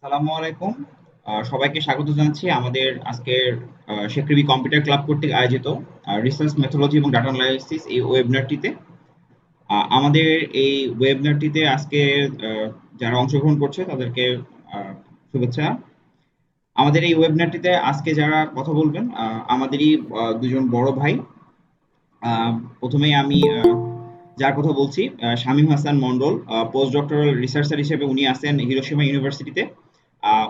আসসালামু আলাইকুম। সবাইকে স্বাগত জানাচ্ছি আমাদের আজকের শেকৃবি কম্পিউটার ক্লাব কর্তৃক আয়োজিত রিসার্চ মেথোলজি এবং ডাটা অ্যানালাইসিস এই ওয়েবিনারটিতে। আমাদের এই ওয়েবিনারটিতে আজকে যারা অংশগ্রহণ করছে তাদেরকে শুভেচ্ছা। আমাদের এই ওয়েবিনারটিতে আজকে যারা কথা বলবেন আমাদেরই দুজন বড় ভাই। আহ, প্রথমেই আমি যার কথা বলছি Shamim Hasan Mondal, post doctoral researcher হিসেবে উনি আছেন হিরোশিমা ইউনিভার্সিটিতে।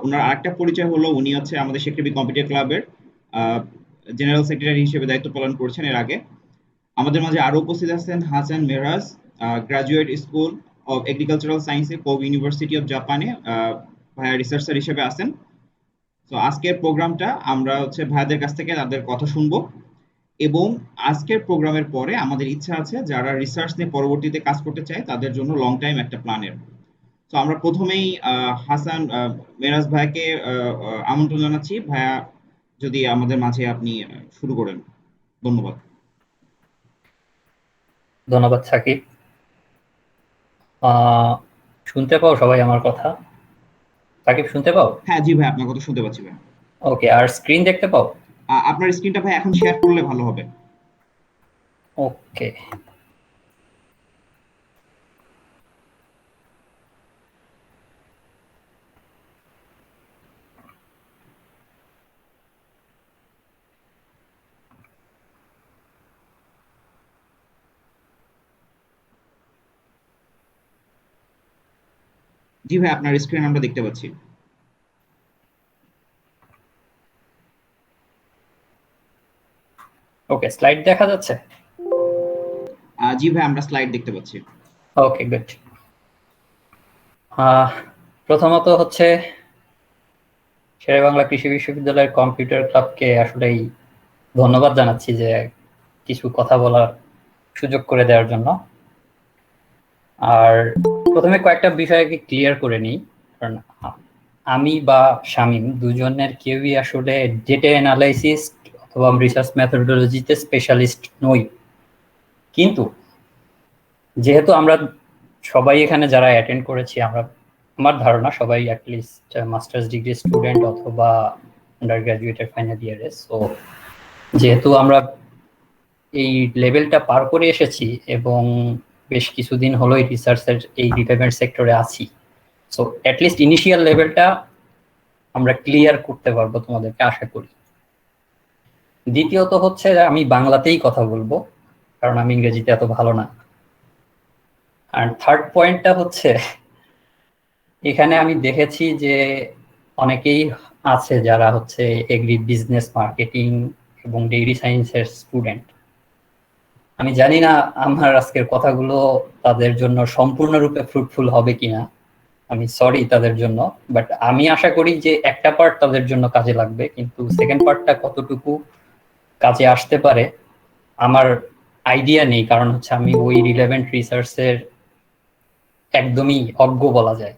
ওনার আরেকটা পরিচয় হলো উনি হচ্ছে আমাদের শেকৃবি কম্পিউটার ক্লাবের জেনারেল সেক্রেটারি হিসেবে দায়িত্ব পালন করছেন এর আগে। আমাদের মাঝে আরো উপস্থিত আছেন Hasan Mehraj, graduate school of agricultural সায়েন্সে কোব ইউনিভার্সিটি অফ জাপানে ভাইয়া রিসার্চার হিসেবে আছেন। তো আজকের প্রোগ্রামটা আমরা হচ্ছে ভাইয়াদের কাছ থেকে তাদের কথা শুনবো, এবং আজকের প্রোগ্রামের পরে আমাদের ইচ্ছা আছে যারা রিসার্চ নিয়ে পরবর্তীতে কাজ করতে চায় তাদের জন্য লং টাইম একটা প্ল্যানের। তো আমরা প্রথমেই হাসান মেরাজ ভাইকে আমন্ত্রণ জানাচ্ছি। ভাইয়া, যদি আমাদের মাঝে আপনি শুরু করেন। ধন্যবাদ। ধন্যবাদ সাকিব। আহ শুনতে পাও সবাই আমার কথা? সাকিব, শুনতে পাও? হ্যাঁ জি ভাই, আপনার কথা শুনতে পাচ্ছি ভাই। ওকে, আর স্ক্রিন দেখতে পাও? আপনার স্ক্রিনটা ভাই এখন শেয়ার করলে ভালো হবে। ওকে। জি ভাই, আপনার স্ক্রিন আমরা দেখতে পাচ্ছি। ওকে, স্লাইড দেখা যাচ্ছে? জি ভাই, আমরা স্লাইড দেখতে পাচ্ছি। ওকে, গুড। প্রথমত হচ্ছে শেরেবাংলা কৃষি বিশ্ববিদ্যালয়ের কম্পিউটার ক্লাবকে আসলেই ধন্যবাদ জানাচ্ছি যে কিছু কথা বলার সুযোগ করে দেওয়ার জন্য। আর প্রথমে কয়েকটা বিষয়কে ক্লিয়ার করে নিই, কারণ আমি বা শামীম দুজনের কেউই আসলে ডেটা অ্যানালাইসিস অথবা রিসার্চ মেথোডোলজিতে স্পেশালিস্ট নই। কিন্তু যেহেতু আমরা সবাই এখানে যারা অ্যাটেন্ড করেছি, আমার ধারণা সবাই অ্যাটলিস্ট মাস্টার্স ডিগ্রি স্টুডেন্ট অথবা আন্ডার গ্রাজুয়েটের ফাইনাল ইয়ারে। সো যেহেতু আমরা এই লেভেলটা পার করে এসেছি এবং বেশ কিছুদিন হলো এই রিসার্চের এই ডিপার্টমেন্ট সেক্টরে আছি, সো অ্যাটলিস্ট ইনিশিয়াল লেভেলটা আমরা ক্লিয়ার করতে পারবো তোমাদেরকে, আশা করি। দ্বিতীয়ত হচ্ছে আমি বাংলাতেই কথা বলবো, কারণ আমি ইংরেজিতে এত ভালো না। আর থার্ড পয়েন্টটা হচ্ছে, এখানে আমি দেখেছি যে অনেকেই আছে যারা হচ্ছে এগ্রি বিজনেস মার্কেটিং এবং ডেইরি সায়েন্সের স্টুডেন্ট। আমি জানি না আমার আজকের কথাগুলো তাদের জন্য সম্পূর্ণরূপে ফ্রুটফুল হবে কিনা, আমি সরি তাদের জন্য। বাট আমি আশা করি যে একটা পার্ট তাদের জন্য কাজে লাগবে, কিন্তু সেকেন্ড পার্টটা কতটুকু কাজে আসতে পারে আমার আইডিয়া নেই, কারণ হচ্ছে আমি ওই রিলেভেন্ট রিসার্চের একদমই অজ্ঞ বলা যায়।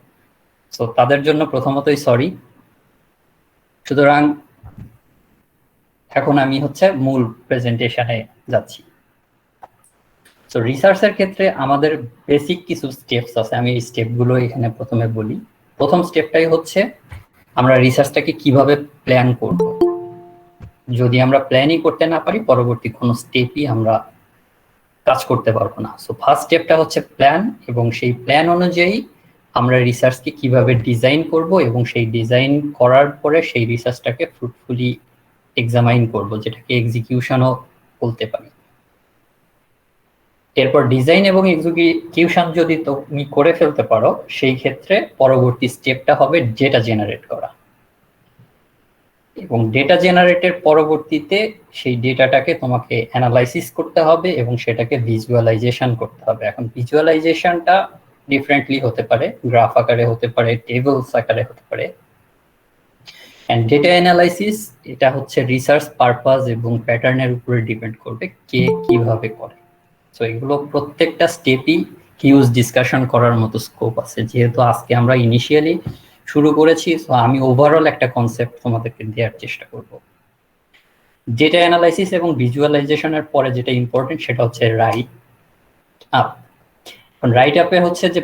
তো তাদের জন্য প্রথমতই সরি। সুতরাং এখন আমি হচ্ছে মূল প্রেজেন্টেশনে যাচ্ছি। তো রিসার্চের ক্ষেত্রে আমাদের বেসিক কিছু স্টেপস আছে, আমি এই স্টেপগুলো এখানে প্রথমে বলি। প্রথম স্টেপটাই হচ্ছে আমরা রিসার্চটাকে কিভাবে প্ল্যান করব। যদি আমরা প্ল্যানই করতে না পারি, পরবর্তী কোনো স্টেপই আমরা কাজ করতে পারবো না। সো ফার্স্ট স্টেপটা হচ্ছে প্ল্যান, এবং সেই প্ল্যান অনুযায়ী আমরা রিসার্চকে কিভাবে ডিজাইন করব এবং সেই ডিজাইন করার পরে সেই রিসার্চটাকে ফ্রুটফুলি এক্সামাইন করব, যেটাকে এক্সিকিউশনও বলতে পারি। এরপর ডিজাইন এবং এক্সিকিউশন যদি তুমি করে ফেলতে পারো, সেই ক্ষেত্রে পরবর্তী স্টেপটা হবে ডেটা জেনারেট করা। এবং ডেটা জেনারেটের পরবর্তীতে সেই ডেটাটাকে তোমাকে অ্যানালাইসিস করতে হবে এবং সেটাকে ভিজুয়ালাইজেশন করতে হবে। এখন ভিজুয়ালাইজেশনটা ডিফারেন্টলি হতে পারে, গ্রাফ আকারে হতে পারে, টেবলস আকারে হতে পারে। অ্যান্ড ডেটা অ্যানালাইসিস, এটা হচ্ছে রিসার্চ পারপাস এবং প্যাটার্নের উপরে ডিপেন্ড করবে কে কিভাবে করে। তো এগুলো প্রত্যেকটা স্টেপই হিউজ ডিসকাশন করার মতো স্কোপ আছে। যেহেতু আজকে আমরা ইনিশিয়ালি শুরু করেছি, তো আমি ওভারঅল একটা কনসেপ্ট তোমাদেরকে দেওয়ার চেষ্টা করব। ডেটা অ্যানালাইসিস এবং ভিজুয়ালাইজেশনের পরে যেটা ইম্পর্টেন্ট সেটা হচ্ছে রাইট আপ। রাইট আপে হচ্ছে যে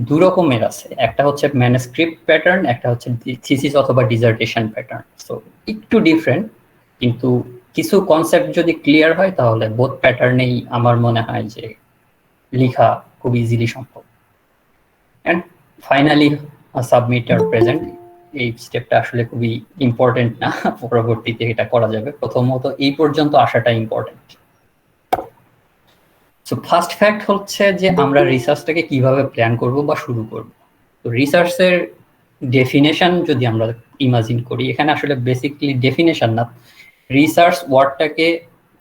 দু রকমের আছে, একটা হচ্ছে ম্যানুস্ক্রিপ্ট প্যাটার্ন, একটা হচ্ছে থিসিস অথবা ডিজার্টেশন প্যাটার্ন। সো একটু ডিফারেন্ট, কিন্তু কিছু কনসেপ্ট যদি ক্লিয়ার হয় তাহলে বোথ প্যাটার্নেই আমার মনে হয় যে লেখা খুব ইজিলি সম্ভব। অ্যান্ড ফাইনালি সাবমিট আর প্রেজেন্ট, এই স্টেপটা আসলে খুবই ইম্পর্টেন্ট না, পরবর্তীতে এটা করা যাবে, প্রথমত এই পর্যন্ত আসাটা ইম্পর্টেন্ট। সো ফার্স্ট ফ্যাক্ট হচ্ছে যে আমরা রিসার্চটাকে কিভাবে প্ল্যান করব বা শুরু করব। তো রিসার্চের ডেফিনেশন যদি আমরা ইমাজিন করি, এখানে আসলে বেসিক্যালি ডেফিনেশন না, রিসার্চ ওয়ার্ডটাকে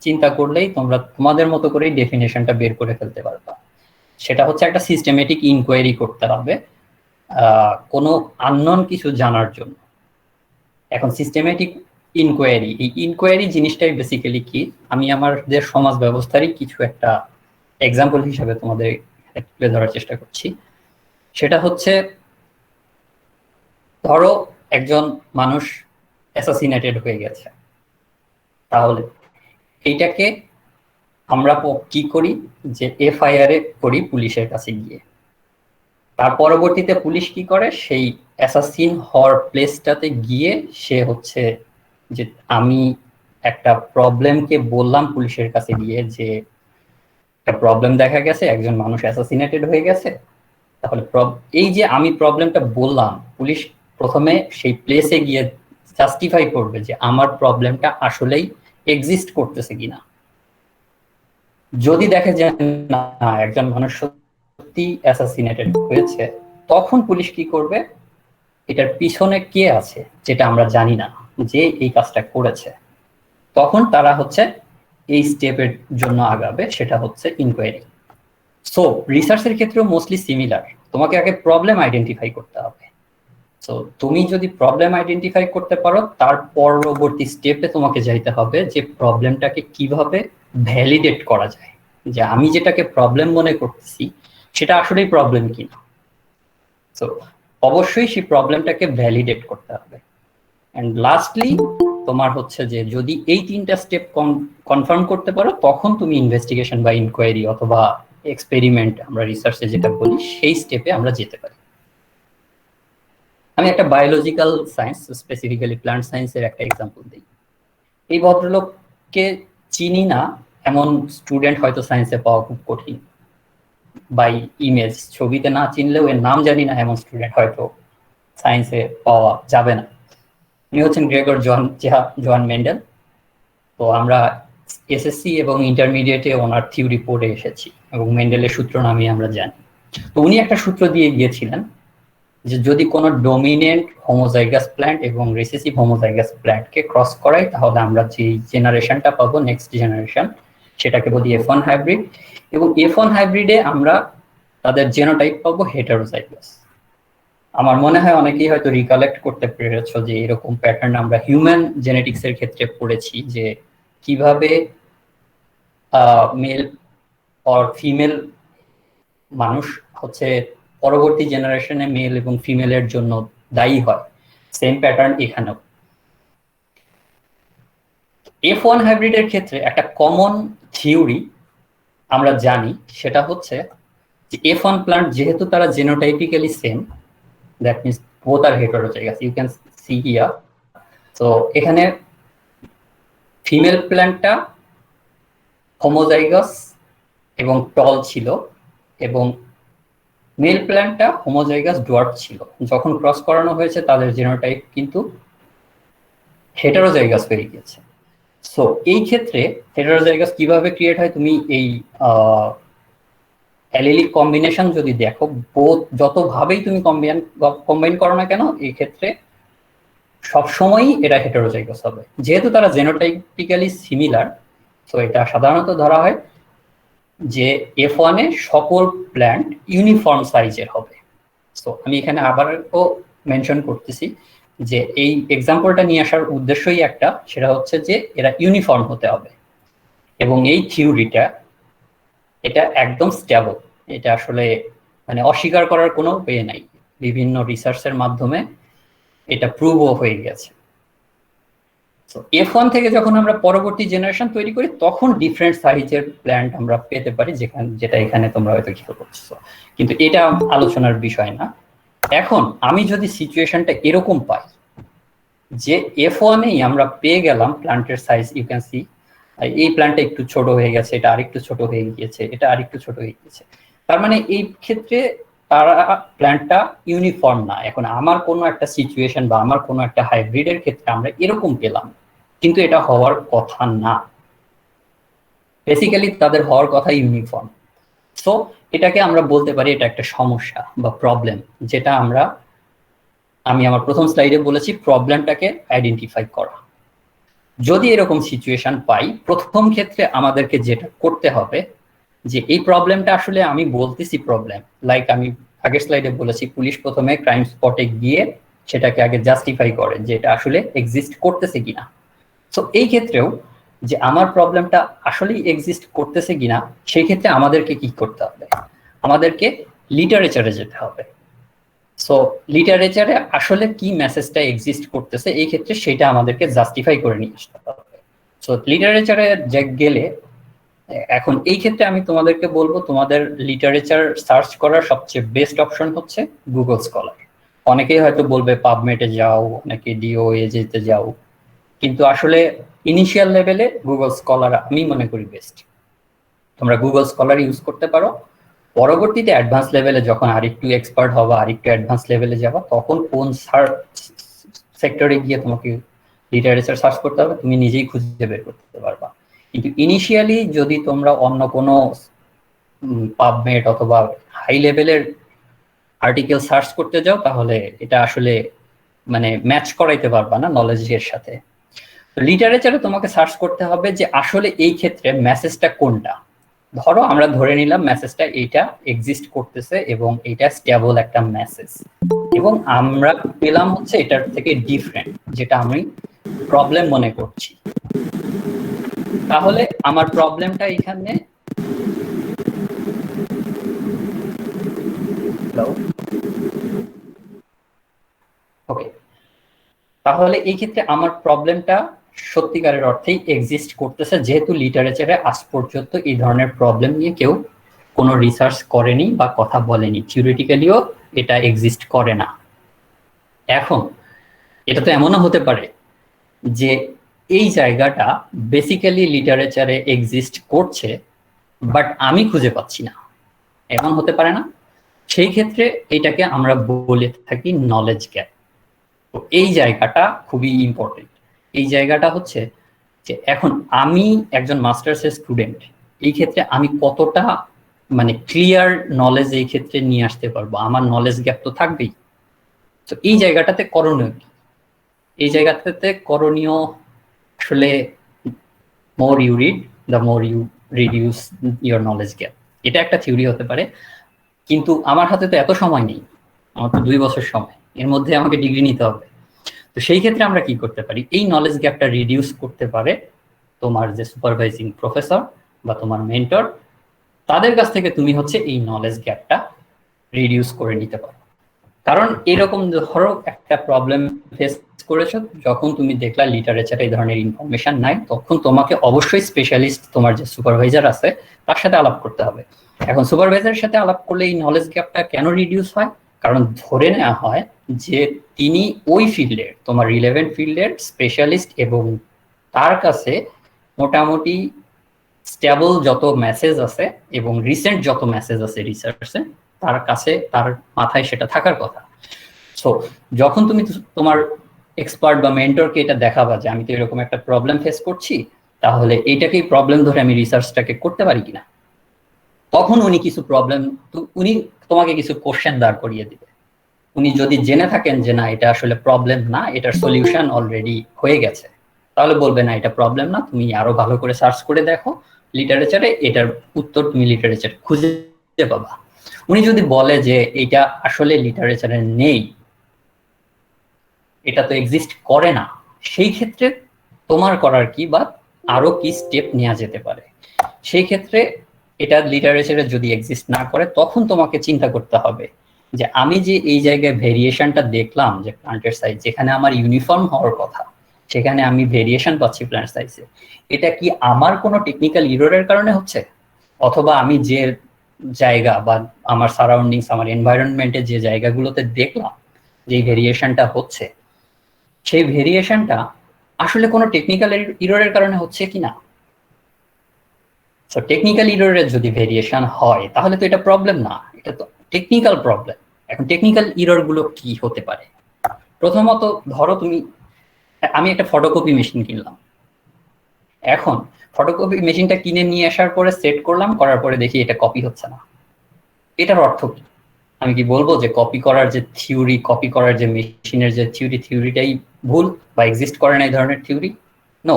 চিন্তা করলেই তোমরা তোমাদের মতো করেই ডেফিনেশনটা বের করে ফেলতে পারবা। সেটা হচ্ছে একটা সিস্টেমেটিক ইনকোয়ারি করতে হবে কোনো আননোন কিছু জানার জন্য। এখন সিস্টেমেটিক ইনকোয়ারি, এই ইনকোয়ারি জিনিসটাই বেসিক্যালি কি, আমি আমাদের সমাজ ব্যবস্থারই কিছু একটা এক্সাম্পল হিসাবে তোমাদের তুলে ধরার চেষ্টা করছি। সেটা হচ্ছে, ধরো একজন মানুষ অ্যাসাসিনেটেড হয়ে গেছে, তাহলে এইটাকে আমরা কি করি যে এফআইআর করি পুলিশের কাছে গিয়ে। তার পরবর্তীতে পুলিশ কি করে, সেই অ্যাসাসিন হওয়ার প্লেসটাতে গিয়ে সে হচ্ছে যে আমি একটা প্রবলেমকে বললাম পুলিশের কাছে গিয়ে যে একটা প্রবলেম দেখা গেছে, একজন মানুষ অ্যাসাসিনেটেড হয়ে গেছে। তাহলে এই যে আমি প্রবলেমটা বললাম, পুলিশ প্রথমে সেই প্লেসে গিয়ে জাস্টিফাই করবে যে আমার প্রবলেমটা আসলেই এক্সিস্ট করতেছে কিনা। যদি দেখে যে না, একজন মানুষ সত্যি অ্যাসাসিনেটেড হয়েছে, তখন পুলিশ কি করবে, এটার পিছনে কে আছে যেটা আমরা জানি না যে এই কাজটা করেছে, তখন তারা হচ্ছে এই স্টেপের জন্য আগাবে, সেটা হচ্ছে ইনকোয়ারি। সো রিসার্চের ক্ষেত্রেও মোস্টলি সিমিলার, তোমাকে আগে প্রবলেম আইডেন্টিফাই করতে হবে। সো তুমি যদি প্রবলেম আইডেন্টিফাই করতে পারো, তার পরবর্তী স্টেপে তোমাকে যাইতে হবে যে প্রবলেমটাকে কিভাবে ভ্যালিডেট করা যায়, যে আমি যেটাকে প্রবলেম মনে করতেছি সেটা আসলেই প্রবলেম কিনা। সো অবশ্যই সেই প্রবলেমটাকে ভ্যালিডেট করতে হবে। অ্যান্ড লাস্টলি তোমার হচ্ছে যে যদি এই তিনটা স্টেপ কনফার্ম করতে পারো, তখন তুমি ইনভেস্টিগেশন বা ইনকোয়ারি অথবা এক্সপেরিমেন্ট, আমরা রিসার্চে যেটা বলি, সেই স্টেপে আমরা যেতে পারি। আমি একটা বায়োলজিক্যাল সায়েন্স, স্পেসিফিক্যালি প্ল্যান্ট সায়েন্সের একটা এক্সাম্পল দিই। এই ভদ্রলোককে চিনি না এমন স্টুডেন্ট হয়তো সায়েন্সে পাওয়া খুব কঠিন, বাই ইমেজ, ছবিতে না চিনলেও এর নাম জানি না এমন স্টুডেন্ট হয়তো সায়েন্সে পাওয়া যাবে না। উনি হচ্ছেন গ্রেগর জোহান মেন্ডেল। তো আমরা এসএসসি এবং ইন্টারমিডিয়েটে ওনার থিওরি পড়ে এসেছি এবং মেন্ডেলের সূত্র নামে আমরা জানি। তো উনি একটা সূত্র দিয়ে গিয়েছিলেন যে যদি কোনো ডোমিনেন্ট হোমোজাইগাস প্ল্যান্ট এবং রিসেসিভ হোমোজাইগাস প্ল্যান্টকে ক্রস করাই, তাহলে আমরা যে জেনারেশনটা পাবো, নেক্সট জেনারেশন, সেটাকে বলি F1 হাইব্রিড। এবং F1 হাইব্রিডে আমরা তাদের জেনোটাইপ পাবো হেটারোজাইগাস। আমার মনে হয় অনেকেই হয়তো রিকালেক্ট করতে পেরেছো যে এরকম প্যাটার্ন আমরা হিউম্যান জেনেটিক্সের ক্ষেত্রে পড়েছি, যে কিভাবে মেল অর ফিমেল মানুষ হচ্ছে পরবর্তী জেনারেশনে মেল এবং ফিমেলের জন্য দায়ী হয়। সেম প্যাটার্ন এখানেও। F1 হাইব্রিডের ক্ষেত্রে একটা কমন থিওরি আমরা জানি, সেটা হচ্ছে যে F1 প্লান্ট যেহেতু তারা genotypically same, that means both আর heterozygous, you can see here. তো এখানে ফিমেল প্ল্যান্টটা হোমোজাইগাস এবং টল ছিল, এবং মেল প্ল্যান্টটা হোমোজাইগাস ডোয়ার্ফ ছিল। যখন ক্রস করানো হয়েছে তাদের জেনোটাইপ কিন্তু হেটারোজাইগাস হয়ে গিয়েছে। সো এই ক্ষেত্রে হেটারোজাইগাস কিভাবে ক্রিয়েট হয়, তুমি এই অ্যালিলিক কম্বিনেশন যদি দেখো, বোথ যতভাবেই তুমি কম্বাইন করো না কেন, এই ক্ষেত্রে সবসময়ই এটা হেটারোজাইগাস হবে, যেহেতু তারা জেনোটাইপিক্যালি সিমিলার। সো এটা সাধারণত ধরা হয় যে F1 এ সকল প্ল্যান্ট ইউনিফর্ম সাইজের হবে। সো আমি এখানে আবারও মেনশন করতেছি যে এই এক্সাম্পলটা নিয়ে আসার উদ্দেশ্যই একটা, সেটা হচ্ছে যে এরা ইউনিফর্ম হতে হবে। এবং এই থিওরিটা এটা একদম স্টেবল, এটা আসলে মানে অস্বীকার করার কোনো ওয়ে নাই, বিভিন্ন রিসার্চের মাধ্যমে এটা প্রুভও হয়ে গেছে। F1 থেকে যখন আমরা পরবর্তী জেনারেশন তৈরি করি তখন ডিফারেন্ট সাইজের প্ল্যান্ট আমরা পেতে পারি, যেটা এখানে তোমরা হয়তো খেয়াল করছো, কিন্তু এটা আলোচনার বিষয় না। এখন আমি যদি সিচুয়েশনটা এরকম পাই যে F1-এই আমরা পেয়ে গেলাম প্ল্যান্টের সাইজ, ইউ ক্যান সি এই প্ল্যান্টটা একটু ছোট হয়ে গেছে, এটা আরেকটু ছোট হয়ে গিয়েছে, এটা আরেকটু ছোট হয়ে গিয়েছে, তার মানে এই ক্ষেত্রে তারা প্ল্যান্টটা ইউনিফর্ম না। এখন আমার কোনো একটা সিচুয়েশন বা আমার কোনো একটা হাইব্রিডের ক্ষেত্রে আমরা এরকম পেলাম, কিন্তু এটা হওয়ার কথা না। বেসিক্যালি তাদের হওয়ার কথা ইউনিফর্ম। সো এটাকে আমরা বলতে পারি এটা একটা সমস্যা বা প্রবলেম, যেটা আমি আমার প্রথম স্লাইডে বলেছি প্রবলেমটাকে আইডেন্টিফাই করা। যদি এরকম সিচুয়েশন পাই, প্রথম ক্ষেত্রে আমাদেরকে যেটা করতে হবে যে এই প্রবলেমটা আসলে আমি বলতেছি প্রবলেম, লাইক আমি আগের স্লাইডে বলেছি পুলিশ প্রথমে ক্রাইম স্পটে গিয়ে সেটাকে আগে জাস্টিফাই করে যে এটা আসলে এক্সিস্ট করতেছে কিনা। সো এই ক্ষেত্রেও যে আমার প্রবলেমটা আসলেই এক্সিস্ট করতেছে কিনা, সেই ক্ষেত্রে আমাদেরকে কি করতে হবে, আমাদেরকে লিটারেচারে যেতে হবে। সো লিটারেচারে আসলে কি মেসেজটা এক্সিস্ট করতেছে এই ক্ষেত্রে সেটা আমাদেরকে জাস্টিফাই করে নিয়ে আসতে হবে। সো লিটারেচারে গেলে এখন এই ক্ষেত্রে আমি তোমাদেরকে বলবো তোমাদের লিটারেচার সার্চ করার সবচেয়ে বেস্ট অপশন হচ্ছে গুগল স্কলার। অনেকেই হয়তো বলবে পাবমেটে যাও, অনেকে ডিওএ যেতে যাও, কিন্তু আসলে ইনিশিয়াল লেভেলে গুগল স্কলার আমি মনে করি বেস্ট। তোমরা গুগল স্কলার ইউজ করতে পারো। পরবর্তীতে অ্যাডভান্স লেভেলে যখন আরেকটু এক্সপার্ট হবা, আরেকটু অ্যাডভান্স লেভেলে যাবা, তখন কোন সেক্টরে গিয়ে তোমাকে লিটারেচার সার্চ করতে হবে তুমি নিজেই খুঁজে বের করতে পারবা। কিন্তু ইনিশিয়ালি যদি তোমরা অন্য কোনো পাবমেট অথবা হাই লেভেলের আর্টিকেল সার্চ করতে যাও, তাহলে এটা আসলে মানে ম্যাচ করাইতে পারবা না নলেজের সাথে। লিটারেচারে তোমাকে সার্চ করতে হবে যে আসলে এই ক্ষেত্রে মেসেজটা কোনটা। ধরো আমরা ধরে নিলাম মেসেজটা এইটা এক্সিস্ট করতেছে এবং এটা স্টেবল একটা মেসেজ, এবং আমরা পেলাম হচ্ছে এটার থেকে ডিফারেন্ট, যেটা আমি প্রবলেম মনে করছি। তাহলে আমার প্রবলেমটা এখানে ওকে, তাহলে এই ক্ষেত্রে আমার প্রবলেমটা সত্যিকারের অর্থেই এক্সিস্ট করতেছে, যেহেতু লিটারেচারে আজ পর্যন্ত এই ধরনের প্রবলেম নিয়ে কেউ কোনো রিসার্চ করেনি বা কথা বলেনি, থিওরিটিক্যালিও এটা এক্সিস্ট করে না। এখন এটা তো এমনও হতে পারে যে এই জায়গাটা বেসিক্যালি লিটারেচারে এক্সিস্ট করছে বাট আমি খুঁজে পাচ্ছি না, এমন হতে পারে না? সেই ক্ষেত্রে এটাকে আমরা বলে থাকি নলেজ গ্যাপ। তো এই জায়গাটা খুবই ইম্পর্টেন্ট। এই জায়গাটা হচ্ছে যে এখন আমি একজন মাস্টার্সের স্টুডেন্ট, এই ক্ষেত্রে আমি কতটা মানে ক্লিয়ার নলেজ এই ক্ষেত্রে নিয়ে আসতে পারবো, আমার নলেজ গ্যাপ তো থাকবেই। তো এই জায়গাটাতে করণীয় কি? এই জায়গাটাতে করণীয় আসলে more you read the more you reduce your knowledge gap. এটা একটা থিওরি হতে পারে, কিন্তু আমার হাতে তো এত সময় নেই, আমার তো 2 বছর সময়, এর মধ্যে আমাকে ডিগ্রি নিতে হবে। তো সেই ক্ষেত্রে আমরা কি করতে পারি, এই নলেজ গ্যাপটা রিডিউস করতে পারে তোমার যে সুপারভাইজিং প্রফেসর বা তোমার মেন্টর, তাদের কাছ থেকে তুমি হচ্ছে এই নলেজ গ্যাপটা রিডিউস করে নিতে পারো। কারণ এরকম ধরো একটা প্রবলেম ফেস করেছো, যখন তুমি দেখলা লিটারেচারে এই ধরনের ইনফরমেশন নাই, তখন তোমাকে অবশ্যই স্পেশালিস্ট তোমার যে সুপারভাইজার আছে তার সাথে আলাপ করতে হবে। এখন সুপারভাইজারের সাথে আলাপ করলে এই নলেজ গ্যাপটা কেন রিডিউস হয়? কারণ ধরে নেওয়া হয় যে তিনি ওই ফিল্ডের, তোমার রিলেভেন্ট ফিল্ডের স্পেশালিস্ট, এবং তার কাছে মোটামুটি স্টেবল যত মেসেজ আছে এবং রিসেন্ট যত মেসেজ আছে রিসার্চে, তার কাছে তার মাথায় সেটা থাকার কথা। সো যখন তুমি তোমার এক্সপার্ট বা মেন্টরকে এটা দেখাবা যে আমি তো এরকম একটা প্রবলেম ফেস করছি, তাহলে এইটাকেই প্রবলেম ধরে আমি রিসার্চটাকে করতে পারি কিনা, তখন উনি কিছু প্রবলেম, উনি তোমাকে কিছু কোশ্চেন দাঁড় করিয়ে দিবে। উনি যদি জেনে থাকেন যে না এটা আসলে প্রবলেম না, এটার সলিউশন অলরেডি হয়ে গেছে, তাহলে বলবে না এটা প্রবলেম না, তুমি আরো ভালো করে সার্চ করে দেখো লিটারেচারে, এটার উত্তর তুমি লিটারেচারে খুঁজে পাবা। উনি যদি বলে যে এটা আসলে লিটারেচারে নেই, এটা তো এক্সিস্ট করে না, সেই ক্ষেত্রে তোমার করার কি বা আরো কি স্টেপ নেওয়া যেতে পারে? সেই ক্ষেত্রে এটা লিটারেচারে যদি এক্সিস্ট না করে, তখন তোমাকে চিন্তা করতে হবে যে আমি যে এই জায়গায় ভেরিয়েশনটা দেখলাম যে প্লান্টের সাইজ যেখানে আমার ইউনিফর্ম হওয়ার কথা, সেখানে আমি ভেরিয়েশন পাচ্ছি প্ল্যান্ট সাইজে, এটা কি আমার কোনো টেকনিক্যাল ইররের কারণে হচ্ছে, অথবা আমি যে জায়গা বা আমার সারাউন্ডিংস, আমার এনভায়রনমেন্টে যে জায়গাগুলোতে দেখলাম যে ভেরিয়েশনটা হচ্ছে, সেই ভেরিয়েশনটা আসলে কোনো টেকনিক্যাল ইররের কারণে হচ্ছে কিনা। সো টেকনিক্যাল ইররের যদি ভেরিয়েশন হয় তাহলে তো এটা প্রবলেম না, এটা তো টেকনিক্যাল প্রবলেম। এখন টেকনিক্যাল ইরর গুলো কি হতে পারে? প্রথমত ধরো আমি একটা ফটোকপি মেশিন কিনলাম, এখন ফটোকপি মেশিনটা কিনে নিয়ে আসার পরে সেট করলাম, করার পরে দেখি এটা কপি হচ্ছে না। এটার অর্থ কি? আমি কি বলবো যে কপি করার যে থিওরি, কপি করার যে মেশিনের যে থিওরিটাই ভুল বা এক্সিস্ট করে না এই ধরনের থিওরি? নো।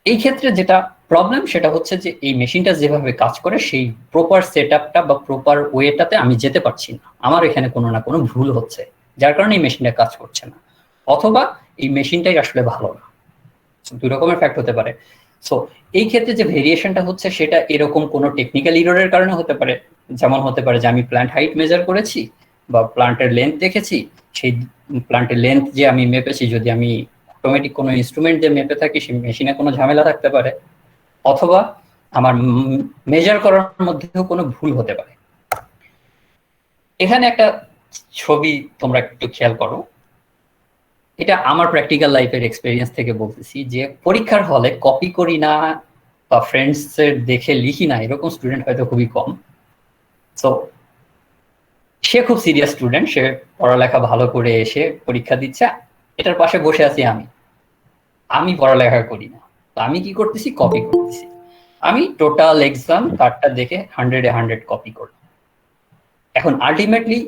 এই ক্ষেত্রে যেটা প্রবলেম সেটা হচ্ছে যে এই মেশিনটা যেভাবে কাজ করে সেই প্রপার সেট আপটা বা প্রপার ওয়েটাতে আমি যেতে পারছি না, আমার এখানে কোনো না কোনো ভুল হচ্ছে, যার কারণে এই মেশিনটা কাজ করছে না, অথবা এই মেশিনটাই আসলে ভালো না। দুই রকমের ফ্যাক্ট হতে পারে। সো এই ক্ষেত্রে যে ভেরিয়েশনটা হচ্ছে সেটা এরকম কোনো টেকনিক্যাল ইররের কারণে হতে পারে, যেমন হতে পারে যে আমি প্ল্যান্ট হাইট মেজার করেছি বা প্ল্যান্টের লেন্থ দেখেছি, সেই প্ল্যান্টের লেন্থ যে আমি মেপেছি, যদি আমি অটোমেটিক কোনো ইনস্ট্রুমেন্ট দিয়ে মেপে থাকি সেই মেশিনে কোনো ঝামেলা থাকতে পারে, অথবা আমার মেজার করার মধ্যেও কোনো ভুল হতে পারে। এখানে একটা ছবি তোমরা একটু খেয়াল করো, এটা আমার প্র্যাকটিক্যাল লাইফের এক্সপেরিয়েন্স থেকে বলতেছি, যে পরীক্ষার হলে কপি করি না বা ফ্রেন্ডস এর দেখে লিখি না এরকম স্টুডেন্ট হয়তো খুবই কম। সো সে খুব সিরিয়াস স্টুডেন্ট, সে পড়ালেখা ভালো করে এসে পরীক্ষা দিচ্ছে, এটার পাশে বসে আছি আমি পড়ালেখা করি না, তো আমি কি করতেছি? কপি করতেছি। আমি টোটাল এক্সাম কার্ডটা দেখে 100-এ 100 কপি করলাম। এখন আলটিমেটলি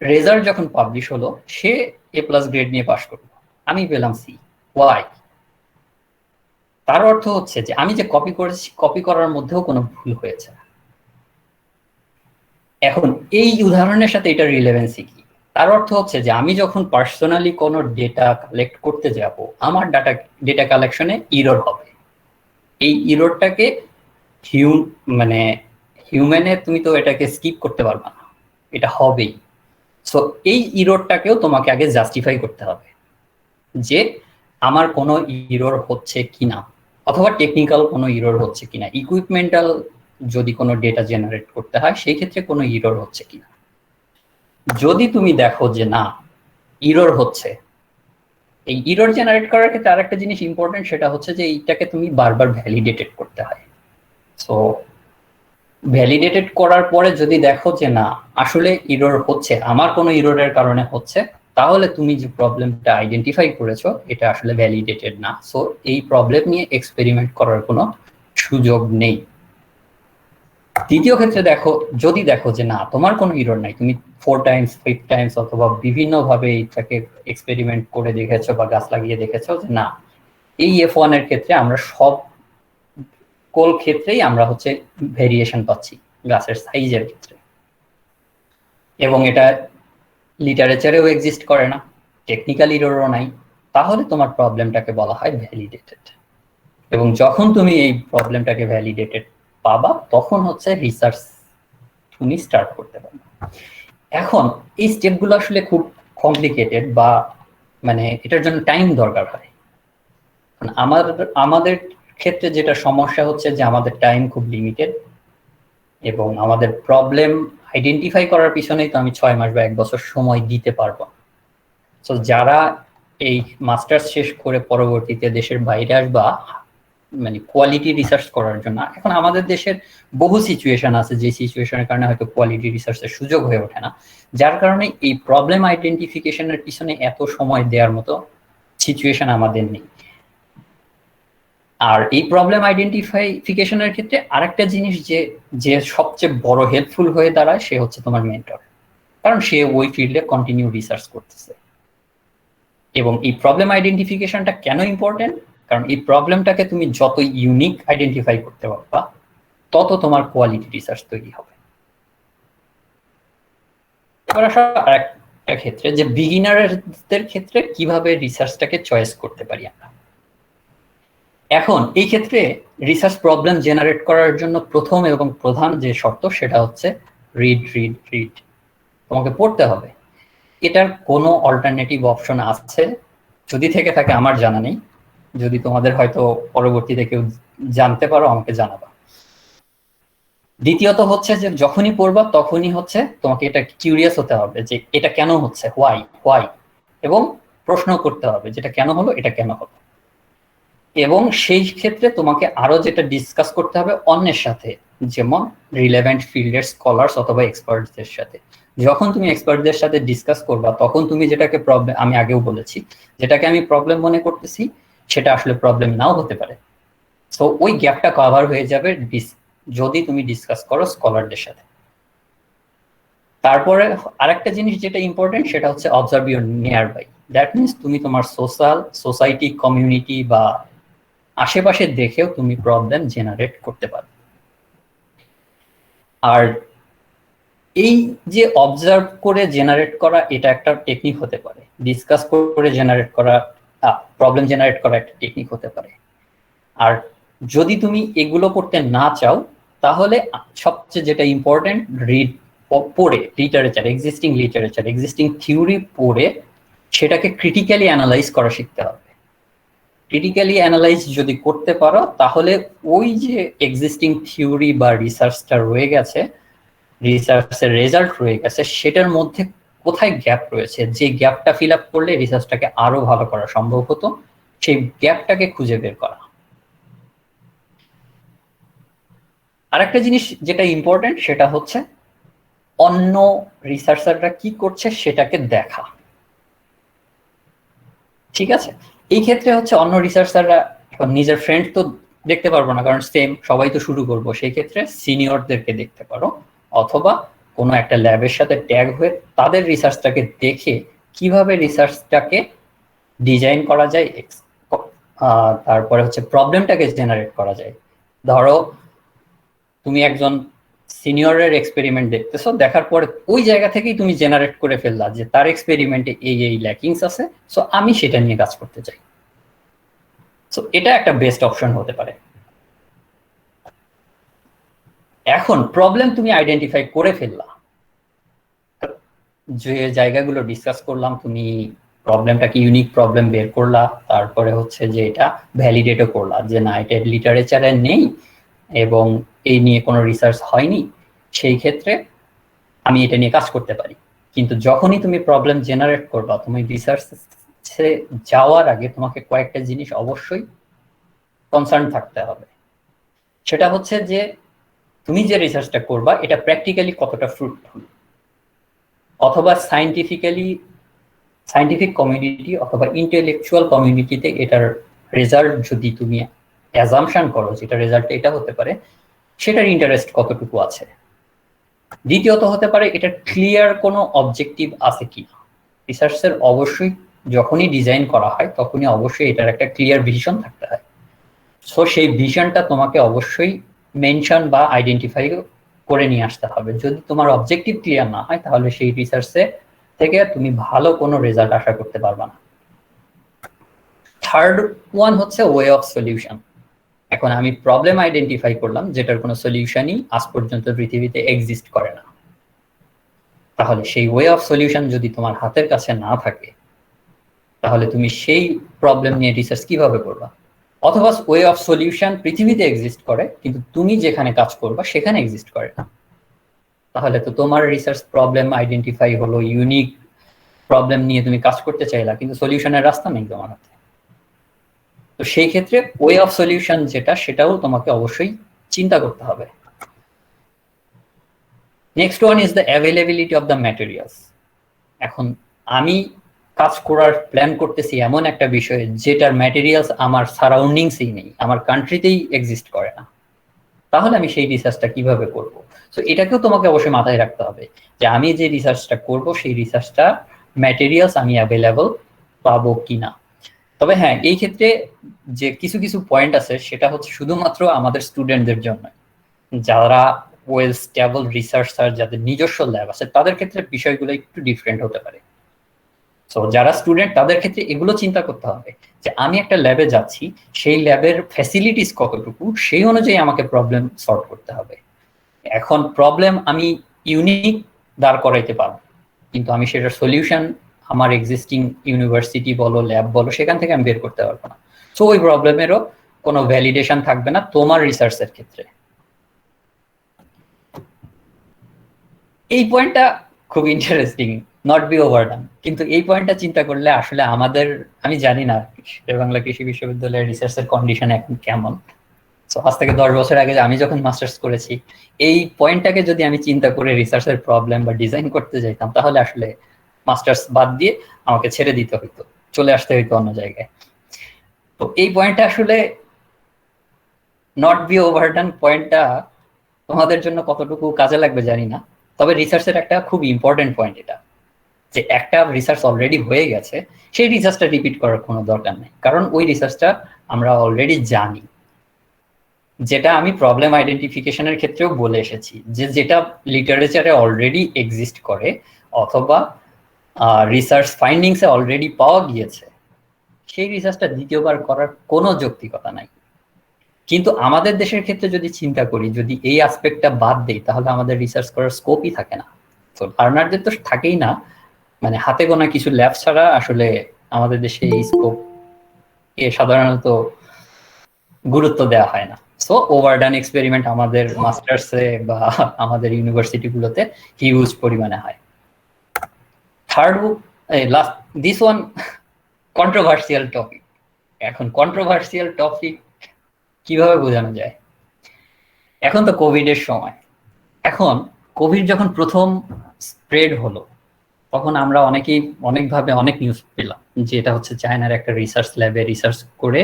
রেজাল্ট যখন পাবলিশ হলো, সে A+ গ্রেড নিয়ে পাশ করলো, আমি পেলাম C। ওয়াই? তার অর্থ হচ্ছে যে আমি যে কপি করেছি, কপি করার মধ্যেও কোনো ভুল হয়েছে। এখন এই উদাহরণের সাথে এটা রিলেভেন্সি কি? তার অর্থ হচ্ছে যে আমি যখন পার্সোনালি কোনো ডেটা কালেক্ট করতে যাব, আমার ডেটা কালেকশনে ইরর হবে। এই ইররটাকে মানে হিউম্যানে তুমি তো এটাকে স্কিপ করতে পারবে না, এটা হবেই। সো এই ইররটাকেও তোমাকে আগে জাস্টিফাই করতে হবে যে আমার কোনো ইরর হচ্ছে কিনা, অথবা টেকনিক্যাল কোনো ইরর হচ্ছে কিনা, ইকুইপমেন্টাল যদি কোনো ডেটা জেনারেট করতে হয় সেই ক্ষেত্রে কোনো ইরর হচ্ছে কিনা। যদি তুমি দেখো যে না ইরর হচ্ছে, এই ইরর জেনারেট করার ক্ষেত্রে আরেকটা জিনিস ইম্পর্টেন্ট, সেটা হচ্ছে যে এইটাকে তুমি বারবার ভ্যালিডেটেড করতে হয়। সো ভ্যালিডেটেড করার পরে যদি দেখো যে না আসলে ইরর হচ্ছে, আমার কোনো ইররের কারণে হচ্ছে, তাহলে তুমি যে প্রবলেমটা আইডেন্টিফাই করেছো এটা আসলে ভ্যালিডেটেড না, সো এই প্রবলেম নিয়ে এক্সপেরিমেন্ট করার কোনো সুযোগ নেই। দ্বিতীয় ক্ষেত্রে যদি দেখো যে না তোমার কোনো ইরর নাই, তুমি 4 টাইমস 5 টাইমস অথবা বিভিন্ন ভাবে এটাকে এক্সপেরিমেন্ট করে দেখেছো বা গাছ লাগিয়ে দেখেছো যে না এই F1 এর ক্ষেত্রে আমরা সব ক্ষেত্রেই আমরা হচ্ছে ভেরিয়েশন পাচ্ছি গাছের সাইজের ক্ষেত্রে, এবং এটা লিটারেচারেও এক্সিস্ট করে না, টেকনিক্যাল ইররও নাই, তাহলে তোমার প্রবলেমটাকে বলা হয় ভ্যালিডেটেড। এবং যখন তুমি এই প্রবলেমটাকে ভ্যালিডেটেড পাবা তখন হচ্ছে রিসার্চ তুমি স্টার্ট করতে পারবে। এখন এই স্টেপগুলো আসলে খুব কমপ্লিকেটেড বা মানে এটার জন্য টাইম দরকার হয়। আমাদের ক্ষেত্রে যেটা সমস্যা হচ্ছে যে আমাদের টাইম খুব লিমিটেড, এবং আমাদের প্রবলেম আইডেন্টিফাই করার পিছনেই তো আমি 6 মাস বা 1 বছর সময় দিতে পারবো। তো যারা এই মাস্টার্স শেষ করে পরবর্তীতে দেশের বাইরে আসবা মানে কোয়ালিটি রিসার্চ করার জন্য, এখন আমাদের দেশের বহু সিচুয়েশন আছে যে সিচুয়েশনের কারণে হয়তো কোয়ালিটি রিসার্চের সুযোগ হয়ে ওঠে না, যার কারণে এই প্রবলেম আইডেন্টিফিকেশনের পিছনে এত সময় দেওয়ার মতো সিচুয়েশন আমাদের নেই। আর এই প্রবলেম আইডেন্টিফিকেশনের ক্ষেত্রে আরেকটা জিনিস যে সবচেয়ে বড় হেল্পফুল হয়ে দাঁড়ায় সে হচ্ছে তোমার মেন্টর, কারণ সে ওই ফিল্ডে কন্টিনিউ রিসার্চ করতেছে। এবং এই প্রবলেম আইডেন্টিফিকেশনটা কেন ইম্পর্টেন্ট? কারণ এই প্রবলেমটাকে তুমি যত ইউনিক আইডেন্টিফাই করতে পারবা তত তোমার কোয়ালিটি রিসার্চ তৈরি হবে। এবার আসা আরেকটা ক্ষেত্রে যে বিগিনারদের ক্ষেত্রে কিভাবে রিসার্চটাকে চয়েস করতে পারি আমরা। এখন এই ক্ষেত্রে রিসার্চ প্রবলেম জেনারেট করার জন্য প্রথম এবং প্রধান যে শর্ত সেটা হচ্ছে রিড রিড রিড, তোমাকে পড়তে হবে। এটার কোনো অল্টারনেটিভ অপশন আছে যদি থেকে থাকে আমার জানা নেই, যদি তোমাদের হয়তো পরবর্তীতে কেউ জানতে পারো আমাকে জানাবা। দ্বিতীয়ত হচ্ছে যে যখনই পড়বা তখনই হচ্ছে তোমাকে এটা কিউরিয়াস হতে হবে যে এটা কেন হচ্ছে, হোয়াই হোয়াই, এবং প্রশ্ন করতে হবে যেটা কেন হলো, এটা কেন হলো। এবং সেই ক্ষেত্রে তোমাকে আরো যেটা ডিসকাস করতে হবে অন্যের সাথে, যেমন রিলেভেন্ট ফিল্ডের স্কলার্স অথবা এক্সপার্টদের সাথে। যখন তুমি এক্সপার্টদের সাথে ডিসকাস করবা তখন তুমি যেটাকে প্রবলেম, আমি আগেও বলেছি, যেটাকে আমি প্রবলেম মনে করতেছি সেটা আসলে প্রবলেম নাও হতে পারে। সো ওই গ্যাপটা কভার হয়ে যাবে যদি তুমি ডিসকাস করো স্কলারদের সাথে। তারপরে আরেকটা জিনিস যেটা ইম্পর্টেন্ট সেটা হচ্ছে observe your nearby. That means তুমি তোমার সোসাইটি, কমিউনিটি বা আশেপাশে দেখেও তুমি প্রবলেম জেনারেট করতে পারো। আর এই যে অবজার্ভ করে জেনারেট করা, এটা একটা টেকনিক হতে পারে। ডিসকাস করে জেনারেট করা, প্রবলেম জেনারেট করা একটা টেকনিক হতে পারে। আর যদি তুমি এগুলো করতে না চাও তাহলে সবচেয়ে যেটা ইম্পর্টেন্ট, রিড, পড়ে লিটারেচার, এক্সিস্টিং থিওরি পড়ে সেটাকে ক্রিটিক্যালি অ্যানালাইজ করা শিখতে হবে। ক্রিটিক্যালি অ্যানালাইজ যদি করতে পারো তাহলে ওই যে এক্সিস্টিং থিওরি বা রিসার্চটা রয়ে গেছে, রিসার্চের রেজাল্ট রয়ে গেছে, সেটার মধ্যে কোথায় গ্যাপ রয়েছে, যে গ্যাপটা ফিল আপ করলে রিসার্চটাকে আরো ভালো করা সম্ভব হতো, সেই গ্যাপটাকে খুঁজে বের করা। আরেকটা জিনিস যেটা ইম্পর্টেন্ট সেটা হচ্ছে অন্য রিসার্চাররা কি করছে সেটাকে দেখা। ঠিক আছে, এই ক্ষেত্রে হচ্ছে অন্য রিসার্চাররা, এখন নিজের ফ্রেন্ড তো দেখতে পারবো না কারণ সেম সবাই তো শুরু করবো, সেই ক্ষেত্রে সিনিয়রদেরকে দেখতে পারো, অথবা কোনো একটা ল্যাবের সাথে ট্যাগ হয়ে তাদের রিসার্চটাকে দেখে কিভাবে রিসার্চটাকে ডিজাইন করা যায়, তারপরে হচ্ছে প্রবলেমটাকে জেনারেট করা যায়। ধরো তুমি একজন সিনিয়রের এক্সপেরিমেন্ট দেখতেছো, দেখার পরে ওই জায়গা থেকেই তুমি জেনারেট করে ফেললা যে তার এক্সপেরিমেন্টে এই ল্যাকিংস আছে, সো আমি সেটা নিয়ে কাজ করতে চাই। সো এটা একটা বেস্ট অপশন হতে পারে। এখন প্রবলেম তুমি আইডেন্টিফাই করে ফেললা, যে জায়গাগুলো ডিসকাস করলাম, তুমি প্রবলেমটা কি ইউনিক প্রবলেম বের করলা, তারপরে হচ্ছে যে এটা ভ্যালিডেটও করলা যে না এটা লিটারেচারে নেই এবং এই নিয়ে কোনো রিসার্চ হয়নি, সেই ক্ষেত্রে আমি এটা নিয়ে কাজ করতে পারি। কিন্তু যখনই তুমি প্রবলেম জেনারেট করবা, তুমি রিসার্চে যাওয়ার আগে তোমাকে কয়েকটা জিনিস অবশ্যই কনসার্ন থাকতে হবে। সেটা হচ্ছে যে তুমি যে রিসার্চটা করবা এটা প্র্যাকটিক্যালি কতটা ফ্রুটফুল, অথবা সায়েন্টিফিক কমিউনিটি অথবা ইন্টেলেকচুয়াল কমিউনিটিতে এটার রেজাল্ট যদি তুমি অ্যাজাম্পশন করো যেটা রেজাল্ট এটা হতে পারে, সেটার ইন্টারেস্ট কতটুকু আছে। দ্বিতীয়ত হতে পারে এটা ক্লিয়ার কোনো অবজেক্টিভ আছে কিনা। রিসার্চের অবশ্যই যখনই ডিজাইন করা হয় তখনই অবশ্যই এটার একটা ক্লিয়ার ভিশন থাকতে হয়। সো সেই ভিশনটা তোমাকে অবশ্যই মেনশন বা আইডেন্টিফাই করে নিয়ে আসতে হবে। যদি তোমার অবজেক্টিভ ক্লিয়ার না হয় তাহলে সেই রিসার্চে থেকে তুমি ভালো কোনো রেজাল্ট আশা করতে পারবা না। থার্ড ওয়ান হচ্ছে ওয়ে অফ সলিউশন। এখন আমি প্রবলেম আইডেন্টিফাই করলাম যেটার কোনো সলিউশনই আজ পর্যন্ত পৃথিবীতে এক্সিস্ট করে না, তাহলে সেই ওয়ে অফ সলিউশন যদি তোমার হাতের কাছে না থাকে তাহলে তুমি সেই প্রবলেম নিয়ে রিসার্চ কিভাবে করবা। অথবা ওয়ে অফ সলিউশন পৃথিবীতে এক্সিস্ট করে কিন্তু তুমি যেখানে কাজ করবা সেখানে এক্সিস্ট করে না, তাহলে তো তোমার রিসার্চ প্রবলেম আইডেন্টিফাই হলো, ইউনিক প্রবলেম নিয়ে তুমি কাজ করতে চাইলা কিন্তু সলিউশনের রাস্তা নেই তোমার হাতে। তো সেই ক্ষেত্রে ওয়ে অফ সলিউশন যেটা সেটাও তোমাকে অবশ্যই চিন্তা করতে হবে। Next one is the availability of the materials. এখন আমি কাজ করার প্ল্যান করতেছি এমন একটা বিষয়ে যেটার ম্যাটেরিয়ালস আমার সারাউন্ডিংসেই নেই, আমার কান্ট্রিতেই এক্সিস্ট করে না, তাহলে আমি সেই রিসার্চটা কিভাবে করব। সো এটাকেও তোমাকে অবশ্যই মাথায় রাখতে হবে যে আমি যে রিসার্চটা করব সেই রিসার্চটা ম্যাটেরিয়ালস আমি অ্যাভেলেবল পাবো কিনা। তবে হ্যাঁ, এই ক্ষেত্রে যে কিছু কিছু পয়েন্ট আছে সেটা হচ্ছে শুধুমাত্র আমাদের স্টুডেন্টদের জন্য, যারা ওয়েল স্টেবল রিসার্চার যাদের নিজস্ব ল্যাব আছে তাদের ক্ষেত্রে বিষয়গুলো একটু ডিফারেন্ট হতে পারে। সো যারা স্টুডেন্ট তাদের ক্ষেত্রে এগুলো চিন্তা করতে হবে যে আমি একটা ল্যাবে যাচ্ছি, সেই ল্যাবের ফ্যাসিলিটিস কতটুকু, সেই অনুযায়ী আমাকে প্রবলেম সলভ করতে হবে। এখন প্রবলেম আমি ইউনিক দাঁড় করাইতে পারবো কিন্তু আমি সেটার সলিউশন আমার এক্সিস্টিং ইউনিভার্সিটি বলো ল্যাব বলো সেখান থেকে আমি বের করতে পারবো না। সো ওই প্রবলেমেরও কোনো ভ্যালিডেশন থাকবে না তোমার রিসার্চের ক্ষেত্রে। এই পয়েন্টটা খুব ইন্টারেস্টিং, নট বি ওভারডান। কিন্তু এই পয়েন্টটা চিন্তা করলে আসলে আমাদের, আমি জানি না বাংলা কৃষি বিশ্ববিদ্যালয়ের রিসার্চের কন্ডিশন এখন কেমন। তো আজ থেকে 10 বছর আগে আমি যখন মাস্টার্স করেছি, এই পয়েন্টটাকে যদি আমি চিন্তা করে রিসার্চের প্রবলেম বা ডিজাইন করতে যাইতাম, তাহলে আসলে মাস্টার্স বাদ দিয়ে আমাকে ছেড়ে দিতে হইতো, চলে আসতে হইতো অন্য জায়গায়। তো এই পয়েন্টটা আসলে নট বি ওভারডান পয়েন্টটা তোমাদের জন্য কতটুকু কাজে লাগবে জানি না। তবে রিসার্চের একটা খুব ইম্পর্টেন্ট পয়েন্ট এটা, যে একটা রিসার্চ অলরেডি হয়ে গেছে, সেই রিসার্চটা রিপিট করার কোনো দরকার নেই, কারণ ওই রিসার্চটা আমরা অলরেডি জানি। যেটা আমি প্রবলেম আইডেন্টিফিকেশনের ক্ষেত্রেও বলে এসেছি, যে যেটা লিটারেচারে অলরেডি এক্সিস্ট করে অথবা রিসার্চ ফাইন্ডিংসে অলরেডি পাওয়া গিয়েছে, সেই রিসার্চটা দ্বিতীয়বার করার কোনো যৌক্তিকতা নাই। কিন্তু আমাদের দেশের ক্ষেত্রে যদি চিন্তা করি, যদি এই আসপেক্টটা বাদ দেই, তাহলে আমাদের রিসার্চ করার স্কোপই থাকে না। তো লার্নারদের তো থাকেই না, মানে হাতে গোনা কিছু ল্যাব ছাড়া আসলে আমাদের দেশে এই স্কোপ কে সাধারণত গুরুত্ব দেওয়া হয় না। সো ওভারডান এক্সপেরিমেন্ট আমাদের মাস্টার্সে বা আমাদের ইউনিভার্সিটিগুলোতে হিউজ পরিমাণে হয়। Third last this one controversial topic. এখন কন্ট্রোভার্সিয়াল টপিক কিভাবে বোঝানো যায়? এখন তো কোভিড এর সময়। এখন কোভিড যখন প্রথম স্প্রেড হলো, তখন আমরা অনেকেই অনেকভাবে অনেক নিউজ পেলাম যে এটা হচ্ছে চায়নার একটা রিসার্চ ল্যাবে রিসার্চ করে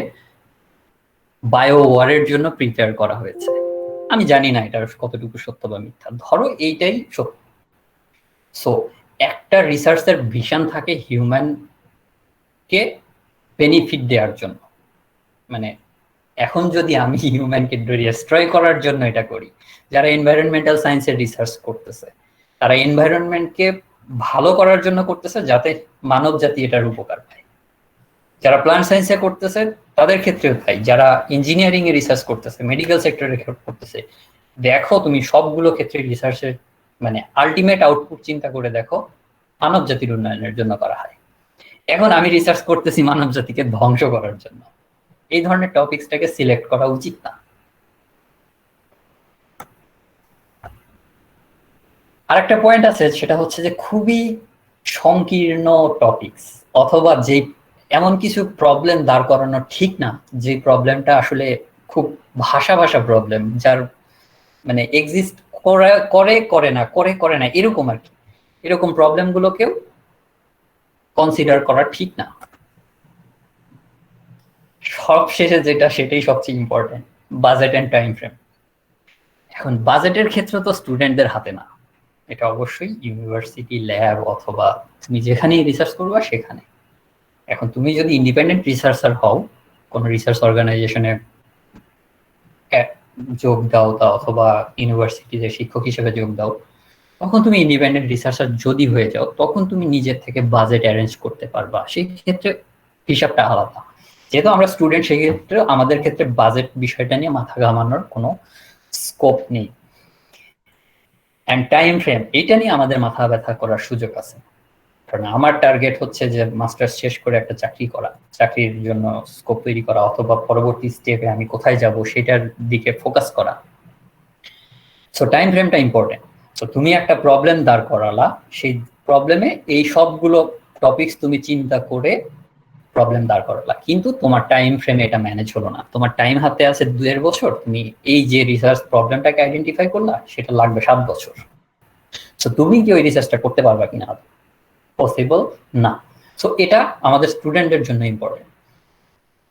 বায়ো ওয়ারের জন্য প্রিপেয়ার করা হয়েছে। আমি জানি না এটার কতটুকু সত্য বা মিথ্যা, ধরো এইটাই সত্য। সো একটা রিসার্চের ভিশন থাকে হিউম্যানকে বেনিফিট দেওয়ার জন্য। মানে এখন যদি আমি হিউম্যানকে ডিস্ট্রয় করার জন্য এটা করি, যারা এনভায়রনমেন্টাল সায়েন্সের রিসার্চ করতেছে তারা এনভায়রনমেন্টকে ভালো করার জন্য করতেছে, যাতে মানব জাতি এটার উপকার পায়। যারা প্লান্ট সায়েন্সে করতেছে তাদের ক্ষেত্রেও তাই, যারা ইঞ্জিনিয়ারিং এ রিসার্চ করতেছে, মেডিকেল সেক্টরে করতেছে, দেখো তুমি সবগুলো ক্ষেত্রে রিসার্চের মানে আলটিমেট আউটপুট চিন্তা করে দেখো, মানব জাতির উন্নয়নের জন্য করা হয়। এখন আমি রিসার্চ করতেছি মানব জাতিকে ধ্বংস করার জন্য, এই ধরনের টপিকসটাকে সিলেক্ট করা উচিত না। আরেকটা পয়েন্ট আছে, সেটা হচ্ছে যে খুবই সংকীর্ণ টপিকস অথবা যে এমন কিছু প্রবলেম দাঁড় করানো ঠিক না, যে প্রবলেমটা আসলে খুব ভাষা ভাষা প্রবলেম, যার মানে এক্সিস্ট করে করে না করে করে না এরকম আর কি, এরকম প্রবলেম গুলোকেও কনসিডার করা ঠিক না। সব শেষে যেটা, সেটাই সবচেয়ে important, budget and time frame. এখন বাজেটের ক্ষেত্রে তো স্টুডেন্টদের হাতে না, এটা অবশ্যই ইউনিভার্সিটি ল্যাব অথবা তুমি যেখানেই রিসার্চ করবা সেখানে। এখন তুমি যদি ইন্ডিপেন্ডেন্ট রিসার্চার হও, কোনো রিসার্চ অর্গানাইজেশনে যোগ দাও তা অথবা ইউনিভার্সিটিতে শিক্ষক হিসেবে যোগ দাও, তখন তুমি ইন্ডিপেন্ডেন্ট রিসার্চার যদি হয়ে যাও, তখন তুমি নিজের থেকে বাজেট অ্যারেঞ্জ করতে পারবা, সেই ক্ষেত্রে হিসাবটা আলাদা। যেহেতু আমরা স্টুডেন্ট, সেই ক্ষেত্রে আমাদের ক্ষেত্রে বাজেট বিষয়টা নিয়ে মাথা ঘামানোর কোনো স্কোপ নেই। অ্যান্ড টাইম ফ্রেম, এটা নিয়ে আমাদের মাথা ব্যথা করার সুযোগ আছে, কারণ আমার টার্গেট হচ্ছে যে মাস্টার্স শেষ করে একটা চাকরি করা, চাকরির জন্য স্কোপ তৈরি করা, অথবা পরবর্তী স্টেপে আমি কোথায় যাব সেটার দিকে ফোকাস করা। সো টাইম ফ্রেমটা ইম্পর্টেন্ট। তো তুমি একটা প্রবলেম দাঁড় করালা, সেই প্রবলেমে এই সবগুলো টপিকস তুমি চিন্তা করে প্রবলেম দাঁড় করালা, কিন্তু তোমার টাইম ফ্রেমে এটা ম্যানেজ হলো না। তোমার টাইম হাতে আছে 2.5 বছর, তুমি এই যে রিসার্চ প্রবলেমটাকে আইডেন্টিফাই করলা, সেটা লাগবে 7 বছর। সো তুমি কি ওই রিসার্চটা করতে পারবা কিনা? পসিবল না। সো এটা আমাদের স্টুডেন্টদের জন্য ইম্পর্টেন্ট।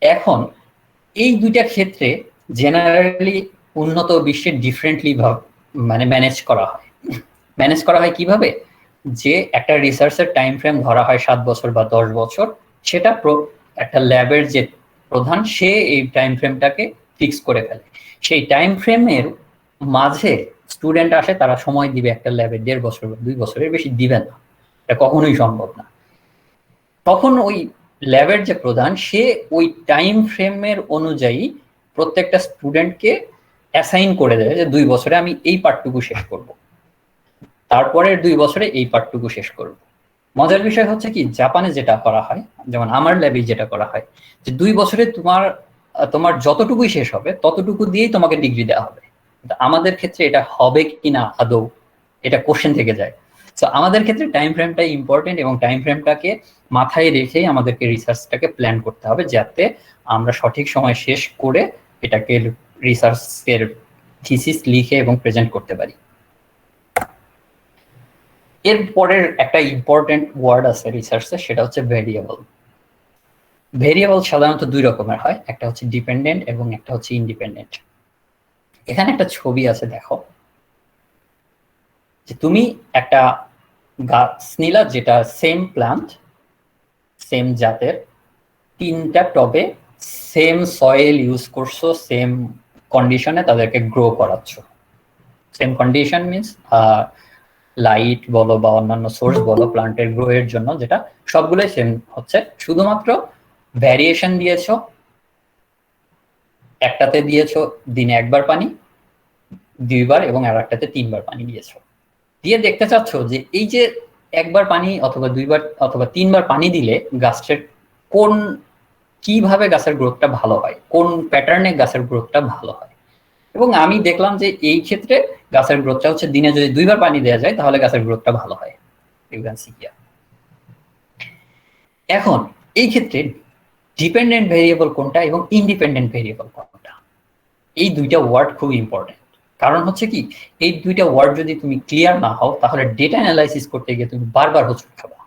এখন এই দুইটা ক্ষেত্রে জেনারেলি উন্নত বিশ্বে ডিফারেন্টলি মানে ম্যানেজ করা হয়। ম্যানেজ করা হয় কিভাবে? যে একটা রিসার্চের টাইম ফ্রেম ধরা হয় 7 বছর বা 10 বছর, সেটা একটা ল্যাবের যে প্রধান, সে এই টাইম ফ্রেমটাকে ফিক্স করে ফেলে। সেই টাইম ফ্রেমের মাঝে স্টুডেন্ট আসে, তারা সময় দিবে একটা ল্যাবে 1.5 বছর বা 2 বছরের বেশি দিবে না, এটা কখনোই সম্ভব না। তখন ওই ল্যাবের যে প্রধান, সে ওই টাইম ফ্রেমের অনুযায়ী প্রত্যেকটা স্টুডেন্টকে অ্যাসাইন করে দেবে যে 2 বছরে আমি এই পার্টটুকু শেষ করব, তারপরের 2 বছরে এই পার্টটুকু শেষ করব। মজার বিষয় হচ্ছে কি, জাপানে যেটা করা হয়, যেমন আমার ল্যাবে যেটা করা হয়, যে 2 বছরে তোমার যতটুকুই শেষ হবে ততটুকু দিয়েই তোমাকে ডিগ্রি দেওয়া হবে। আমাদের ক্ষেত্রে এটা হবে কিনা আদৌ, এটা কোশ্চেন থেকে যায়। তো আমাদের ক্ষেত্রে টাইম ফ্রেমটা ইম্পর্টেন্ট, এবং টাইম ফ্রেমটাকে মাথায় রেখেই আমাদেরকে রিসার্চটাকে প্ল্যান করতে হবে, যাতে আমরা সঠিক সময় শেষ করে এটাকে রিসার্চের থিসিস লিখে এবং প্রেজেন্ট করতে পারি। এর পরের একটা ইম্পর্টেন্ট ওয়ার্ড আছে রিসার্চে, সেটা হচ্ছে ভেরিয়েবল। ভেরিয়েবল সাধারণত 2 রকমের হয়, একটা হচ্ছে ডিপেন্ডেন্ট এবং একটা হচ্ছে ইন্ডিপেন্ডেন্ট। এখানে একটা ছবি আছে, দেখো যে তুমি একটা গাছ নিলা, যেটা সেম প্লান্ট, সেম জাতের, 3টা টবে সেম সয়েল ইউজ করছো, সেম কন্ডিশনে তাদেরকে গ্রো করাচ্ছ। সেম কন্ডিশন মিনস লাইট বলো বা অন্যান্য সোর্স বলো প্লান্টের গ্রো এর জন্য, যেটা সবগুলোই সেম হচ্ছে, শুধুমাত্র ভ্যারিয়েশন দিয়েছো। একটাতে দিয়েছো দিনে 1বার পানি, 2বার, এবং আর একটাতে 3বার পানি দিয়েছো। দিয়ে দেখতে চাচ্ছ যে এই যে 1বার পানি অথবা 2বার অথবা 3বার পানি দিলে গাছের কিভাবে গাছের গ্রোথটা ভালো হয়, কোন প্যাটার্নে গাছের গ্রোথটা ভালো হয়। এবং আমি দেখলাম যে এই ক্ষেত্রে গাছের গ্রোথটা হচ্ছে দিনে যদি 2বার পানি দেওয়া যায় তাহলে গাছের গ্রোথটা ভালো হয়। এখন এই ক্ষেত্রে ডিপেন্ডেন্ট ভেরিয়েবল কোনটা এবং ইন্ডিপেন্ডেন্ট ভেরিয়েবল কোনটা, এই 2টা ওয়ার্ড খুব ইম্পর্টেন্ট। কারণ হচ্ছে কি, এই 2টা ওয়ার্ড যদি তুমি ক্লিয়ার না হও তাহলে ডেটা অ্যানালাইসিস করতে গিয়ে তুমি বারবার হোঁচট খাবা।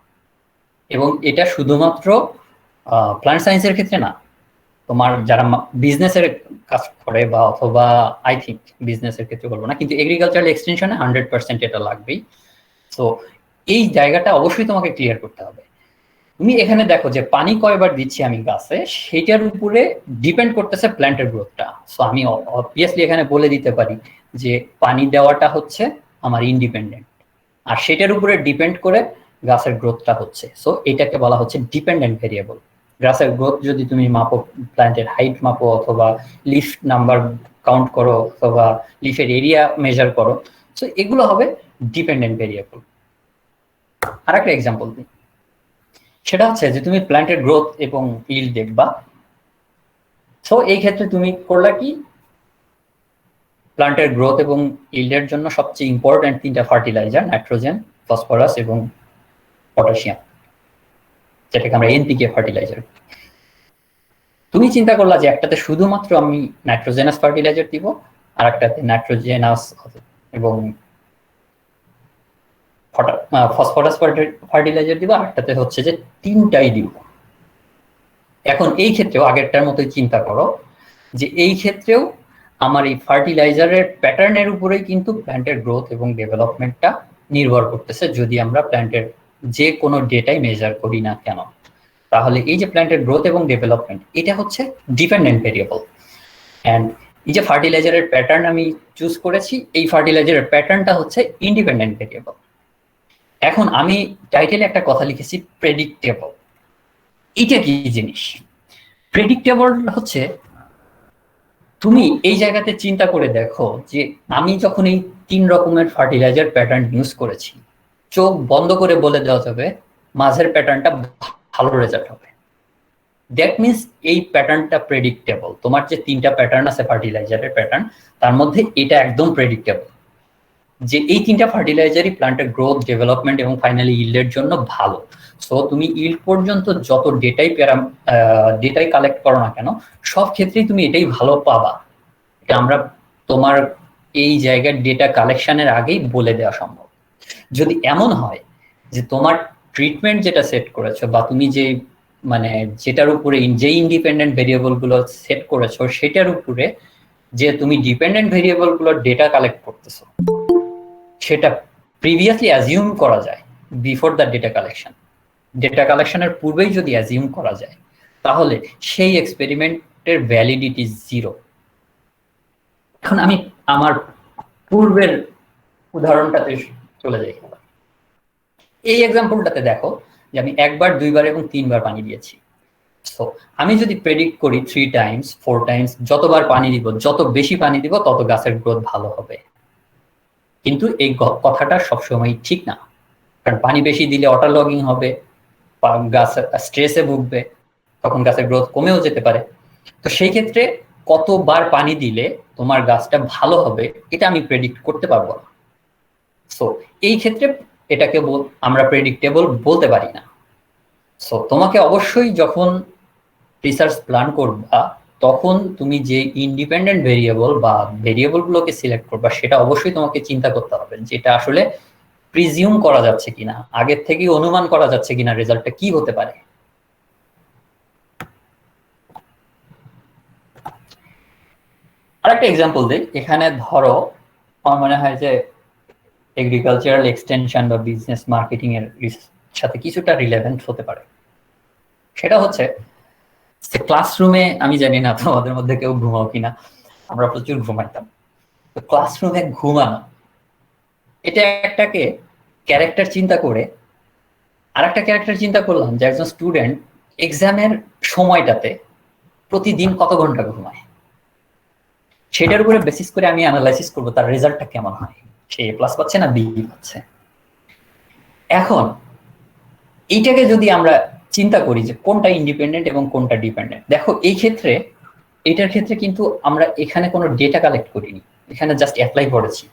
এবং এটা শুধুমাত্র প্ল্যান্ট সায়েন্সের ক্ষেত্রে না, তোমার যারা বিজনেসের কাজ করে বা অথবা আই থিঙ্ক বিজনেসের ক্ষেত্রে বলবো না, কিন্তু এগ্রিকালচারাল এক্সটেনশনে 100% এটা লাগবেই। তো এই জায়গাটা অবশ্যই তোমাকে ক্লিয়ার করতে হবে। তুমি এখানে দেখো যে পানি কয়বার দিচ্ছি আমি গাছে, সেটার উপরে ডিপেন্ড করতেছে প্ল্যান্টের গ্রোথটা। সো আমি অবভিয়াসলি এখানে বলে দিতে পারি যে পানি দেওয়াটা হচ্ছে আমার ইন্ডিপেন্ডেন্ট, আর সেটার উপরে ডিপেন্ড করে গাছের গ্রোথটা হচ্ছে। সো এটাকে বলা হচ্ছে ডিপেন্ডেন্ট ভেরিয়েবল। গাছের গ্রোথ যদি তুমি মাপো, প্ল্যান্টের হাইট মাপো, অথবা লিফ নাম্বার কাউন্ট করো, অথবা লিফের এরিয়া মেজার করো, সো এগুলো হবে ডিপেন্ডেন্ট ভেরিয়েবল। আর একটা এক্সাম্পল দিই, সেটা হচ্ছে যে তুমি প্ল্যান্টের গ্রোথ এবং ইল্ড দেখবা। সো এই ক্ষেত্রে তুমি করলা কি, প্ল্যান্টের গ্রোথ এবং ইল্ডের জন্য সবচেয়ে ইম্পর্টেন্ট 3টা ফার্টিলাইজার, নাইট্রোজেন, ফসফরাস এবং পটাশিয়াম, যেটাকে আমরা এনপিকে ফার্টিলাইজার। তুমি চিন্তা করলা যে একটাতে শুধুমাত্র আমি নাইট্রোজেনাস ফার্টিলাইজার দিব, আর একটাতে নাইট্রোজেনাস এবং ফসফরাস ফার্টিলাইজার দিব, আর একটাতে হচ্ছে যে 3টাই দিব। এখন এই ক্ষেত্রেও আগেরটার মতোই চিন্তা করো যে এই ক্ষেত্রেও আমার এই ফার্টিলাইজারের প্যাটার্নের উপরেই কিন্তু প্ল্যান্টের গ্রোথ এবং ডেভেলপমেন্টটা নির্ভর করতেছে, যদি আমরা প্ল্যান্টের যে কোনো ডেটাই মেজার করি না কেন। তাহলে এই যে প্ল্যান্টের গ্রোথ এবং ডেভেলপমেন্ট, এটা হচ্ছে ডিপেন্ডেন্ট ভেরিয়েবল। অ্যান্ড এই যে ফার্টিলাইজারের প্যাটার্ন আমি চুজ করেছি, এই ফার্টিলাইজারের প্যাটার্নটা হচ্ছে ইন্ডিপেন্ডেন্ট ভেরিয়েবল। এখন আমি টাইটেলে একটা কথা লিখেছি প্রেডিক্টেবল। এটা কি জিনিস? প্রেডিক্টেবল হচ্ছে, তুমি এই জায়গাতে চিন্তা করে দেখো যে আমি যখন এই 3 রকমের ফার্টিলাইজার প্যাটার্ন ইউজ করেছি, চোখ বন্ধ করে বলে দেওয়া যাবে মাঝের প্যাটার্নটা ভালো রেজাল্ট হবে। দ্যাট মিনস এই প্যাটার্নটা প্রেডিক্টেবল। তোমার যে 3টা প্যাটার্ন আছে ফার্টিলাইজারের প্যাটার্ন, তার মধ্যে এটা একদম প্রেডিক্টেবল যে এই 3টা ফার্টিলাইজারই প্ল্যান্টের গ্রোথ, ডেভেলপমেন্ট এবং ফাইনালি ইল্ডের জন্য ভালো। সো তুমি ইল্ড পর্যন্ত যত ডেটাই কালেক্ট করো না কেন, সব ক্ষেত্রেই তুমি এটাই ভালো পাবা। এটা আমরা তোমার এই জায়গার ডেটা কালেকশনের আগেই বলে দেওয়া সম্ভব। যদি এমন হয় যে তোমার ট্রিটমেন্ট যেটা সেট করেছো, বা তুমি যে যেটার উপরে যে ইন্ডিপেন্ডেন্ট ভেরিয়েবল গুলো সেট করেছো, সেটার উপরে যে তুমি ডিপেন্ডেন্ট ভেরিয়েবল গুলোর ডেটা কালেক্ট করতেছো, সেটা প্রিভিয়াসলি অ্যাজিউম করা যায় বিফোর দ্য ডেটা কালেকশনের পূর্বেই যদি অ্যাজিউম করা যায়, তাহলে সেই এক্সপেরিমেন্টের ভ্যালিডিটি 0। এখন আমি আমার পূর্বের উদাহরণটাতে চলে যাই। এই এক্সাম্পলটাতে দেখো যে আমি 1বার, 2বার এবং 3বার পানি দিয়েছি। সো আমি যদি প্রেডিক্ট করি 3 টাইমস, 4 টাইমস, যতবার পানি দিব, যত বেশি পানি দিব তত গাছের গ্রোথ ভালো হবে, কিন্তু এই কথাটা সবসময় ঠিক না। কারণ পানি বেশি দিলে অটোলগিং হবে, গাছ স্ট্রেসে ভুগবে, তখন গাছের গ্রোথ কমেও যেতে পারে। তো সেই ক্ষেত্রে কতবার পানি দিলে তোমার গাছটা ভালো হবে এটা আমি প্রেডিক্ট করতে পারবো না। সো এই ক্ষেত্রে এটাকে আমরা প্রেডিক্টেবল বলতে পারি না। সো তোমাকে অবশ্যই যখন রিসার্চ প্ল্যান করবা তখন তুমি যে ইন্ডিপেন্ডেন্ট ভেরিয়েবল বা ভেরিয়েবল গুলোকে সিলেক্ট করবা সেটা অবশ্যই তোমাকে চিন্তা করতে হবে, যেটা আসলে প্রিজিউম করা যাচ্ছে কিনা, আগের থেকেই অনুমান করা যাচ্ছে কিনা রেজাল্টটা কি হতে পারে। আরেকটা এক্সাম্পল দিই, এখানে ধরো আমার মনে হয় যে এগ্রিকালচারাল এক্সটেনশন বা বিজনেস মার্কেটিং এর সাথে কিছুটা রিলেভেন্ট হতে পারে। সেটা হচ্ছে ক্লাসরুমে, আমি জানি না তোমাদের মধ্যে কেউ ঘুমাও কিনা, আমরা প্রচুর ঘুমাইতাম। তো ক্লাসরুমে ঘুমানো এটা একটাকে ক্যারেক্টার চিন্তা করে আর একটা ক্যারেক্টার চিন্তা করলাম যে একজন স্টুডেন্ট এক্সামের সময়টাতে প্রতিদিন কত ঘন্টা ঘুমায়, সেটার উপরে বেসিস করে আমি অ্যানালাইসিস করবো তার রেজাল্টটা কেমন হয়, সে এ প্লাস পাচ্ছে না বি পাচ্ছে। এখন এইটাকে যদি আমরা চিন্তা করি যে কোনটা ইন্ডিপেন্ডেন্ট এবং কোনটা ডিপেন্ডেন্ট, দেখো এই ক্ষেত্রে এটার ক্ষেত্রে কিন্তু আমরা এখানে কোনো ডেটা কালেক্ট করিনি, এখানে জাস্ট অ্যাপ্লাই করেছি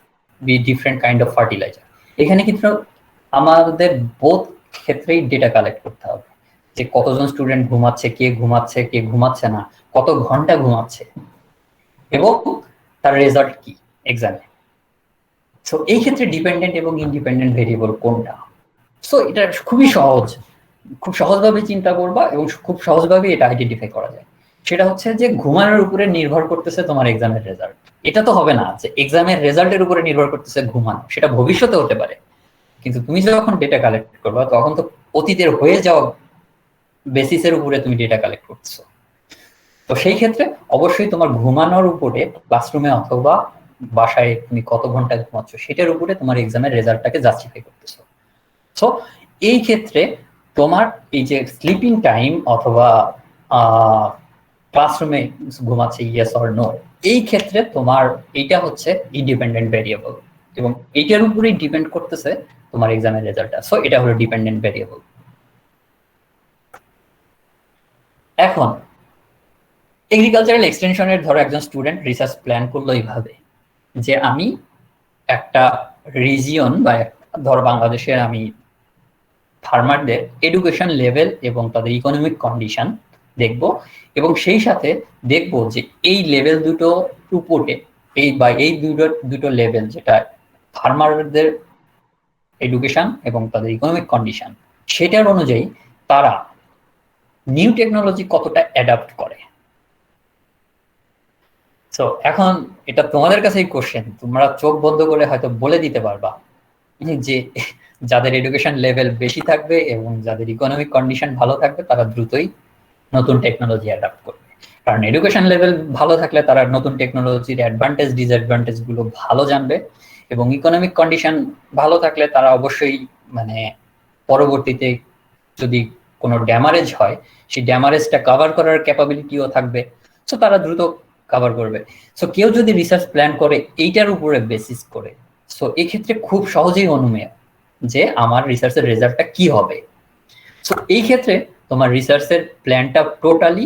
ডিফারেন্ট কাইন্ড অফ ফার্টিলাইজার। এখানে কিন্তু আমাদের বোথ ক্ষেত্রেই ডেটা কালেক্ট করতে হবে, যে কতজন স্টুডেন্ট ঘুমাচ্ছে, কে ঘুমাচ্ছে না, কত ঘন্টা ঘুমাচ্ছে, এবং তার রেজাল্ট কি এক্সামে। সো এই ক্ষেত্রে ডিপেন্ডেন্ট এবং ইন্ডিপেন্ডেন্ট ভেরিয়েবল কোনটা? সো এটা খুবই সহজ, খুব সহজভাবে চিন্তা করবা এবং খুব সহজভাবে এটা আইডেন্টিফাই করা যায়। সেটা হচ্ছে যে ঘুমানোর উপরে নির্ভর করতেছে তোমার এক্সামের রেজাল্ট। এটা তো হবে না যে এক্সামের রেজাল্টের উপরে নির্ভর করতেছে ঘুমানো, সেটা ভবিষ্যতে হতে পারে, কিন্তু তুমি যখন ডেটা কালেক্ট করবা তখন তো অতীতের হয়ে যাওয়া বেসিসের উপরে তুমি ডেটা কালেক্ট করছো। তো সেই ক্ষেত্রে অবশ্যই তোমার ঘুমানোর উপরে ক্লাসরুমে অথবা বাসায় তুমি কত ঘন্টা ঘুমাচ্ছ সেটার উপরে তোমার এক্সামের রেজাল্টটাকে জাস্টিফাই করতেছো। সো এই ক্ষেত্রে তোমার এই যে স্লিপিং টাইম অথবা ক্লাসরুমে ঘুমাচ্ছে ইয়েস অর নো, এই ক্ষেত্রে তোমার এইটা হচ্ছে ইন্ডিপেন্ডেন্ট ভেরিয়েবল এবং এইটার উপরেই ডিপেন্ড করতেছে তোমার এক্সামের রেজাল্টটা। সো এটা হলো ডিপেন্ডেন্ট ভেরিয়েবল। এখন এগ্রিকালচারাল এক্সটেনশনের ধরো একজন স্টুডেন্ট রিসার্চ প্ল্যান করলো এইভাবে যে আমি একটা রিজিয়ন বা ধরো বাংলাদেশের আমি ফার্মারদের এডুকেশন লেভেল এবং তাদের ইকোনমিক কন্ডিশন দেখব, এবং সেই সাথে দেখব যে এই লেভেল দুটো উপরে এই দুটো লেভেল, যেটা ফার্মারদের এডুকেশন এবং তাদের ইকোনমিক কন্ডিশন, সেটার অনুযায়ী তারা নিউ টেকনোলজি কতটা অ্যাডাপ্ট করে। সো এখন এটা তোমাদের কাছেই কোশ্চেন, তোমরা চোখ বন্ধ করে হয়তো বলে দিতে পারবা যে যাদের এডুকেশন লেভেল বেশি থাকবে এবং যাদের ইকোনমিক কন্ডিশন ভালো থাকবে তারা দ্রুতই নতুন টেকনোলজি অ্যাডাপ্ট করবে। কারণ এডুকেশন লেভেল ভালো থাকলে তারা নতুন টেকনোলজির অ্যাডভান্টেজ ডিসঅ্যাডভান্টেজ গুলো ভালো জানবে, এবং ইকোনমিক কন্ডিশন ভালো থাকলে তারা অবশ্যই মানে পরবর্তীতে যদি কোনো ড্যামারেজ হয় সেই ড্যামারেজটা কভার করার ক্যাপাবিলিটিও থাকবে। সো তারা দ্রুত কভার করবে। সো কেউ যদি রিসার্চ প্ল্যান করে এইটার উপরে বেসিস করে, সো এক্ষেত্রে খুব সহজেই অনুমেয় যে আমার রিসার্চের রেজাল্টটা কি হবে। সো এই ক্ষেত্রে তোমার রিসার্চের প্ল্যানটা টোটালি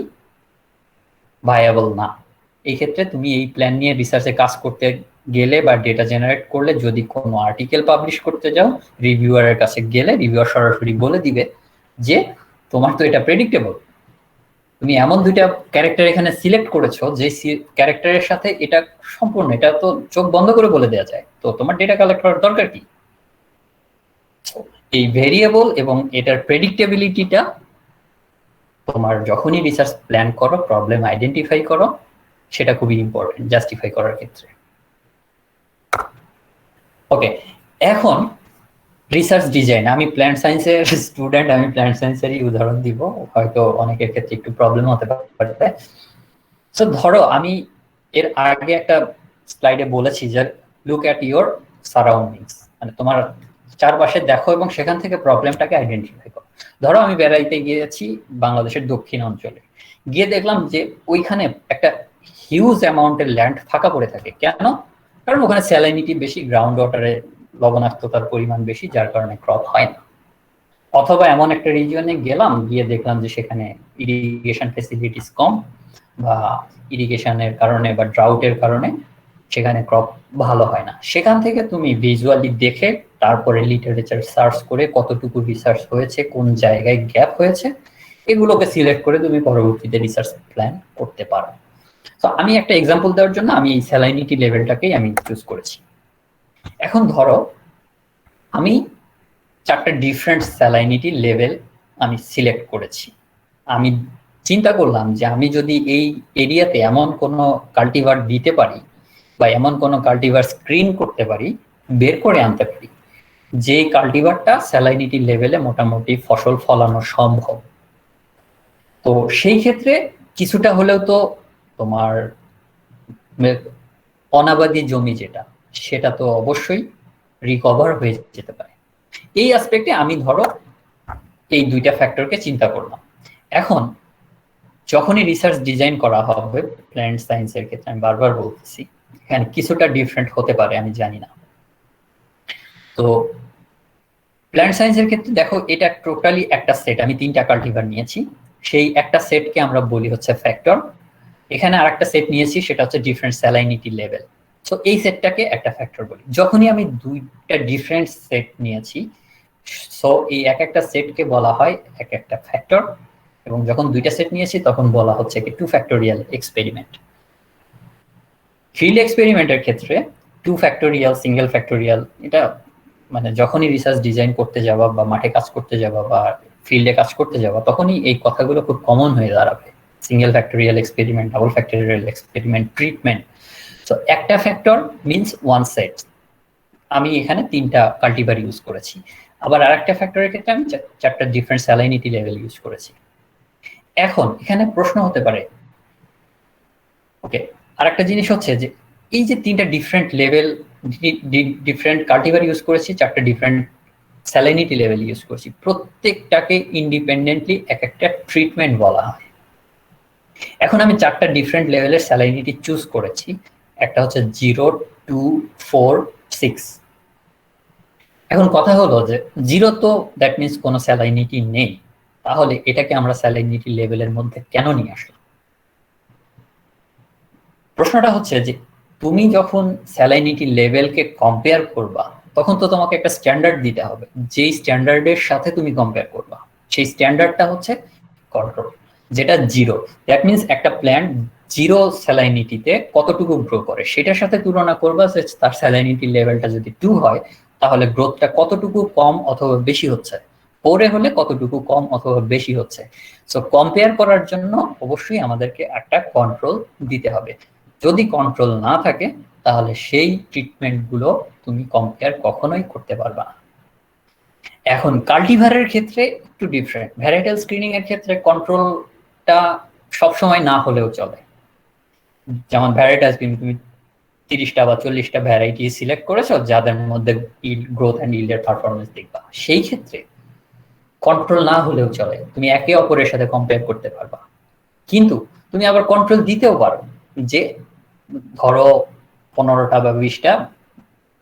ভায়াবল না। এই ক্ষেত্রে তুমি এই প্ল্যান নিয়ে রিসার্চে কাজ করতে গেলে বা ডেটা জেনারেট করলে, যদি কোনো আর্টিকেল পাবলিশ করতে যাও, রিভিউয়ারের কাছে গেলে রিভিউয়ার সরাসরি বলে দিবে যে তোমার তো এটা প্রেডিক্টেবল, তুমি এমন দুইটা ক্যারেক্টার এখানে সিলেক্ট করেছো যে ক্যারেক্টারের সাথে এটা সম্পূর্ণ, এটা তো চোখ বন্ধ করে বলে দেওয়া যায়, তো তোমার ডেটা কালেক্ট করার দরকার কি? এই ভেরিয়েবল এবং এটার প্রেডিক্টেবিলিটিটা তোমার যখনই রিসার্চ প্ল্যান করো, প্রবলেম আইডেন্টিফাই করো, সেটা খুবই ইম্পর্টেন্ট জাস্টিফাই করার ক্ষেত্রে। ওকে, এখন রিসার্চ ডিজাইন, আমি প্ল্যান্ট সায়েন্সের স্টুডেন্ট, আমি প্ল্যান্ট সায়েন্সেরই উদাহরণ দিব, হয়তো অনেকের ক্ষেত্রে একটু প্রবলেম হতে পারে। সো ধরো আমি এর আগে একটা স্লাইডে বলেছি যে লুক অ্যাট ইওর সারাউন্ডিংস, মানে তোমার চারপাশে দেখো এবং সেখান থেকে প্রবলেমটাকে আইডেন্টিফাই করো। ধরো আমি বেড়াইতে গিয়েছি বাংলাদেশের দক্ষিণ অঞ্চলে, গিয়ে দেখলাম যে ওইখানে একটা হিউজ অ্যামাউন্টের ল্যান্ড ফাঁকা পড়ে থাকে। কেন? কারণ ওখানে স্যালাইনিটি বেশি, গ্রাউন্ড ওয়াটারে লবণাক্ততার পরিমাণ বেশি, যার কারণে ক্রপ হয় না। অথবা এমন একটা রিজিয়নে গেলাম, গিয়ে দেখলাম যে সেখানে ইরিগেশন ফেসিলিটিস কম, বা ইরিগেশনের কারণে বা ড্রাউটের কারণে সেখানে ক্রপ ভালো হয় না। সেখান থেকে তুমি ভিজুয়ালি দেখে তারপরে লিটারেচার সার্চ করে কতটুকু রিসার্চ হয়েছে, কোন জায়গায় গ্যাপ হয়েছে, এগুলোকে সিলেক্ট করে তুমি পরবর্তীতে রিসার্চ প্ল্যান করতে পারো। তো আমি একটা এক্সাম্পল দেওয়ার জন্য আমি এই স্যালাইনিটি লেভেলটাকেই আমি চুজ করেছি। এখন ধরো আমি 4টা ডিফারেন্ট স্যালাইনিটি লেভেল আমি সিলেক্ট করেছি। আমি চিন্তা করলাম যে আমি যদি এই এরিয়াতে এমন কোনো কাল্টিভার দিতে পারি বা এমন কোনো কাল্টিভার স্ক্রিন করতে পারি, বের করে আনতে পারি, যে কাল্টিভারটা স্যালাইনিটি লেভেলে মোটামুটি ফসল ফলানো সম্ভব। তো সেই ক্ষেত্রে কিছুটা হলেও তো তোমার অনাবাদি জমি যেটা, সেটা তো অবশ্যই রিকভার হয়ে যেতে পারে। এই অ্যাসপেক্টে আমি ধরো এই দুইটা ফ্যাক্টরকে চিন্তা করলাম। এখন যখনই রিসার্চ ডিজাইন করা হবে প্ল্যান্ট সায়েন্সের ক্ষেত্রে, আমি বারবার বলতেছি এখানে কিছুটা ডিফারেন্ট হতে পারে, আমি জানি না। তো প্ল্যান্ট সায়েন্সের ক্ষেত্রে দেখো, এটা টোটালি একটা সেট, আমি 3টা কাল্টিভার নিয়েছি, সেই একটা সেটকে আমরা বলি হচ্ছে ফ্যাক্টর। এখানে আর একটা সেট নিয়েছি, সেটা হচ্ছে ডিফারেন্ট স্যালাইনিটি লেভেল। সো এই সেটটাকে একটা ফ্যাক্টর বলি। যখনই আমি দুইটা ডিফারেন্ট সেট নিয়েছি, সো এই এক একটা সেটকে বলা হয় এক একটা ফ্যাক্টর, এবং যখন দুইটা সেট নিয়েছি তখন বলা হচ্ছে কি 2 ফ্যাক্টোরিয়াল এক্সপেরিমেন্ট। ফিল্ড এক্সপেরিমেন্টের ক্ষেত্রে 2 ফ্যাক্টোরিয়াল, সিঙ্গেল ফ্যাক্টোরিয়াল, এটা মানে যখনই রিসার্চ ডিজাইন করতে যাওয়া বা মাঠে কাজ করতে যাওয়া বা ফিল্ডে কাজ করতে যাওয়া, তখনই এই কথাগুলো খুব কমন হয়ে দাঁড়াবে। Single factorial experiment, double factorial experiment, treatment. So একটা ফ্যাক্টর মিনস ওয়ান সেট। আমি এখানে 3টা কাল্টিভার ইউজ করেছি। আবার আরেকটা ফ্যাক্টরের ক্ষেত্রে আমি 4টা ডিফারেন্ট স্যালাইনিটি লেভেল ইউজ করেছি। এখন এখানে প্রশ্ন হতে পারে, ওকে, আরেকটা জিনিস হচ্ছে যে এই যে 3টা ডিফারেন্ট লেভেল, ডিফারেন্ট কাল্টিভার ইউজ করেছি, 4টা ডিফারেন্ট স্যালাইনিটি লেভেল ইউজ করেছি, প্রত্যেকটাকে ইন্ডিপেন্ডেন্টলি এক একটা ট্রিটমেন্ট বলা হয়। এখন আমি 4টা ডিফারেন্ট লেভেলের স্যালাইনিটি চুজ করেছি। একটা হচ্ছে 0, 2, 4, 6। এখন কথা হলো যে 0 তো দ্যাট মিনস কোনো স্যালাইনিটি নেই, তাহলে এটাকে আমরা স্যালাইনিটি লেভেলের মধ্যে কেন নিয়ে আসলাম? প্রশ্নটা হচ্ছে যে তুমি যখন স্যালাইনিটি লেভেলকে কম্পেয়ার করবা, তখন তো তোমাকে একটা স্ট্যান্ডার্ড দিতে হবে, যেই স্ট্যান্ডার্ডের সাথে তুমি কম্পেয়ার করবা সেই স্ট্যান্ডার্ডটা হচ্ছে কন্ট্রোল, যেটা 0। দ্যাট মিনস একটা প্ল্যান্ট 0 স্যালাইনিটিতে কতটুকু গ্রো করে সেটার সাথে তুলনা করবা যে তার স্যালাইনিটি লেভেলটা যদি 2 হয়, তাহলে গ্রোথটা কতটুকু কম অথবা বেশি হচ্ছে, 4 হলে কতটুকু কম অথবা বেশি হচ্ছে। সো কম্পেয়ার করার জন্য অবশ্যই আমাদেরকে একটা কন্ট্রোল দিতে হবে। যদি কন্ট্রোল না থাকে, তাহলে সেই ট্রিটমেন্টগুলো তুমি কম্পেয়ার কখনোই করতে পারবা না। এখন কাল্টিভারের ক্ষেত্রে একটু ডিফারেন্ট। ভ্যারাইটাল স্ক্রিনিং এর ক্ষেত্রে কন্ট্রোলটা সবসময় না হলেও চলে। যেমন ভ্যারাইটাল স্ক্রিনিং, তুমি 30টা বা 40টা ভ্যারাইটি সিলেক্ট করেছো যাদের মধ্যে গ্রোথ অ্যান্ড ইল্ডের পারফরমেন্স দেখবা, সেই ক্ষেত্রে কন্ট্রোল না হলেও চলে, তুমি একে অপরের সাথে কম্পেয়ার করতে পারবা। কিন্তু তুমি আবার কন্ট্রোল দিতেও পারো, যে ধরো 15টা বা 20টা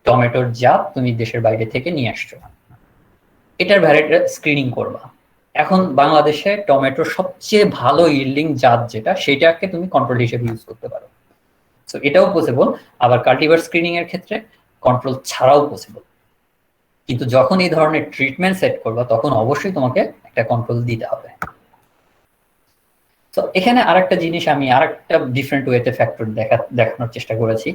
টমেটোর জাত তুমি দেশের বাইরে থেকে নিয়ে আসছো, এটার ভ্যারাইটি স্ক্রিনিং করবা। এখন বাংলাদেশে টমেটোর সবচেয়ে ভালো ইল্ডিং জাত যেটা, সেটাকে তুমি কন্ট্রোল হিসেবে ইউজ করতে পারো। সো এটাও পসিবল। আবার কাল্টিভার স্ক্রিনিং এর ক্ষেত্রে কন্ট্রোল ছাড়াও পসিবল। কিন্তু যখন এই ধরনের ট্রিটমেন্ট সেট করবা, তখন অবশ্যই তোমাকে একটা কন্ট্রোল দিতে হবে। তো এখানে আরেকটা জিনিস আমি আরেকটা ডিফারেন্ট ওয়েতে ফ্যাক্টর দেখানোর চেষ্টা করেছি,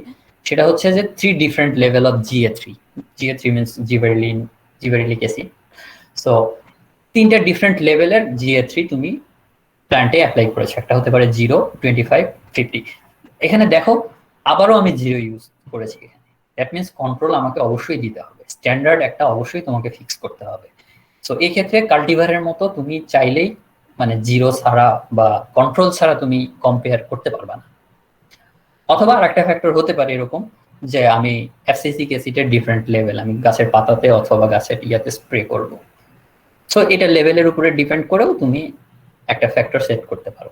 সেটা হচ্ছে যে 3 different level of GA3। GA3 means gibberellic acid. So 3টা ডিফারেন্ট লেভেলের GA3 তুমি প্ল্যান্টে অ্যাপ্লাই করেছো। একটা হতে পারে 0, 25, 50। এখানে দেখো আবারও আমি 0 ইউজ করেছি এখানে। দ্যাট মিনস কন্ট্রোল আমাকে অবশ্যই দিতে হবে, স্ট্যান্ডার্ড একটা অবশ্যই তোমাকে ফিক্স করতে হবে। সো এই ক্ষেত্রে কাল্টিভারের মতো তুমি চাইলেই মানে 0 ছাড়া বা কন্ট্রোল ছাড়া তুমি কম্পেয়ার করতে পারবা না। অথবা আরেকটা ফ্যাক্টর হতে পারে এরকম যে আমি অ্যাসিটিক অ্যাসিডের ডিফারেন্ট লেভেল আমি গাছের পাতাতে অথবা গাছের ইয়াতে স্প্রে করব। সো এটা লেভেলের উপরে ডিপেন্ড করেও তুমি একটা ফ্যাক্টর সেট করতে পারো।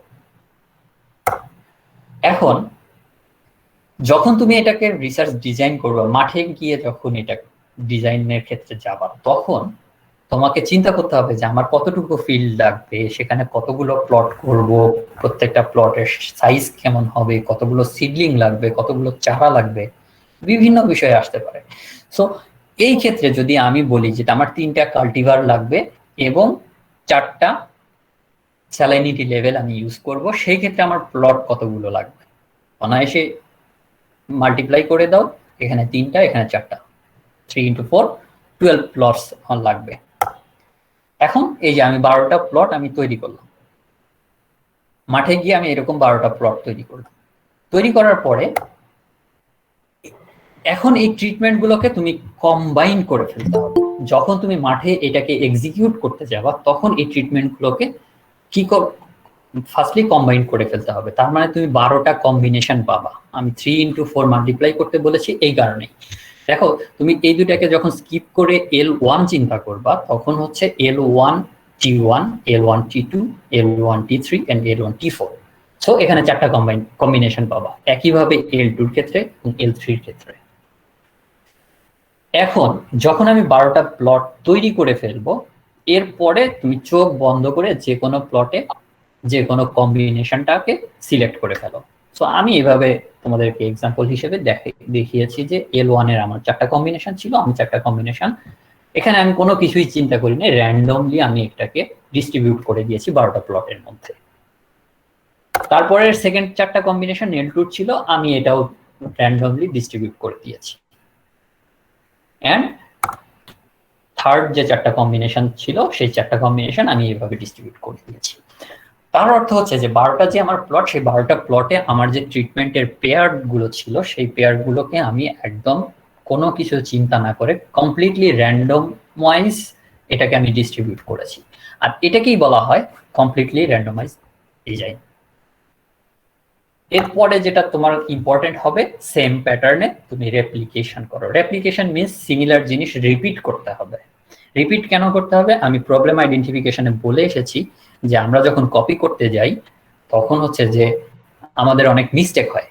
এখন যখন তুমি এটাকে রিসার্চ ডিজাইন করবে, মাঠে গিয়ে যখন এটা ডিজাইনের ক্ষেত্রে যাবা, তখন তোমাকে চিন্তা করতে হবে যে আমার কতটুকু ফিল্ড লাগবে, সেখানে কতগুলো প্লট করব, প্রত্যেকটা প্লটের সাইজ কেমন হবে, কতগুলো সিডলিং লাগবে, কতগুলো চারা লাগবে, বিভিন্ন বিষয় আসতে পারে। সো এই ক্ষেত্রে যদি আমি বলি যে আমার 3টা কাল্টিভার লাগবে এবং 4টা স্যালাইনিটি লেভেল আমি ইউজ করব, সেই ক্ষেত্রে আমার প্লট কতগুলো লাগবে, অনায়াসে মাল্টিপ্লাই করে দাও, এখানে 3টা এখানে 4টা, 3 × 4 12 প্লটস লাগবে। এখন এই যে আমি 12টা প্লট আমি তৈরি করলাম, মাঠে গিয়ে আমি এরকম 12টা প্লট তৈরি করলাম। তৈরি করার পরে এখন এই ট্রিটমেন্ট গুলোকে তুমি কম্বাইন করে ফেলতে হবে। যখন তুমি মাঠে এটাকে এক্সিকিউট করতে যাবা, তখন এই ট্রিটমেন্ট গুলোকে কি ফার্স্টলি কম্বাইন করে ফেলতে হবে। তার মানে তুমি 12টা কম্বিনেশন পাবা। আমি 3 × 4 মাল্টিপ্লাই করতে বলেছি এই কারণেই। দেখো, তুমি এই দুটাকে যখন স্কিপ করে L1 চিন্তা করবা, তখন হচ্ছে L1 T1, L1 T2, L1 T3 and L1 T4। So এখানে 4টা কম্বিনেশন পাবা, একইভাবে L2 এর ক্ষেত্রে এবং L3 এর ক্ষেত্রে। এখন যখন আমি 12টা প্লট তৈরি করে ফেলবো, এরপরে তুমি চোখ বন্ধ করে যে কোনো প্লটে যে কোনো কম্বিনেশনটাকে সিলেক্ট করে ফেলো। সো আমি এভাবে তোমাদেরকে এক্সাম্পল হিসেবে দেখিয়েছি যে L1 এর আমার 4টা কম্বিনেশন ছিল, আমি 4টা কম্বিনেশন এখানে আমি কোনো কিছুই চিন্তা করিনি, র্যান্ডমলি আমি এটাকে ডিস্ট্রিবিউট করে দিয়েছি 12টা প্লটের মধ্যে। তারপরে সেকেন্ড 4টা কম্বিনেশন L2 ছিল, আমি এটাও র্যান্ডমলি ডিস্ট্রিবিউট করে দিয়েছি। এন্ড থার্ড যে 4টা কম্বিনেশন ছিল, সেই 4টা কম্বিনেশন আমি এভাবে ডিস্ট্রিবিউট করে দিয়েছি। তার অর্থ হচ্ছে যে 12টা যে আমার প্লট, সেই 12টা প্লটে আমার যে ট্রিটমেন্টের পেয়ার গুলো ছিল, সেই পেয়ার গুলোকে আমি একদম কোনো কিছু চিন্তা না করে কমপ্লিটলি র্যান্ডম ওয়াইজ এটাকে আমি ডিস্ট্রিবিউট করেছি। আর এটাকেই বলা হয় কমপ্লিটলি র্যান্ডমাইজ ডিজাইন। এরপরে যেটা তোমার ইম্পর্টেন্ট হবে, সেম প্যাটার্নে তুমি রেপ্লিকেশন করো। রেপ্লিকেশন মিন্স সিমিলার জিনিস রিপিট করতে হবে। রিপিট কেন করতে হবে? আমি প্রবলেম আইডেন্টিফিকেশনে বলে এসেছি যে আমরা যখন কপি করতে যাই, তখন হচ্ছে যে আমাদের অনেক মিস্টেক হয়।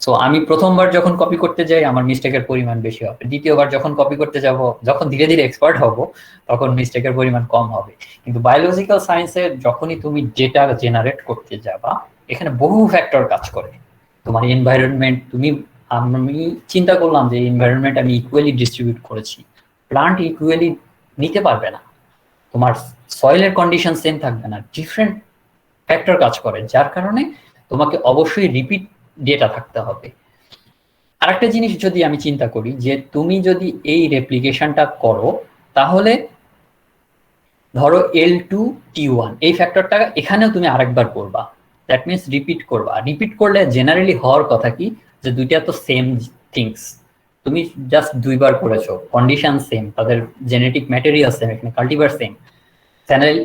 সো আমি প্রথমবার যখন কপি করতে যাই, আমার মিস্টেকের পরিমাণ বেশি হবে। দ্বিতীয়বার যখন কপি করতে যাব, যখন ধীরে ধীরে এক্সপার্ট হব, তখন মিস্টেকের পরিমাণ কম হবে। কিন্তু বায়োলজিক্যাল সায়েন্সে যখনই তুমি ডেটা জেনারেট করতে যাবা, এখানে বহু ফ্যাক্টর কাজ করে। তোমার এনভায়রনমেন্ট, আমি চিন্তা করলাম যে এনভায়রনমেন্ট আমি ইকুয়ালি ডিস্ট্রিবিউট করেছি, প্লান্ট ইকুয়ালি নিতে পারবে না, তোমার সয়েলের কন্ডিশন সেম থাকবে না, ডিফারেন্ট ফ্যাক্টর কাজ করে, যার কারণে তোমাকে অবশ্যই রিপিট ডেটা থাকতে হবে। আরেকটা জিনিস যদি আমি চিন্তা করি যে তুমি যদি এই রেপ্লিকেশনটা করো, তাহলে ধরো L2 T1 এই ফ্যাক্টরটা এখানেও তুমি আরেকবার করবা, দ্যাট মিনস রিপিট করবা। রিপিট করলে জেনারেলি হওয়ার কথা কি, যে দুইটা তো সেম থিংস, তুমি জাস্ট দুইবার করেছো, কন্ডিশন সেম, তাদের জেনেটিক ম্যাটেরিয়াল সেম, এখানে কাল্টিভার সেম,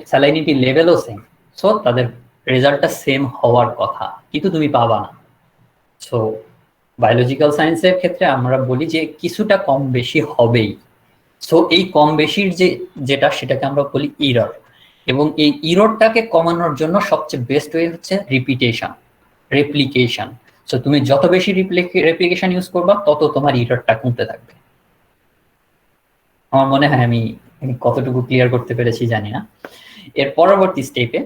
স্যালাইনিটি লেভেলও সেম, সো তাদের রেজাল্টটা সেম হওয়ার কথা, কিন্তু তুমি পাবা না। সো বায়োলজিক্যাল সায়েন্সের ক্ষেত্রে আমরা বলি যে কিছুটা কম বেশি হবেই। সো এই কম বেশির যেটা সেটাকে আমরা বলি ইরর, এবং এই ইররটাকে কমানোর জন্য সবচেয়ে বেস্ট ওয়ে হচ্ছে রিপিটেশন, রেপ্লিকেশন। সো তুমি যত বেশি রেপ্লিকেশন ইউজ করবা, তত তোমার ইররটা কমতে থাকবে। আমার মনে হয় আমি কতটুকু ক্লিয়ার করতে পেরেছি জানি না। এর পরবর্তী স্টেপে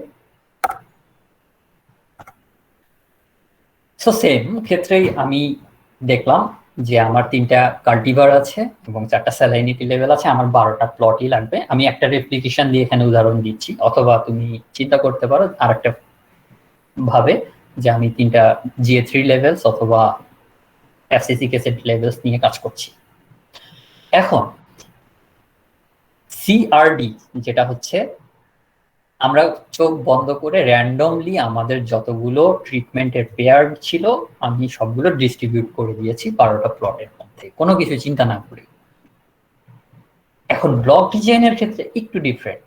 সো সেম ক্ষেত্রেই আমি দেখলাম যে আমার 3টা কাল্টিভার আছে এবং 4টা স্যালাইনিটি লেভেল আছে, আমার 12টা প্লটই লাগবে। আমি একটা রেপ্লিকেশন দিয়ে এখানে উদাহরণ দিচ্ছি, অথবা তুমি চিন্তা করতে পারো আরেকটা ভাবে যে আমি 3টা GA3 লেভেলস অথবা FCC সেট লেভেলস নিয়ে কাজ করছি। এখন CRD যেটা হচ্ছে, আমরা চোখ বন্ধ করে র্যান্ডমলি আমাদের যতগুলো ট্রিটমেন্টের পেয়ার ছিল আমি সবগুলো ডিস্ট্রিবিউট করে দিয়েছি 12টা প্লটের মধ্যে, কোনো কিছু চিন্তা না করে। এখন ব্লক ডিজাইনের ক্ষেত্রে একটু ডিফারেন্ট।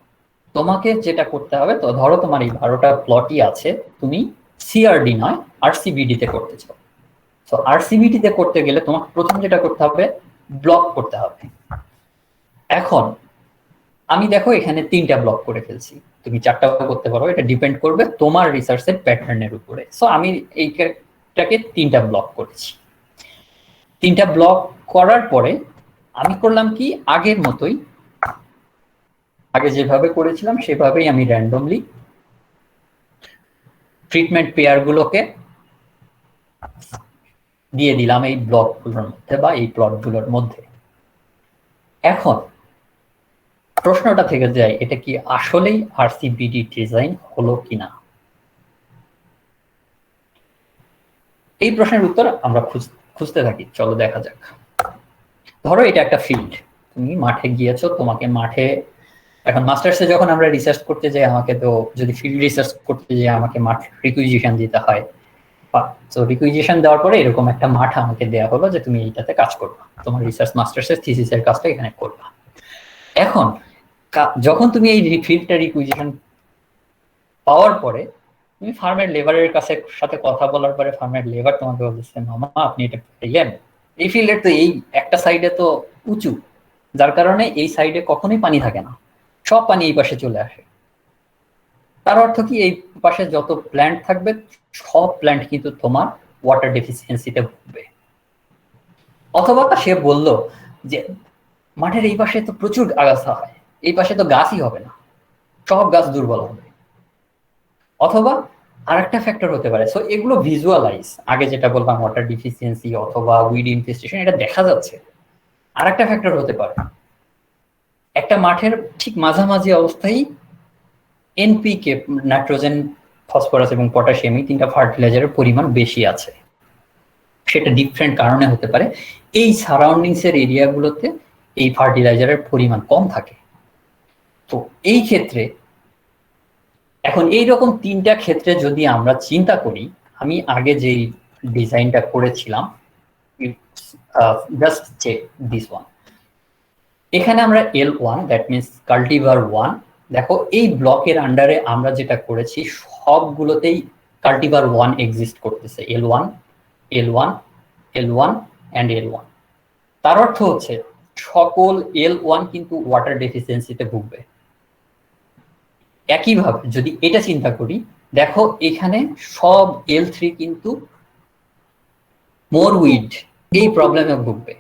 তোমাকে যেটা করতে হবে, তো ধরো তোমার এই 12টা প্লটই আছে, তুমি CRD নয় RCBD তে করতে চাও। তো RCBD তে করতে গেলে তোমাকে প্রথম যেটা করতে হবে, ব্লক করতে হবে। এখন আমি দেখো এখানে 3টা ব্লক করে ফেলছি, তুমি 4টাও করতে পারো, এটা ডিপেন্ড করবে তোমার রিসার্চের প্যাটার্নের উপরে। সো আমি এইটাকে 3টা ব্লক করেছি। 3টা ব্লক করার পরে আমি করলাম কি আগের মতোই, আগে যেভাবে করেছিলাম সেভাবেই আমি র্যান্ডমলি ট্রিটমেন্ট পেয়ারগুলোকে দিয়ে দিলাম এই ব্লকগুলোর মধ্যে বা এই প্লটগুলোর মধ্যে। এখন প্রশ্নটা থেকে যায়, এটা কি আসলেই আরসিবিডি ডিজাইন হলো কিনা? এই প্রশ্নের উত্তর আমরা খুঁজতে থাকি, চলো দেখা যাক। ধরো এটা একটা ফিল্ড, তুমি মাঠে গিয়েছো, তোমাকে মাঠে এখন মাস্টার্সে যখন আমরা রিসার্চ করতে যাই, আমাকে তো যদি ফিল্ড রিসার্চ করতে যাই আমাকে মাঠ রিকুইজিশন দিতে হয়। তো রিকুইজিশন দেওয়ার পরে এরকম একটা মাঠ আমাকে দেওয়া হলো যে তুমি এইটাতে কাজ করবা, তোমার রিসার্চ মাস্টার্সের থিসিসের কাজটা এখানে করবা। এখন যখন তুমি এই ফিল্ডটা রিকুইজিশন পাওয়ার পরে তুমি ফার্মের লেবারের সাথে কথা বলার পরে ফার্মের লেবার তোমাকে বলতেছে মামা আপনি এটা পেলেন, এই ফিল্ডের তো এই একটা সাইডে তো উঁচু, যার কারণে এই সাইডে কখনোই পানি থাকে না, সব পানি এই পাশে চলে আসে। তার অর্থ কি এই পাশে যত প্ল্যান্ট থাকবে সব প্ল্যান্ট কিন্তু তোমার ওয়াটার ডেফিসিয়েন্সিতে ভুগবে। অথবা সে বলল যে মাঠের এই পাশে তো প্রচুর আগাছা হয়, এই পাশে তো গাছই হবে না, সব গাছ দুর্বল হবে। অথবা আরেকটা ফ্যাক্টর হতে পারে। সো এগুলো ভিজুয়ালাইজ, আগে যেটা বললাম ওয়াটার ডিফিসিয়েন্সি অথবা উইড ইনফেস্টেশন, এটা দেখা যাচ্ছে। আরেকটা ফ্যাক্টর হতে পারে একটা মাঠের ঠিক মাঝামাঝি অবস্থায় এনপিকে, নাইট্রোজেন, ফসফরাস এবং পটাশিয়াম, এই তিনটা ফার্টিলাইজারের পরিমাণ বেশি আছে। সেটা ডিফারেন্ট কারণে হতে পারে। এই সারাউন্ডিংস এর এরিয়াগুলোতে এই ফার্টিলাইজারের পরিমাণ কম থাকে। তো এই ক্ষেত্রে এখন এইরকম তিনটা ক্ষেত্রে যদি আমরা চিন্তা করি, আমি আগে যেই ডিজাইনটা করেছিলাম, জাস্ট চেক দিস ওয়ান, এখানে আমরা L1 দ্যাট মিনস কাল্টিভার 1, দেখো এই ব্লকের আন্ডারে আমরা যেটা করেছি সবগুলোতেই কাল্টিভার 1 এক্সিস্ট করতেছে, L1 L1 L1 and L1। তার অর্থ হচ্ছে সকল L1 কিন্তু ওয়াটার ডেফিসিয়েন্সিতে ভুগবে। একইভাবে যদি এটা চিন্তা করি, দেখো এখানে সব L3 কিন্তু মোর উইড এই প্রবলেমে ভুগবে,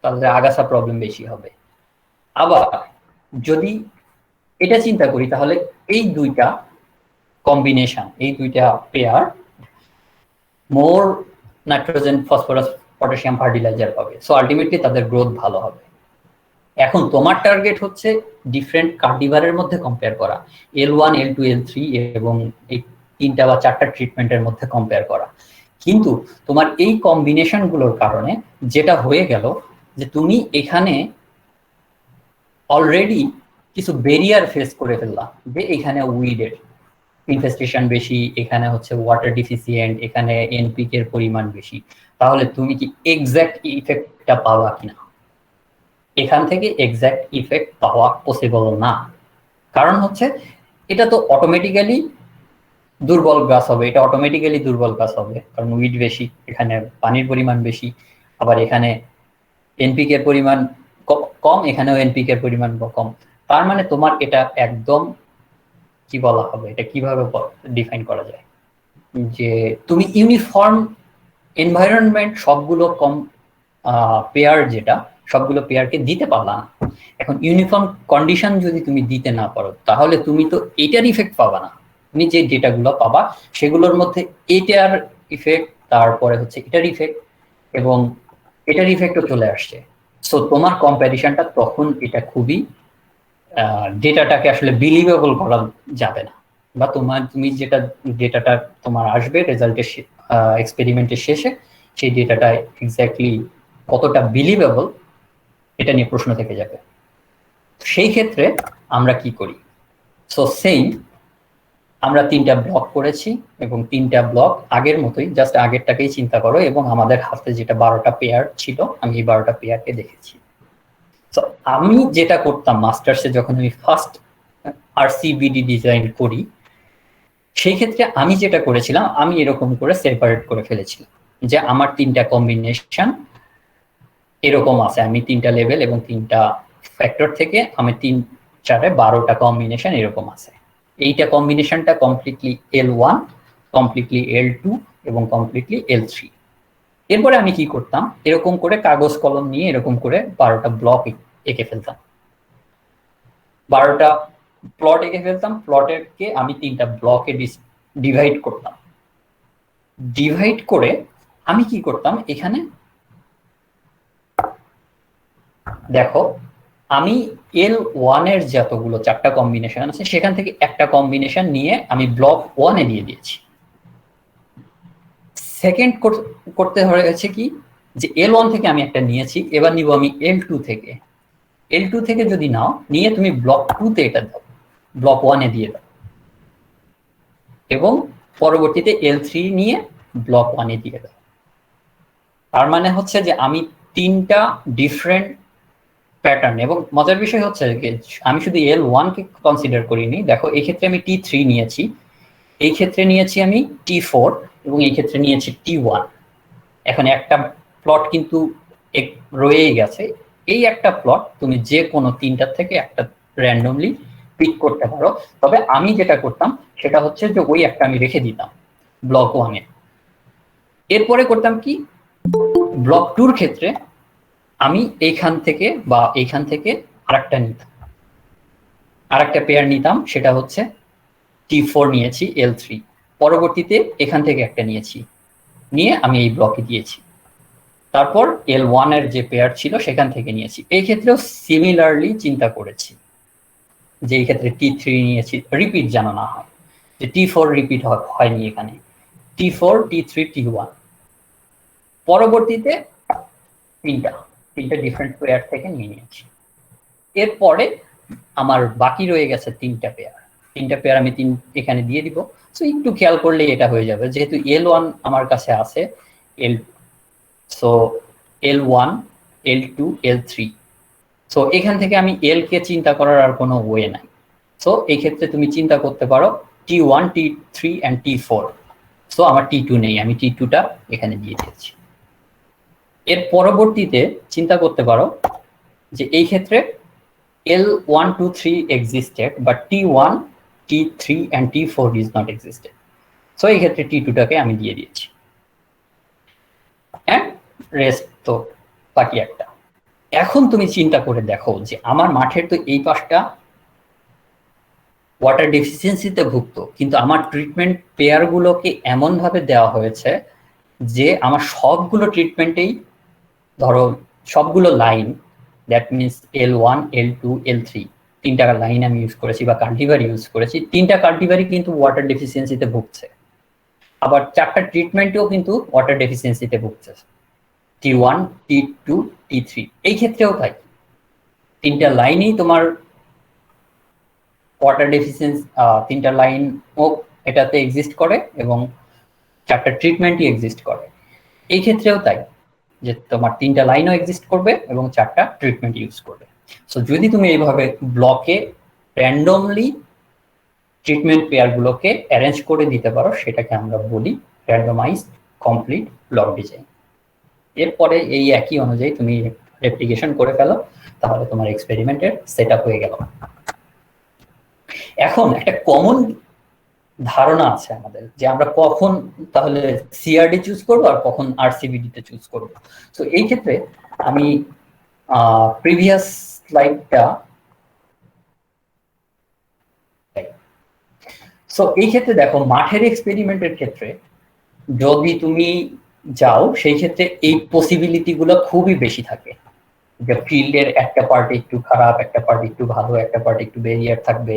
তাহলে আগাছা প্রবলেম বেশি হবে। আবার যদি এটা চিন্তা করি তাহলে এই দুইটা কম্বিনেশন, এই দুইটা পেয়ার মোর নাইট্রোজেন, ফসফরাস, পটাশিয়াম ফার্টিলাইজার পাবে, সো আলটিমেটলি তাদের গ্রোথ ভালো হবে। এখন তোমার টার্গেট হচ্ছে ডিফারেন্ট কাল্টিভারের মধ্যে কম্পেয়ার করা, L1 L2 L3 এবং এই তিনটা বা চারটা ট্রিটমেন্টের মধ্যে কম্পেয়ার করা। কিন্তু তোমার এই কম্বিনেশন গুলোর কারণে যেটা হয়ে গেল যে তুমি এখানে অলরেডি কিছু ব্যারিয়ার ফেস করে ফেললা, যে এখানে উইডের ইনফেস্টেশন বেশি, এখানে হচ্ছে ওয়াটার ডিফিসিয়েন্ট, এখানে এনপিকে এর পরিমাণ বেশি। তাহলে তুমি কি এক্সাক্ট ইফেক্টটা পাওয়া কিনা? এখান থেকে এক্সাক্ট ইফেক্ট পাওয়া পসিবল না। কারণ হচ্ছে এটা তো অটোমেটিক্যালি দুর্বল গাছ হবে, এটা অটোমেটিক্যালি দুর্বল গাছ হবে, কারণ উইড বেশি, এখানে পানির পরিমাণ বেশি, আবার এখানে এনপিকে এর পরিমাণ কম, এখানেও এনপিকে এর পরিমাণ কম। তার মানে তোমার এটা একদম কি বলা হবে, এটা কিভাবে ডিফাইন করা যায়, যে তুমি ইউনিফর্ম এনভায়রনমেন্ট সবগুলো কম পেয়ার, যেটা সবগুলো পেয়ারকে দিতে পারলা না। এখন ইউনিফর্ম কন্ডিশন যদি তুমি দিতে না পারো তাহলে তুমি তো এটার ইফেক্ট পাবা না, তুমি যে ডেটাগুলো পাবা সেগুলোর মধ্যে এটার ইফেক্ট, তারপরে হচ্ছে এটার ইফেক্ট এবং এটার ইফেক্টও চলে আসছে। সো তোমার কম্প্যারিশনটা তখন এটা খুবই ডেটাটাকে আসলে বিলিভেবল করা যাবে না, বা তুমি যেটা ডেটাটা তোমার আসবে রেজাল্টের এক্সপেরিমেন্টের শেষে, সেই ডেটাটা এক্স্যাক্টলি কতটা বিলিভেবল এটা নিয়ে প্রশ্ন থেকে যাবে। সেই ক্ষেত্রে আমরা কি করি? সো সেম, আমরা তিনটা ব্লক করেছি এবং তিনটা ব্লক আগের মতোই, জাস্ট আগেরটাকেই চিন্তা করো এবং আমাদের হাতে যেটা 12টা পেয়ার ছিল, আমি এই 12টা পেয়ারকে দেখেছি। তো আমি যেটা করতাম মাস্টার্সে, যখন আমি ফার্স্ট আরসিবিডি ডিজাইন করি, সেই ক্ষেত্রে আমি যেটা করেছিলাম, আমি এরকম করে সেপারেট করে ফেলেছিলাম যে আমার তিনটা কম্বিনেশন এরকম আছে, আমি তিনটা লেভেল এবং তিনটা ফ্যাক্টর থেকে আমি 3-4-12টা কম্বিনেশন এরকম আছে। এইটা কম্বিনেশনটা কমপ্লিটলি L1, কমপ্লিটলি L2 এবং কমপ্লিটলি L3। এরপরে আমি কি করতাম, এরকম করে কাগজ কলম নিয়ে এরকম করে 12টা ব্লক এঁকে ফেলতাম, 12টা প্লট এঁকে ফেলতাম। প্লটেরকে আমি 3টা ব্লকে ডিভাইড করতাম। ডিভাইড করে আমি কি করতাম, এখানে দেখো আমি L1 এর যতগুলো 4টা কম্বিনেশন আছে সেখান থেকে একটা কম্বিনেশন নিয়ে আমি ব্লক 1 এ দিয়ে দিয়েছি। সেকেন্ড করতে হয়েছে কি, যে L1 থেকে আমি একটা নিয়েছি, এবার নিব আমি L2 থেকে। L2 থেকে যদি নাও, নিয়ে তুমি ব্লক 2 তে এটা দাও, ব্লক 1 এ দিয়ে দাও, এবং পরবর্তীতে L3 নিয়ে ব্লক 1 এ দিয়ে দাও। তার মানে হচ্ছে যে আমি 3টা ডিফারেন্ট প্যাটার্ন, এবং মজার বিষয় হচ্ছে যে আমি শুধু L1 কে কনসিডার করিনি। দেখো এই ক্ষেত্রে আমি T3 নিয়েছি, এই ক্ষেত্রে নিয়েছি আমি T4, এবং এই ক্ষেত্রে নিয়েছি T1। এখন একটা প্লট কিন্তু রয়েই গেছে। এই একটা প্লট তুমি যে কোনো 3টার থেকে একটা র্যান্ডমলি পিক করতে পারো। তবে আমি যেটা করতাম সেটা হচ্ছে যে ওই একটা আমি রেখে দিতাম ব্লক 1 এ। এরপরে করতাম কি, ব্লক 2 এর ক্ষেত্রে আমি এইখান থেকে বা এইখান থেকে আরেকটা নিতাম, আরেকটা পেয়ার নিতাম, সেটা হচ্ছে T4 নিয়েছি, L3 পরবর্তীতে এখান থেকে একটা নিয়েছি, নিয়ে আমি এই ব্লকে দিয়েছি। তারপর L1 এর যে পেয়ার ছিল সেখান থেকে নিয়েছি। এই ক্ষেত্রেও সিমিলারলি চিন্তা করেছি, যে এই ক্ষেত্রে T3 নিয়েছি, রিপিট যেন না হয়, যে T4 রিপিট হয়নি এখানে, T4 T3 T1। পরবর্তীতে তিনটা ডিফারেন্ট পেয়ার থেকে নিয়ে নিয়েছি। এরপরে আমার বাকি রয়ে গেছে 3টা পেয়ার আমি এখানে দিয়ে দিব। সো একটু খেয়াল করলে এটা হয়ে যাবে, যেহেতু L1 আমার কাছে আছে, L so L1 L2 L3, so এখান থেকে আমি L কে চিন্তা করার আর কোনো ওয়ে নাই। সো এই ক্ষেত্রে তুমি চিন্তা করতে পারো T1 T3 and T4। So আমার T2 নেই, আমি T2টা এখানে দিয়ে দিয়েছি। এর পরবর্তীতে চিন্তা করতে পারো যে এই ক্ষেত্রে L1 2 3 existed but T1 T3 and T4 is not existed, so এই ক্ষেত্রে T2টাকে আমি দিয়ে দিয়েছি, এন্ড রেস্ট তো বাকি একটা। এখন তুমি চিন্তা করে দেখো যে আমার মাঠের তো এই পাশটা ওয়াটার ডেফিসিয়েন্সিতে ভুক্ত, কিন্তু আমার ট্রিটমেন্ট পেয়ার গুলোকে এমন ভাবে দেওয়া হয়েছে যে আমার সবগুলো ট্রিটমেন্টেই, ধরো সবগুলো line, that means L1 L2 L3 3টা লাইন আমি ইউজ করেছি বা কাল্টিভার ইউজ করেছি, 3টা কাল্টিভারই কিন্তু ওয়াটার ডেফিসিয়েন্সিতে ভুগছে। আবার 4টা ট্রিটমেন্টেও কিন্তু ওয়াটার ডেফিসিয়েন্সিতে ভুগছে, T1 T2 T3। এই ক্ষেত্রেও তাই, 3টা লাইনই তোমার ওয়াটার ডেফিসিয়েন্সি, 3টা লাইন ও এটাতে এক্সিস্ট করে, এবং 4টা ট্রিটমেন্টই এক্সিস্ট করে। এই ক্ষেত্রেও তাই, যে তোমার 3টা লাইনও এক্সিস্ট করবে এবং 4টা ট্রিটমেন্ট ইউজ করবে। সো যদি তুমি এইভাবে ব্লকে র্যান্ডমলি ট্রিটমেন্ট পেয়ার গুলোকে অ্যারেঞ্জ করে দিতে পারো, সেটাকে আমরা বলি র্যান্ডমাইজড কমপ্লিট ব্লক ডিজাইন। এরপরে এই একই অনুযায়ী তুমি রেপ্লিকেশন করে ফেলো, তাহলে তোমার এক্সপেরিমেন্টের সেট আপ হয়ে গেল। এখন একটা কমন ধারণা আছে আমাদের, যে আমরা কখন তাহলে সিআরডি চুজ করবো আর কখন আরসিবিডি তে চুজ করবো। তো এই ক্ষেত্রে আমি প্রিভিয়াস স্লাইডটা, সো এই ক্ষেত্রে দেখো মাঠের এক্সপেরিমেন্টের ক্ষেত্রে যদি তুমি যাও, সেই ক্ষেত্রে এই পসিবিলিটি গুলো খুবই বেশি থাকে, যে ফিল্ডের একটা পার্ট একটু খারাপ, একটা পার্ট একটু ভালো, একটা পার্ট একটু ব্যারিয়ার থাকবে।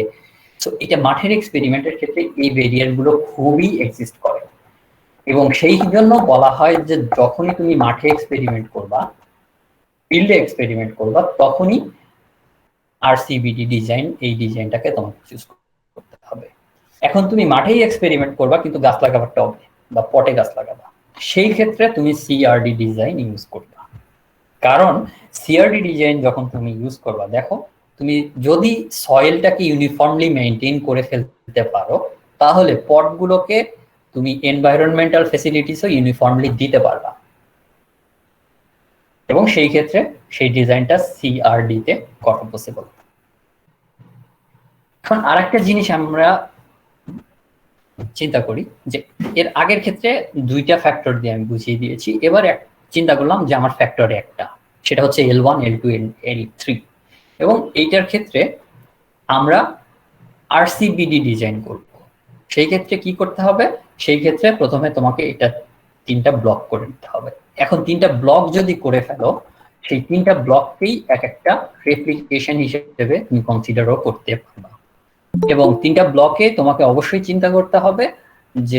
সো এটা মাঠের এক্সপেরিমেন্টের ক্ষেত্রে এই ব্যারিয়ার গুলো খুবই এক্সিস্ট করে, এবং সেই জন্য বলা হয় যে যখনই তুমি মাঠে এক্সপেরিমেন্ট করবা, ফিল্ডে এক্সপেরিমেন্ট করবা, তখনই আরসিবিডি ডিজাইন, এই ডিজাইনটাকে তোমাকে চুজ করতে হবে। এখন তুমি মাঠেই এক্সপেরিমেন্ট করবা কিন্তু গাছ লাগাবা টবে বা পটে গাছ লাগাবা, সেই ক্ষেত্রে তুমি সিআরডি ডিজাইন ইউজ করবা। কারণ সিআরডি ডিজাইন যখন তুমি ইউজ করবা, দেখো তুমি যদি সয়েলটাকে ইউনিফর্মলি মেইনটেইন করে ফেলতে পারো, তাহলে পটগুলোকে তুমি এনভায়রনমেন্টাল ফ্যাসিলিটিসও ইউনিফর্মলি দিতে পারবা, এবং সেই ক্ষেত্রে সেই ডিজাইনটা সিআরডি তে করা পসিবল। এখন আরেকটা জিনিস আমরা চিন্তা করি যে এর আগের ক্ষেত্রে দুইটা ফ্যাক্টর দিয়ে আমি বুঝিয়ে দিয়েছি, এবার চিন্তা করলাম যে আমার ফ্যাক্টর একটা, সেটা হচ্ছে L1 L2 L3, এবং এইটার ক্ষেত্রে আমরা RCBD ডিজাইন করব। সেই ক্ষেত্রে কি করতে হবে, সেই ক্ষেত্রে প্রথমে তোমাকে এটা 3টা ব্লক করে নিতে হবে। এখন 3টা ব্লক যদি করে ফেলো, সেই 3টা ব্লককেই এক একটা রেপ্লিকেশন হিসেবে তুমি কনসিডারও করতে পারবা। এবং 3টা ব্লকে তোমাকে অবশ্যই চিন্তা করতে হবে যে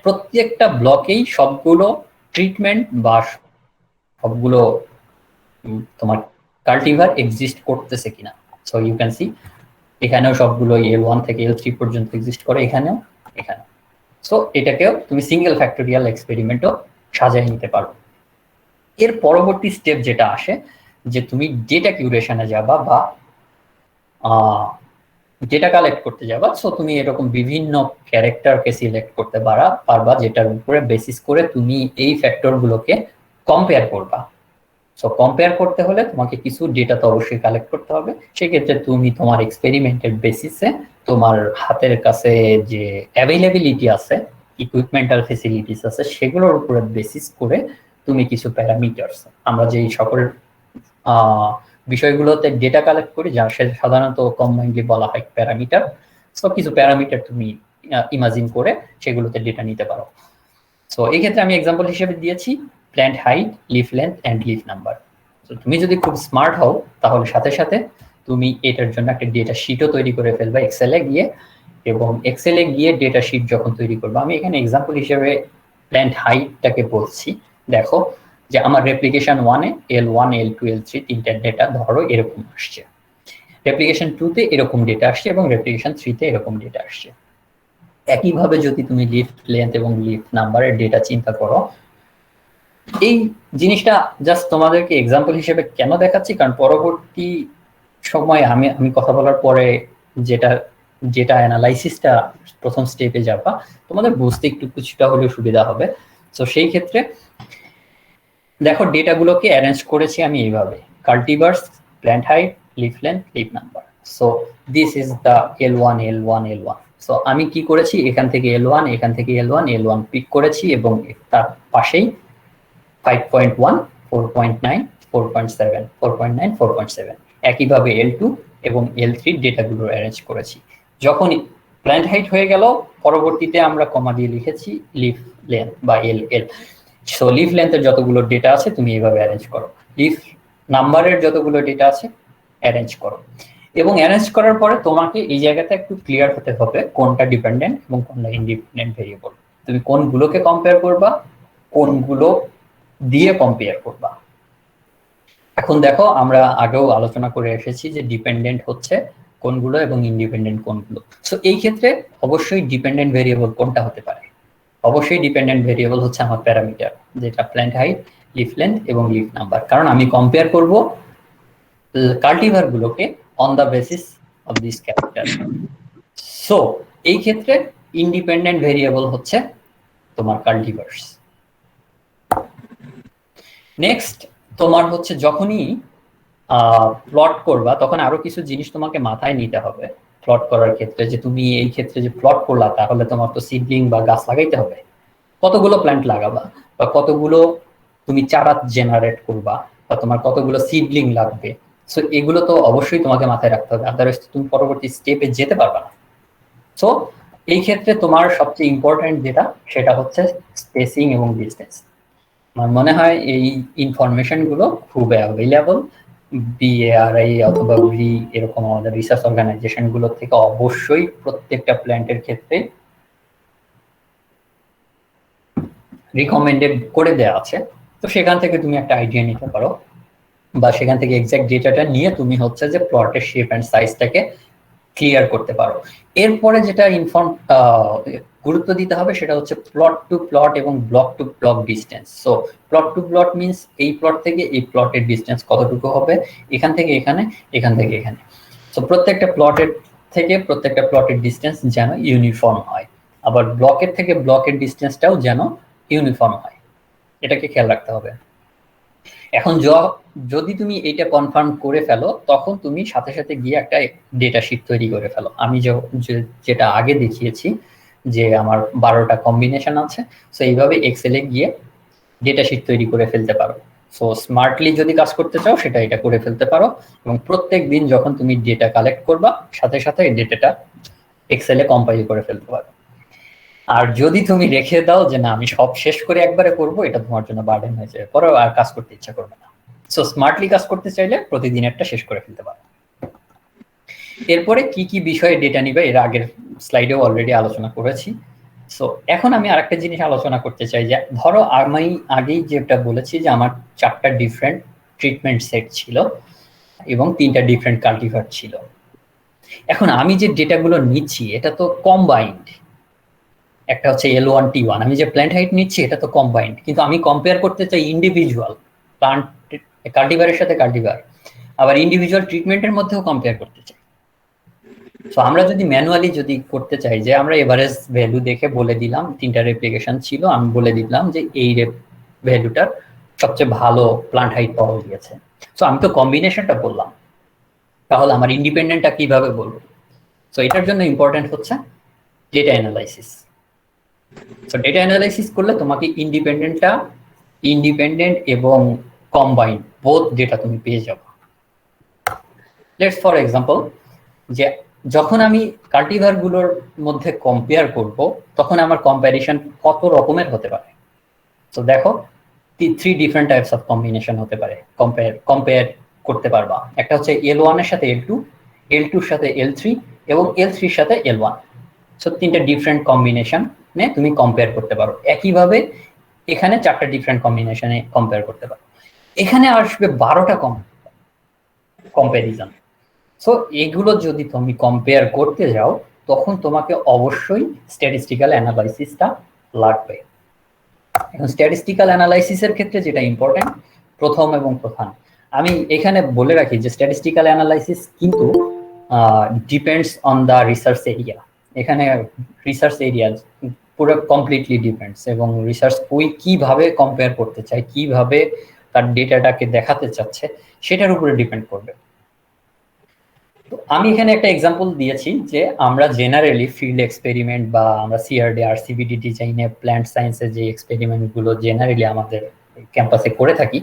প্রত্যেকটা ব্লকেই সবগুলো ট্রিটমেন্ট বা সবগুলো তোমার কাল্টিভার এক্সিস্ট করতেছে কিনা। সো ইউ ক্যান সি এখানেও সবগুলো L1 থেকে L3 পর্যন্ত এক্সিস্ট করে, এখানেও এখানে। সো এটাকেও তুমি সিঙ্গেল ফ্যাক্টোরিয়াল এক্সপেরিমেন্টও সাজায় নিতে পারো। এর পরবর্তী স্টেপ যেটা আসে, যে তুমি ডেটা কিউরেশনে যাবা বা ডেটা কালেক্ট করতে যাবা। সো তুমি এরকম বিভিন্ন ক্যারেক্টারকে সিলেক্ট করতে পারবা যেটার উপরে বেসিস করে তুমি এই ফ্যাক্টরগুলোকে কম্পেয়ার করবা। সো কম্পেয়ার করতে হলে তোমাকে কিছু ডেটা তো অবশ্যই কালেক্ট করতে হবে। সেক্ষেত্রে তুমি তোমার এক্সপেরিমেন্টের বেসিসে তোমার হাতের কাছে যে অ্যাভেলেবিলিটি আছে, ইকুইপমেন্টাল ফেসিলিটিস আছে, সেগুলোর উপরে বেসিস করে তুমি কিছু প্যারামিটারস, আমরা যে সকল বিষয়গুলোতে ডেটা কালেক্ট করি যা সাধারণত কম্বাইন্ডলি বলা হয় প্যারামিটার। সো কিছু প্যারামিটার তুমি ইমাজিন করে সেগুলোতে ডেটা নিতে পারো। সো এই ক্ষেত্রে আমি এক্সাম্পল হিসেবে দিয়েছি plant height, leaf length and leaf number. তো তুমি যদি খুব স্মার্ট হও তাহলে সাথে সাথে তুমি এটার জন্য একটা ডেটা শিটও তৈরি করে ফেলবা এক্সেলে গিয়ে, এবং এক্সেলে গিয়ে ডেটা শিট যখন তৈরি করবা, আমি এখানে এক্সাম্পল হিসেবে প্ল্যান্ট হাইটটাকে বলছি। দেখো যে আমার রেপ্লিকেশন 1-এ L1 L2 L3 তিনটা ডেটা ধরো এরকম আসছে, রেপ্লিকেশন 2-তে এরকম ডেটা আসছে, এবং রেপ্লিকেশন 3-তে এরকম ডেটা আসছে। একইভাবে যদি তুমি লিফ লেন্থ এবং লিফ নাম্বারের ডেটা চিন্তা করো, এই জিনিসটা জাস্ট তোমাদেরকে এক্সাম্পল হিসেবে কেন দেখাচ্ছি, কারণ পরবর্তী সময় আমি কথা বলার পরে যেটা অ্যানালাইসিসটা প্রথম স্টেপে যাবা, তোমাদের বুঝতে একটু কিছুটা হলেও সুবিধা হবে। তো সেই ক্ষেত্রে দেখো ডেটাগুলোকে অ্যারেঞ্জ করেছি আমি এইভাবে: cultivars, plant height, leaf length, leaf number. So this is the L1 L1 L1। So আমি কি করেছি, এখান থেকে L1, এখান থেকে L1 L1 পিক করেছি, এবং তার পাশেই 5.1, 4.9, 4.7, 4.9, 4.7 একইভাবে L2 এবং L3 ডেটাগুলো অ্যারেঞ্জ করেছি। যখন প্ল্যান্ট হাইট হয়ে গেল, পরবর্তীতে আমরা কমা দিয়ে লিখেছি লিফ লেন্থ বা LL। সো লিফ লেন্থের যতগুলো ডেটা আছে তুমি এইভাবে অ্যারেঞ্জ করো, লিফ নাম্বারের যতগুলো ডেটা আছে অ্যারেঞ্জ করো, এবং অ্যারেঞ্জ করার পরে তোমাকে এই জায়গাতে একটু ক্লিয়ার হতে হবে কোনটা ডিপেন্ডেন্ট এবং কোনটা ইন্ডিপেন্ডেন্ট ভেরিয়েবল। তুমি কোনগুলোকে কম্পেয়ার করবা, কোনগুলো দিয়ে কম্পেয়ার করবা। এখন দেখো আমরা আগেও আলোচনা করে এসেছি যে ডিপেন্ডেন্ট হচ্ছে কোনগুলো এবং ইন্ডিপেন্ডেন্ট কোনগুলো। সো এই ক্ষেত্রে অবশ্যই ডিপেন্ডেন্ট ভেরিয়েবল কোনটা হতে পারে, অবশ্যই ডিপেন্ডেন্ট ভেরিয়েবল হচ্ছে আমার প্যারামিটার, যেটা প্ল্যান্ট হাইট, লিফ লেন্থ এবং লিফ নাম্বার, কারণ আমি কম্পেয়ার করব কাল্টিভার গুলোকে on the basis of this character. So এই ক্ষেত্রে ইন্ডিপেন্ডেন্ট ভেরিয়েবল হচ্ছে তোমার কাল্টিভার্স। নেক্সট তোমার হচ্ছে যখনই প্লট করবা, তখন আরো কিছু জিনিস তোমাকে মাথায় নিতে হবে প্লট করার ক্ষেত্রে। যে তুমি এই ক্ষেত্রে যে প্লট করলা, তাহলে তোমার তো সিডলিং বা গাছ লাগাইতে হবে, কতগুলো প্ল্যান্ট লাগাবা বা কতগুলো তুমি চারা জেনারেট করবা বা তোমার কতগুলো সিডলিং লাগবে। সো এগুলো তো অবশ্যই তোমাকে মাথায় রাখতে হবে, আদারওয়াইজ তুমি পরবর্তী স্টেপে যেতে পারবা না। সো এই ক্ষেত্রে তোমার সবচেয়ে ইম্পর্টেন্ট যেটা, সেটা হচ্ছে স্পেসিং এবং ডিসটেন্স। আমার মনে হয় এই ইনফরমেশন গুলো খুব অ্যাভেলেবল BARI অথবা URI এরকম আমাদের রিসার্চ অর্গানাইজেশন গুলো থেকে অবশ্যই প্রত্যেকটা প্ল্যান্টের ক্ষেত্রে রিকমেন্ডেড করে দেওয়া আছে। তো সেখান থেকে তুমি একটা আইডিয়া নিতে পারো, বা সেখান থেকে এক্সাক্ট ডেটাটা নিয়ে তুমি হচ্ছে যে প্লটের শেপ অ্যান্ড সাইজটাকে ক্লিয়ার করতে পারো। এরপরে যেটা গুরুত্ব দিতে হবে সেটা হচ্ছে প্লট টু প্লট এবং block to block distance. So plot to plot means এই প্লট থেকে এই প্লটের ডিস্টেন্স কতটুকু হবে, এখান থেকে এখানে, এখান থেকে এখানে। সো প্রত্যেকটা প্লটের থেকে প্রত্যেকটা প্লটের ডিস্টেন্স যেন ইউনিফর্ম হয়, আবার ব্লকের থেকে ব্লকের ডিস্টেন্সটাও যেন ইউনিফর্ম হয়, এটাকে খেয়াল রাখতে হবে। এখন যদি তুমি এটা কনফার্ম করে ফেলো, তখন তুমি সাথে সাথে গিয়ে একটা ডেটা শিট তৈরি করে ফেলো। আমি যেটা আগে দেখিয়েছি যে আমার 12টা কম্বিনেশন আছে। সো এইভাবে এক্সেলে গিয়ে ডেটা শিট তৈরি করে ফেলতে পারো। সো স্মার্টলি যদি কাজ করতে চাও সেটা এটা করে ফেলতে পারো, এবং প্রত্যেক দিন যখন তুমি ডেটা কালেক্ট করবা সাথে সাথে এই ডেটাটা এক্সেলে কম্পাইল করে ফেলতে পারো। আর যদি তুমি রেখে দাও যে না আমি সব শেষ করে একবারে করব, এটা তোমার জন্য বার্ডেন হয়ে যাবে, পরে আর কাজ করতে ইচ্ছা করবে না। সো স্মার্টলি কাজ করতে চাইলে প্রতিদিন একটা শেষ করে ফেলতে পারো। এরপরে কি কি বিষয়ে ডেটা নিবে এর আগের স্লাইডেও অলরেডি আলোচনা করেছি। সো এখন আমি আরেকটা জিনিস আলোচনা করতে চাই, যে ধরো আমি আগেই যেটা বলেছি যে আমার 4টা ডিফারেন্ট ট্রিটমেন্ট সেট ছিল এবং 3টা ডিফারেন্ট কাল্টিভার ছিল। এখন আমি যে ডেটাগুলো নিচ্ছি এটা তো কম্বাইন্ড, একটা হচ্ছে L1T1, আমি যে প্ল্যান্ট হাইট নিচ্ছি এটা তো কম্বাইন্ড, কিন্তু আমি কম্পেয়ার করতে চাই ইন্ডিভিজুয়াল প্লান্ট কাল্টিভারের সাথে কাল্টিভার, আবার ইন্ডিভিজুয়াল ট্রিটমেন্টের মধ্যেও কম্পেয়ার করতে চাই। সো আমরা যদি ম্যানুয়ালি যদি করতে চাই যে আমরা এভারেজ ভ্যালু দেখে বলে দিলাম, 3টা রেপ্লিকেশন ছিল, আমি বলে দিলাম যে এই ভ্যালুটার সবচেয়ে ভালো প্লান্ট হাইট পাওয়া গিয়েছে। সো আমি তো কম্বিনেশনটা বললাম, তাহলে আমার ইন্ডিপেন্ডেন্টটা কিভাবে বলবো? সো এটার জন্য ইম্পর্টেন্ট হচ্ছে data analysis. So data analysis করলে তোমাকে ইন্ডিপেন্ডেন্ট এবং কম্বাইন্ড বোথ ডেটা তুমি পেয়ে যাবে। লেটস ফর এক্সাম্পল, যে যখন আমি কাল্টিভার গুলোর মধ্যে কম্পেয়ার করব তখন আমার কম্প্যারিশন কত রকমের হতে পারে। তো দেখো 3 ডিফারেন্ট টাইপস অফ কম্বিনেশন হতে পারে, কম্পেয়ার করতে পারবা। একটা হচ্ছে L1 এর সাথে L2, L2 এর সাথে L3 এবং L3 এর সাথে L1। সো 3টা ডিফারেন্ট কম্বিনেশনে তুমি কম্পেয়ার করতে পারো। একইভাবে এখানে 4টা ডিফারেন্ট কম্বিনেশনে কম্পেয়ার করতে পারো। এখানে আসবে 12টা কম্প্যারিজন। সো এগুলো যদি তুমি কম্পেয়ার করতে যাও তখন তোমাকে অবশ্যই স্ট্যাটিস্টিক্যাল অ্যানালাইসিসটা লাগবে। এখন স্ট্যাটিস্টিক্যাল অ্যানালাইসিসের ক্ষেত্রে যেটা ইম্পর্টেন্ট প্রথম এবং প্রধান, আমি এখানে বলে রাখি যে স্ট্যাটিস্টিক্যাল অ্যানালাইসিস কিন্তু depends on the research area. এখানে রিসার্চ এরিয়া পুরো কমপ্লিটলি ডিপেন্ডস, এবং রিসার্চ ওই কিভাবে কম্পেয়ার করতে চায়, কিভাবে তার ডেটাটাকে দেখাতে চাচ্ছে সেটার উপরে ডিপেন্ড করবে। তো আমি এখানে একটা এক্সাম্পল দিয়েছি যে আমরা জেনারেলি ফিল্ড এক্সপেরিমেন্ট বা আমরা সিআরডি আর সিবিডি ডিজাইনে প্ল্যান্ট সায়েন্সের যে এক্সপেরিমেন্টগুলো জেনারেলি আমাদের ক্যাম্পাসে করে থাকি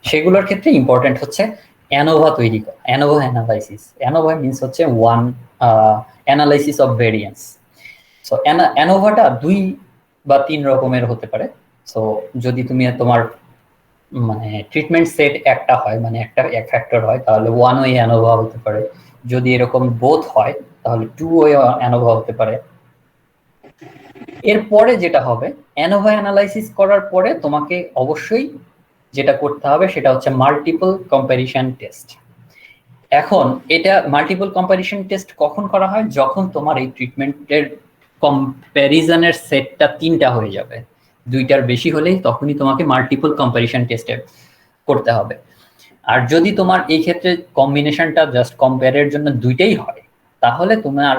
সেগুলোর ক্ষেত্রে ইম্পর্টেন্ট হচ্ছে অ্যানোভা তৈরি করা, অ্যানোভা অ্যানালাইসিস। অ্যানোভা মিনস হচ্ছে one analysis of variance. So অ্যানোভাটা 2 বা 3 রকমের হতে পারে। সো যদি তুমি তোমার মানে ট্রিটমেন্ট সেট একটা হয়, মানে একটা এক ফ্যাক্টর হয়, তাহলে 1 ওয়ে অ্যানোভা হতে পারে। যদি এরকম বোথ হয় তাহলে 2 ওয়ে অ্যানোভা হতে পারে। এরপরে যেটা হবে অ্যানোভা অ্যানালাইসিস করার পরে তোমাকে অবশ্যই যেটা করতে হবে সেটা হচ্ছে মাল্টিপল কম্প্যারিশন টেস্ট। এখন এটা মাল্টিপল কম্প্যারিশন টেস্ট কখন করা হয়? যখন তোমার এই ট্রিটমেন্টের কম্প্যারিজনের সেটটা 3টা হয়ে যাবে, 2টার বেশি হলেই তখনই তোমাকে মাল্টিপল কম্প্যারিশন টেস্টে করতে হবে। আর যদি তোমার এই ক্ষেত্রে কম্বিনেশনটা জাস্ট কম্পেয়ারের জন্য 2টাই হয় তাহলে তোমার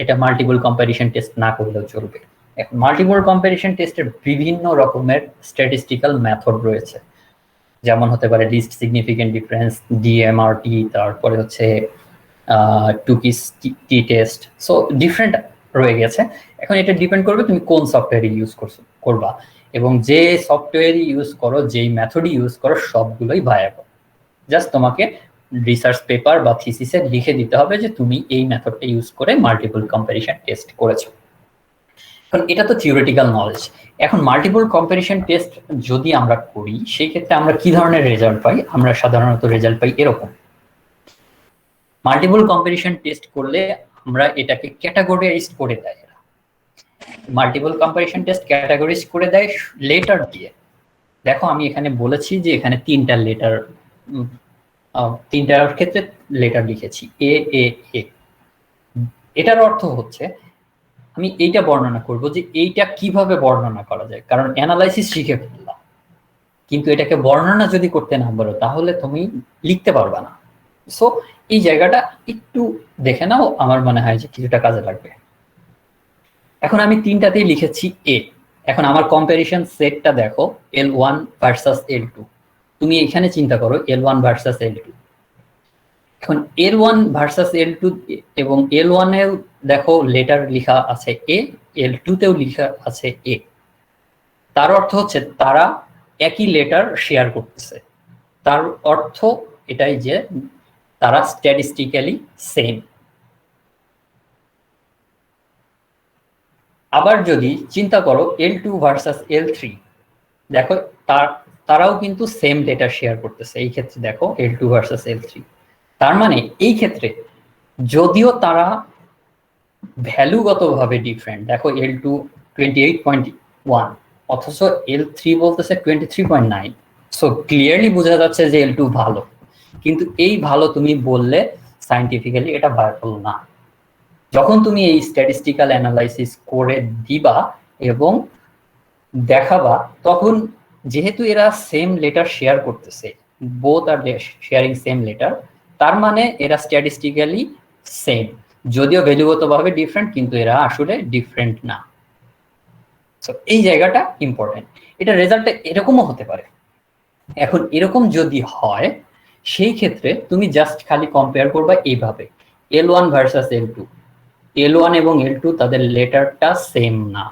এটা মাল্টিপল কম্প্যারিশন টেস্ট না করলেও চলবে। এখন মাল্টিপল কম্প্যারিশন টেস্টের বিভিন্ন রকমের স্ট্যাটিস্টিক্যাল মেথড রয়েছে, যেমন হতে পারে লিস্ট সিগনিফিকেন্ট ডিফারেন্স, ডিএমআরটি, তারপরে হচ্ছে টুকিস টি টেস্ট। সো ডিফারেন্ট রয়ে গেছে। এখন এটা ডিপেন্ড করবে তুমি কোন সফটওয়্যার ইউজ করবা, এবং যে সফটওয়্যার ইউজ করো, যেই মেথডই ইউজ করো সবগুলোই ভায়াবল। জাস্ট তোমাকে রিসার্চ পেপার বা থিসিসে লিখে দিতে হবে যে তুমি এই মেথডটা ইউজ করে মাল্টিপল কম্প্যারিশন টেস্ট করেছো। কারণ এটা তো থিওরিটিক্যাল নলেজ। এখন মাল্টিপল কম্প্যারিশন টেস্ট যদি আমরা করি সেই ক্ষেত্রে আমরা কি ধরনের রেজাল্ট পাই? আমরা সাধারণত রেজাল্ট পাই এরকম। মাল্টিপল কম্প্যারিশন টেস্ট করলে আমরা এটাকে ক্যাটাগরাইজ করে দেয়। মাল্টিপল কম্প্যারিশন টেস্ট ক্যাটাগরাইজ করে দেয় লেটার দিয়ে। দেখো আমি এখানে বলেছি যে এখানে 3টা লেটার, 3টার ক্ষেত্রে লেটার লিখেছি এ এ এ। এটার অর্থ হচ্ছে আমি এইটা বর্ণনা করব যে এইটা কিভাবে বর্ণনা করা যায়, কারণ অ্যানালাইসিস শিখে ফেললাম কিন্তু এটাকে বর্ণনা যদি করতে না পারো তাহলে তুমি লিখতে পারবে না। সো এই জায়গাটা একটু দেখে নাও, আমার মনে হয় যে কিছুটা কাজে লাগবে। এখন আমি 3টাতেই লিখেছি এ। এখন আমার কম্প্যারিশন সেটটা দেখো L1 ভার্সাস L2। তুমি এখানে চিন্তা করো L1 ভার্সাস L2। এখন L1 ভার্সাস L2 এবং L1 এ দেখো লেটার লেখা আছে এ L2 তেও লেখা আছে A, তার অর্থ হচ্ছে তারা একই লেটার শেয়ার করতেছে। তার অর্থ এটাই যে তারা স্ট্যাটিস্টিক্যালি সেম। আবার যদি চিন্তা করো L2 ভার্সাস L3, দেখো তারাও কিন্তু সেম ডেটা শেয়ার করতেছে। এই ক্ষেত্রে দেখো L2 ভার্সাস L3, তার মানে এই ক্ষেত্রে যদিও তারা ভ্যালুগতভাবে ডিফারেন্ট, দেখো L2 28.1 অথচ L3 বলতেছে 23.9, সো ক্লিয়ারলি বোঝা যাচ্ছে যে L2 ভালো, কিন্তু এই ভালো তুমি বললে সায়েন্টিফিক্যালি এটা ভায়াবল না। যখন তুমি এই স্ট্যাটিস্টিক্যাল অ্যানালাইসিস করে দিবা এবং দেখাবা, তখন যেহেতু এরা সেম লেটার শেয়ার করতেছে, বোথ আর শেয়ারিং সেম লেটার, তার মানে এরা স্ট্যাটিস্টিক্যালি সেম, যদিও ভ্যালুগতভাবে ডিফারেন্ট, কিন্তু এরা আসলে ডিফারেন্ট না। সো এই জায়গাটা ইম্পর্টেন্ট। এটা রেজাল্টটা এরকমও হতে পারে। এখন এরকম যদি হয়, সেই ক্ষেত্রে তুমি জাস্ট খালি কম্পেয়ার করবা এইভাবে, L1 ভার্সাস L2, L1 এবং L2 তাদের লেটারটা সেম না,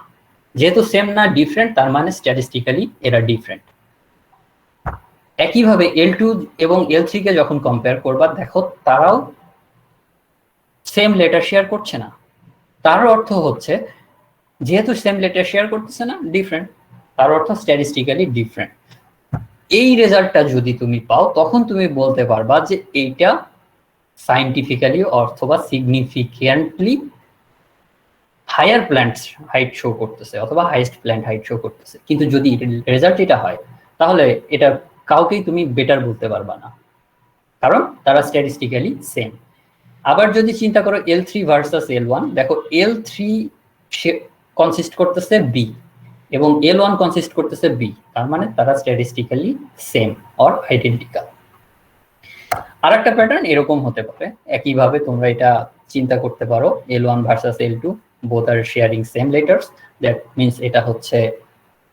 যেহেতু সেম না ডিফারেন্ট, তার মানে স্ট্যাটিস্টিক্যালি এরা ডিফারেন্ট। একইভাবে L2 এবং L3 কে যখন কম্পেয়ার করবা, দেখো তারাও সেম লেটার শেয়ার করছে না, তার অর্থ হচ্ছে যেহেতু সেম লেটার শেয়ার করতেছে না, ডিফারেন্ট, তার অর্থ স্ট্যাটিস্টিক্যালি ডিফারেন্ট। এই রেজাল্টটা যদি তুমি পাও, তখন তুমি বলতে পারবা যে এইটা সায়েন্টিফিক্যালি অথবা significantly higher plant height show করতেছে অথবা হাইয়েস্ট প্ল্যান্ট হাইট শো করতেছে। কিন্তু যদি রেজাল্ট এটা হয়, তাহলে এটা কাউকেই তুমি বেটার বলতে পারবা না, কারণ তারা স্ট্যাটিস্টিক্যালি সেম। আবার যদি চিন্তা করো L3 ভার্সাস L1, দেখো L3 কনসিস্ট করতেছে B এবং L1 কনসিস্ট করতেছে B, তার মানে তারা স্ট্যাটিস্টিক্যালি সেম অর আইডেন্টিক্যাল। আর একটা প্যাটার্ন এরকম হতে পারে, একইভাবে তোমরা এটা চিন্তা করতে পারো, L1 versus L2 both are sharing same letters, that means এটা হচ্ছে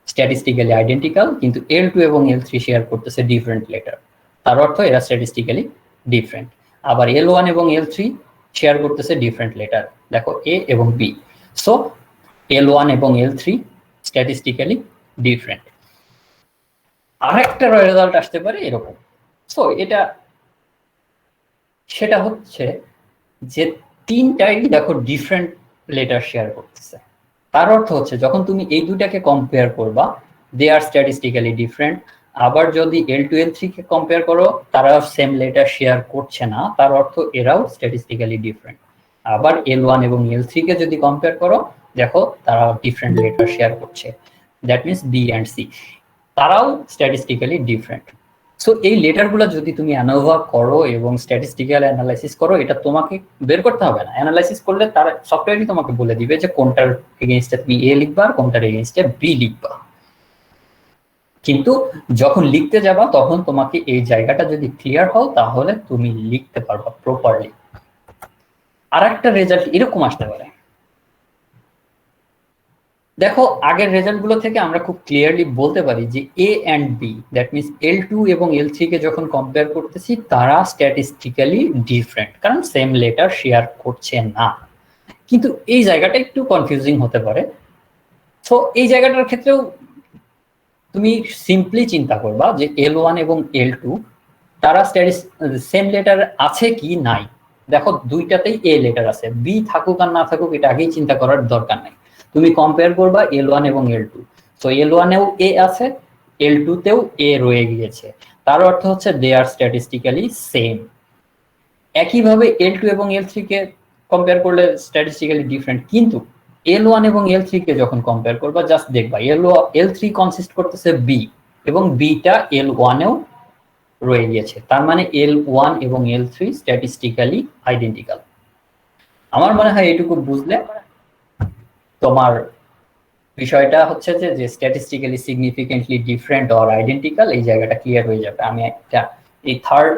স্ট্যাটিস্টিক্যালি আইডেন্টিক্যাল, কিন্তু L2 এবং L3 শেয়ার করতেছে ডিফারেন্ট লেটার, তার অর্থ এরা স্ট্যাটিস্টিক্যালি ডিফারেন্ট। আবার L1 এবং L3 শেয়ার করতেছে ডিফারেন্ট লেটার, দেখো A এবং B, সো L1 এবং L3 স্ট্যাটিস্টিক্যালি ডিফারেন্ট। আরেকটা রেজাল্ট আসতে পারে এরকম। সো এটা সেটা হচ্ছে যে তিনটাই দেখো ডিফারেন্ট লেটার শেয়ার করতেছে, তার অর্থ হচ্ছে যখন তুমি এই দুটাকে কম্পেয়ার করবা, দে আর স্ট্যাটিস্টিক্যালি ডিফারেন্ট। আবার যদি L2 L3 কে কম্পেয়ার করো, তারা সেম লেটার শেয়ার করছে না, তার অর্থ এরাও স্ট্যাটিস্টিক্যালি ডিফারেন্ট। আবার L1 এবং L3 কে যদি কম্পেয়ার করো, দেখো তারা ডিফারেন্ট লেটার শেয়ার করছে, that means B and C, তারাও স্ট্যাটিস্টিক্যালি ডিফারেন্ট। সো এই লেটারগুলো যদি তুমি অ্যানোভা করো এবং স্ট্যাটিস্টিক্যাল অ্যানালাইসিস করো, এটা তোমাকে বের করতে হবে না, অ্যানালাইসিস করলে তার সফটওয়্যারই তোমাকে বলে দিবে যে কোনটার এগেইনস্টে তুমি A লিখবা আর কোনটার এগেইনস্টে B লিখবা। কিন্তু যখন লিখতে যাবা, তখন তোমাকে এই জায়গাটা যদি ক্লিয়ার হও, তাহলে তুমি লিখতে পারবা প্রপারলি। আর একটা রেজাল্ট এরকম আসতে পারে, দেখো আগের রেজাল্ট গুলো থেকে আমরা খুব ক্লিয়ারলি বলতে পারি যে A and B, that means L2 এবং L3 কে যখন কম্পেয়ার করতেছি, তারা স্ট্যাটিস্টিক্যালি ডিফারেন্ট, কারণ সেম লেটার শেয়ার করছে না। কিন্তু এই জায়গাটা একটু কনফিউজিং হতে পারে। সো এই জায়গাটার ক্ষেত্রেও তুমি সিম্পলি চিন্তা করবা যে L1 এবং L2 তারা সেম লেটার আছে কি নাই। দেখো দুইটাতেই A লেটার আছে, B থাকুক আর না থাকুক এটা আগেই চিন্তা করার দরকার নাই। তুমি কম্পেয়ার করবা L1 এবং L2, সো L1 এও A আছে, L2 তেও A রয়ে গিয়েছে, তার অর্থ হচ্ছে দে আর স্ট্যাটিস্টিক্যালি সেম। একইভাবে L2 এবং L3 কে কম্পেয়ার করলে স্ট্যাটিস্টিক্যালি ডিফারেন্ট, কিন্তু L1 এবং L3 কে যখন কম্পেয়ার করবা, জাস্ট দেখবা L3 কনসিস্ট করতেছে B এবং Bটা L1 এও রয়ে গিয়েছে, তার মানে L1 এবং L3 স্ট্যাটিস্টিক্যালি আইডেন্টিক্যাল। আমার মনে হয় এটুকু বুঝলে তোমার বিষয়টা হচ্ছে যে statistically significantly different or identical, এই জায়গাটা ক্লিয়ার হয়ে যাবে। আমি একটা এই থার্ড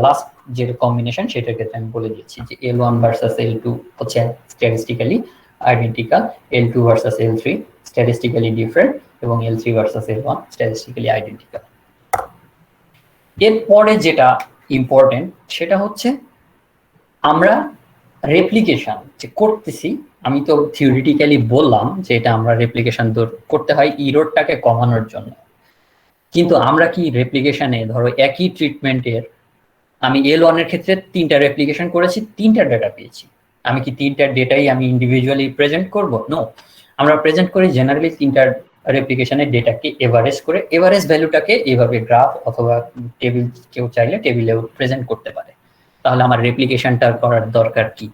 লাস্ট যে কম্বিনেশন সেটার ক্ষেত্রে আমি বলে দিচ্ছি যে L1 ভার্সাস L2 হচ্ছে statistically identical, L2 versus L3 statistically different এবং L3 versus L1 statistically identical. এরপরে যেটা ইম্পর্টেন্ট সেটা হচ্ছে আমরা রেপ্লিকেশন যে করতেছি, আমি তো থিওরিটিক্যালি বললাম যে এটা আমরা রেপ্লিকেশন দূর করতে হয় ইররটাকে কমানোর জন্য, কিন্তু আমরা কি রেপ্লিকেশনে ধরো একই ট্রিটমেন্টের আমি L1 এর ক্ষেত্রে 3টা রেপ্লিকেশন করেছি, 3টা ডেটা পেয়েছি, আমি কি 3টা ডেটাই আমি ইন্ডিভিজুয়ালি প্রেজেন্ট করব? নো, আমরা প্রেজেন্ট করি জেনারেলি 3টা রেপ্লিকেশনের ডেটাকে এভারেজ করে, এভারেজ ভ্যালুটাকে এইভাবে গ্রাফ অথবা টেবিল, কেউ চাইলে টেবিলেও প্রেজেন্ট করতে পারে। তাহলে আমার রেপ্লিকেশনটা করার দরকার কি?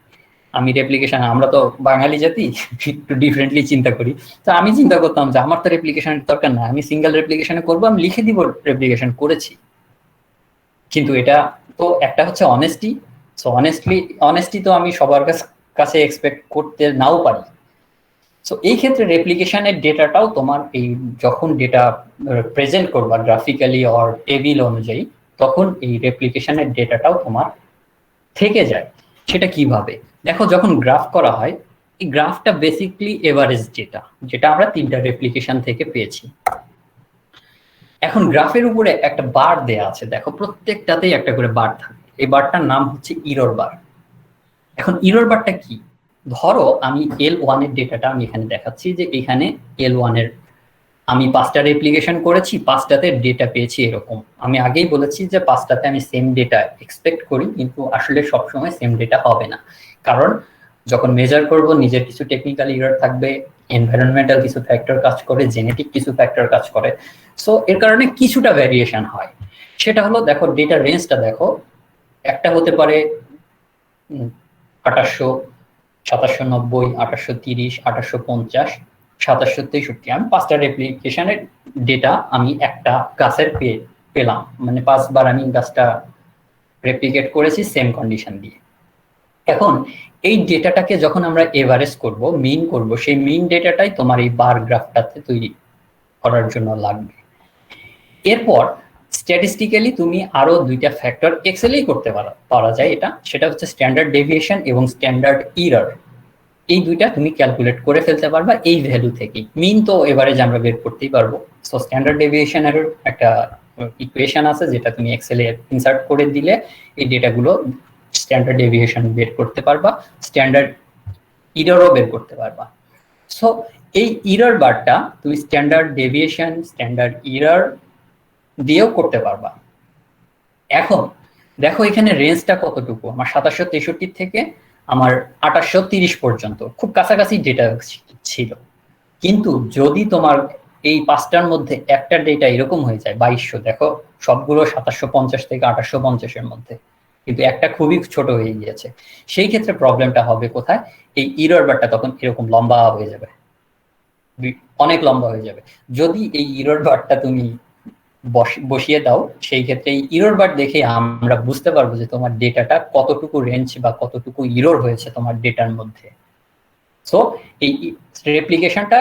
আমি রেপ্লিকেশন, আমরা তো বাঙালি জাতি একটু ডিফারেন্টলি চিন্তা করি, তো আমি চিন্তা করতাম যে আমার তো রেপ্লিকেশনের দরকার না, আমি সিঙ্গেল রেপ্লিকেশনে করবো, আমি লিখে দিব রেপ্লিকেশন করেছি। কিন্তু এটা তো একটা হচ্ছে অনেস্টি, সো অনেস্টি তো আমি সবার কাছে এক্সপেক্ট করতে নাও পারি। সো এই ক্ষেত্রে রেপ্লিকেশনের ডেটাটাও তোমার এই যখন ডেটা প্রেজেন্ট করবা গ্রাফিক্যালি অর টেবিল অনুযায়ী, তখন এই রেপ্লিকেশনের ডেটাটাও তোমার থেকে যায়। সেটা কিভাবে দেখো, যখন গ্রাফ করা হয়, এই গ্রাফটা বেসিক্যালি এভারেজ ডেটা, যেটা আমরা 3টা রেপ্লিকেশন থেকে পেয়েছি। এখন গ্রাফের উপরে একটা বার দেয়া আছে, দেখো প্রত্যেকটাতেই একটা করে বার থাকে, এই বারটার নাম হচ্ছে ইরর বার। এখন ইরর বারটা কি? ধরো আমি L1 এর ডেটাটা আমি এখানে দেখাচ্ছি, যে এখানে L1 এর আমি 5টা রেপ্লিকেশন করেছি, 5টাতে ডেটা পেয়েছি এরকম। আমি আগেই বলেছি যে 5টাতে আমি সেম ডেটা এক্সপেক্ট করি, কিন্তু আসলে সবসময় সেম ডেটা হবে না, কারণ যখন মেজার করব নিজের কিছু টেকনিক্যাল ইরর থাকবে, এনভায়রনমেন্টাল কিছু ফ্যাক্টর কাজ করে, জেনেটিক কিছু ফ্যাক্টর কাজ করে, সো এর কারণে কিছুটা ভ্যারিয়েশন হয়। সেটা হলো, দেখো ডেটার রেঞ্জটা দেখো, একটা হতে পারে 2800, 2790, 2830, 2850, 2763। আমি 5টা রেপ্লিকেশনের ডেটা আমি একটা গাছের পেলাম, মানে 5বার আমি গাছটা রেপ্লিকেট করেছি সেম কন্ডিশন দিয়ে। এখন এই ডেটাটাকে যখন আমরা এভারেজ করব, মিন করব, সেই মিন ডেটাটাই তোমার এই বার গ্রাফটাতে তৈরি করার জন্য লাগবে। এরপর স্ট্যাটিস্টিক্যালি তুমি আরো 2টা ফ্যাক্টর এক্সেলেই করতে পারা যায়, এটা সেটা হচ্ছে স্ট্যান্ডার্ড ডেভিয়েশন এবং স্ট্যান্ডার্ড ইরর। এই 2টা তুমি ক্যালকুলেট করে ফেলতে পারবা এই ভ্যালু থেকে। মিন তো এভারেজ আমরা বের করতেই পারবো, সো স্ট্যান্ডার্ড ডেভিয়েশনের একটা ইকুয়েশন আছে যেটা তুমি এক্সেলে ইনসার্ট করে দিলে এই ডেটাগুলো স্ট্যান্ডার্ড ডেভিয়েশন বের করতে পারবা, স্ট্যান্ডার্ড ইররও বের করতে পারবা। সো এই ইরর বারটা তুমি স্ট্যান্ডার্ড ডেভিয়েশন, স্ট্যান্ডার্ড ইরর দিয়েও করতে পারবা। এখন দেখো এখানে রেঞ্জটা কতটুকু, আমার 2763 থেকে আমার 2830 পর্যন্ত, খুব কাছাকাছি ডেটা ছিল। কিন্তু যদি তোমার এই 5টার মধ্যে একটা ডেটা এরকম হয়ে যায় 2200, দেখো সবগুলো 2750 থেকে 2850-এর মধ্যে, কিন্তু একটা খুবই ছোট হয়ে গিয়েছে, সেই ক্ষেত্রে প্রবলেমটা হবে কোথায়? এই ইরর বারটা তখন এরকম লম্বা হয়ে যাবে, অনেক লম্বা হয়ে যাবে। যদি এই ইরর বারটা তুমি বসিয়ে দাও, সেই ক্ষেত্রে এই ইরর বার দেখে আমরা বুঝতে পারবো যে তোমার ডেটাটা কতটুকু রেঞ্জ বা কতটুকু ইরর হয়েছে তোমার ডেটার মধ্যে। সো এই রেপ্লিকেশনটা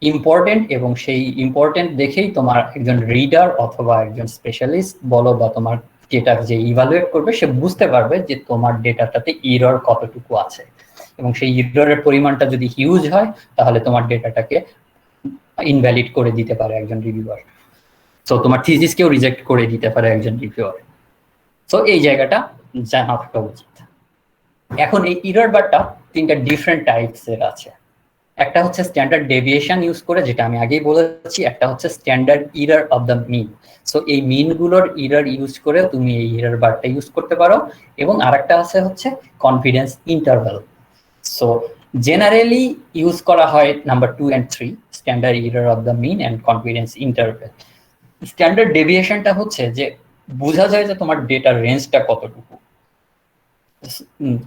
ইম্পর্টেন্ট, এবং সেই ইম্পর্টেন্ট দেখেই তোমার একজন রিডার অথবা একজন স্পেশালিস্ট বলো বা তোমার ডেটা যে ইভালুয়েট করবে, সে বুঝতে পারবে যে তোমার ডেটাটাতে ইরর কতটুকু আছে, এবং সেই ইররের পরিমাণটা যদি হিউজ হয় তাহলে তোমার ডেটাটাকে ইনভ্যালিড করে দিতে পারে একজন রিভিউয়ার, সো তোমার থিসিসকেও রিজেক্ট করে দিতে পারে একজন রিভিউয়ার। সো এই জায়গাটা জানা থাকা উচিত। এখন এই ইরর বারটা 3টা ডিফারেন্ট টাইপস এর আছে, একটা হচ্ছে স্ট্যান্ডার্ড ডেভিয়েশন ইউজ করে, যেটা আমি আগেই বলেছি, একটা হচ্ছে standard error of the mean. So এই মিন গুলোর ইরর ইউজ করে তুমি এই ইরর বারটা ইউজ করতে পারো, এবং আরেকটা আছে হচ্ছে confidence interval. So generally use করা হয় number 2 and 3, standard error of the mean and confidence interval. Standard ডেভিয়েশনটা হচ্ছে যে বোঝা যায় যে তোমার ডেটার রেঞ্জটা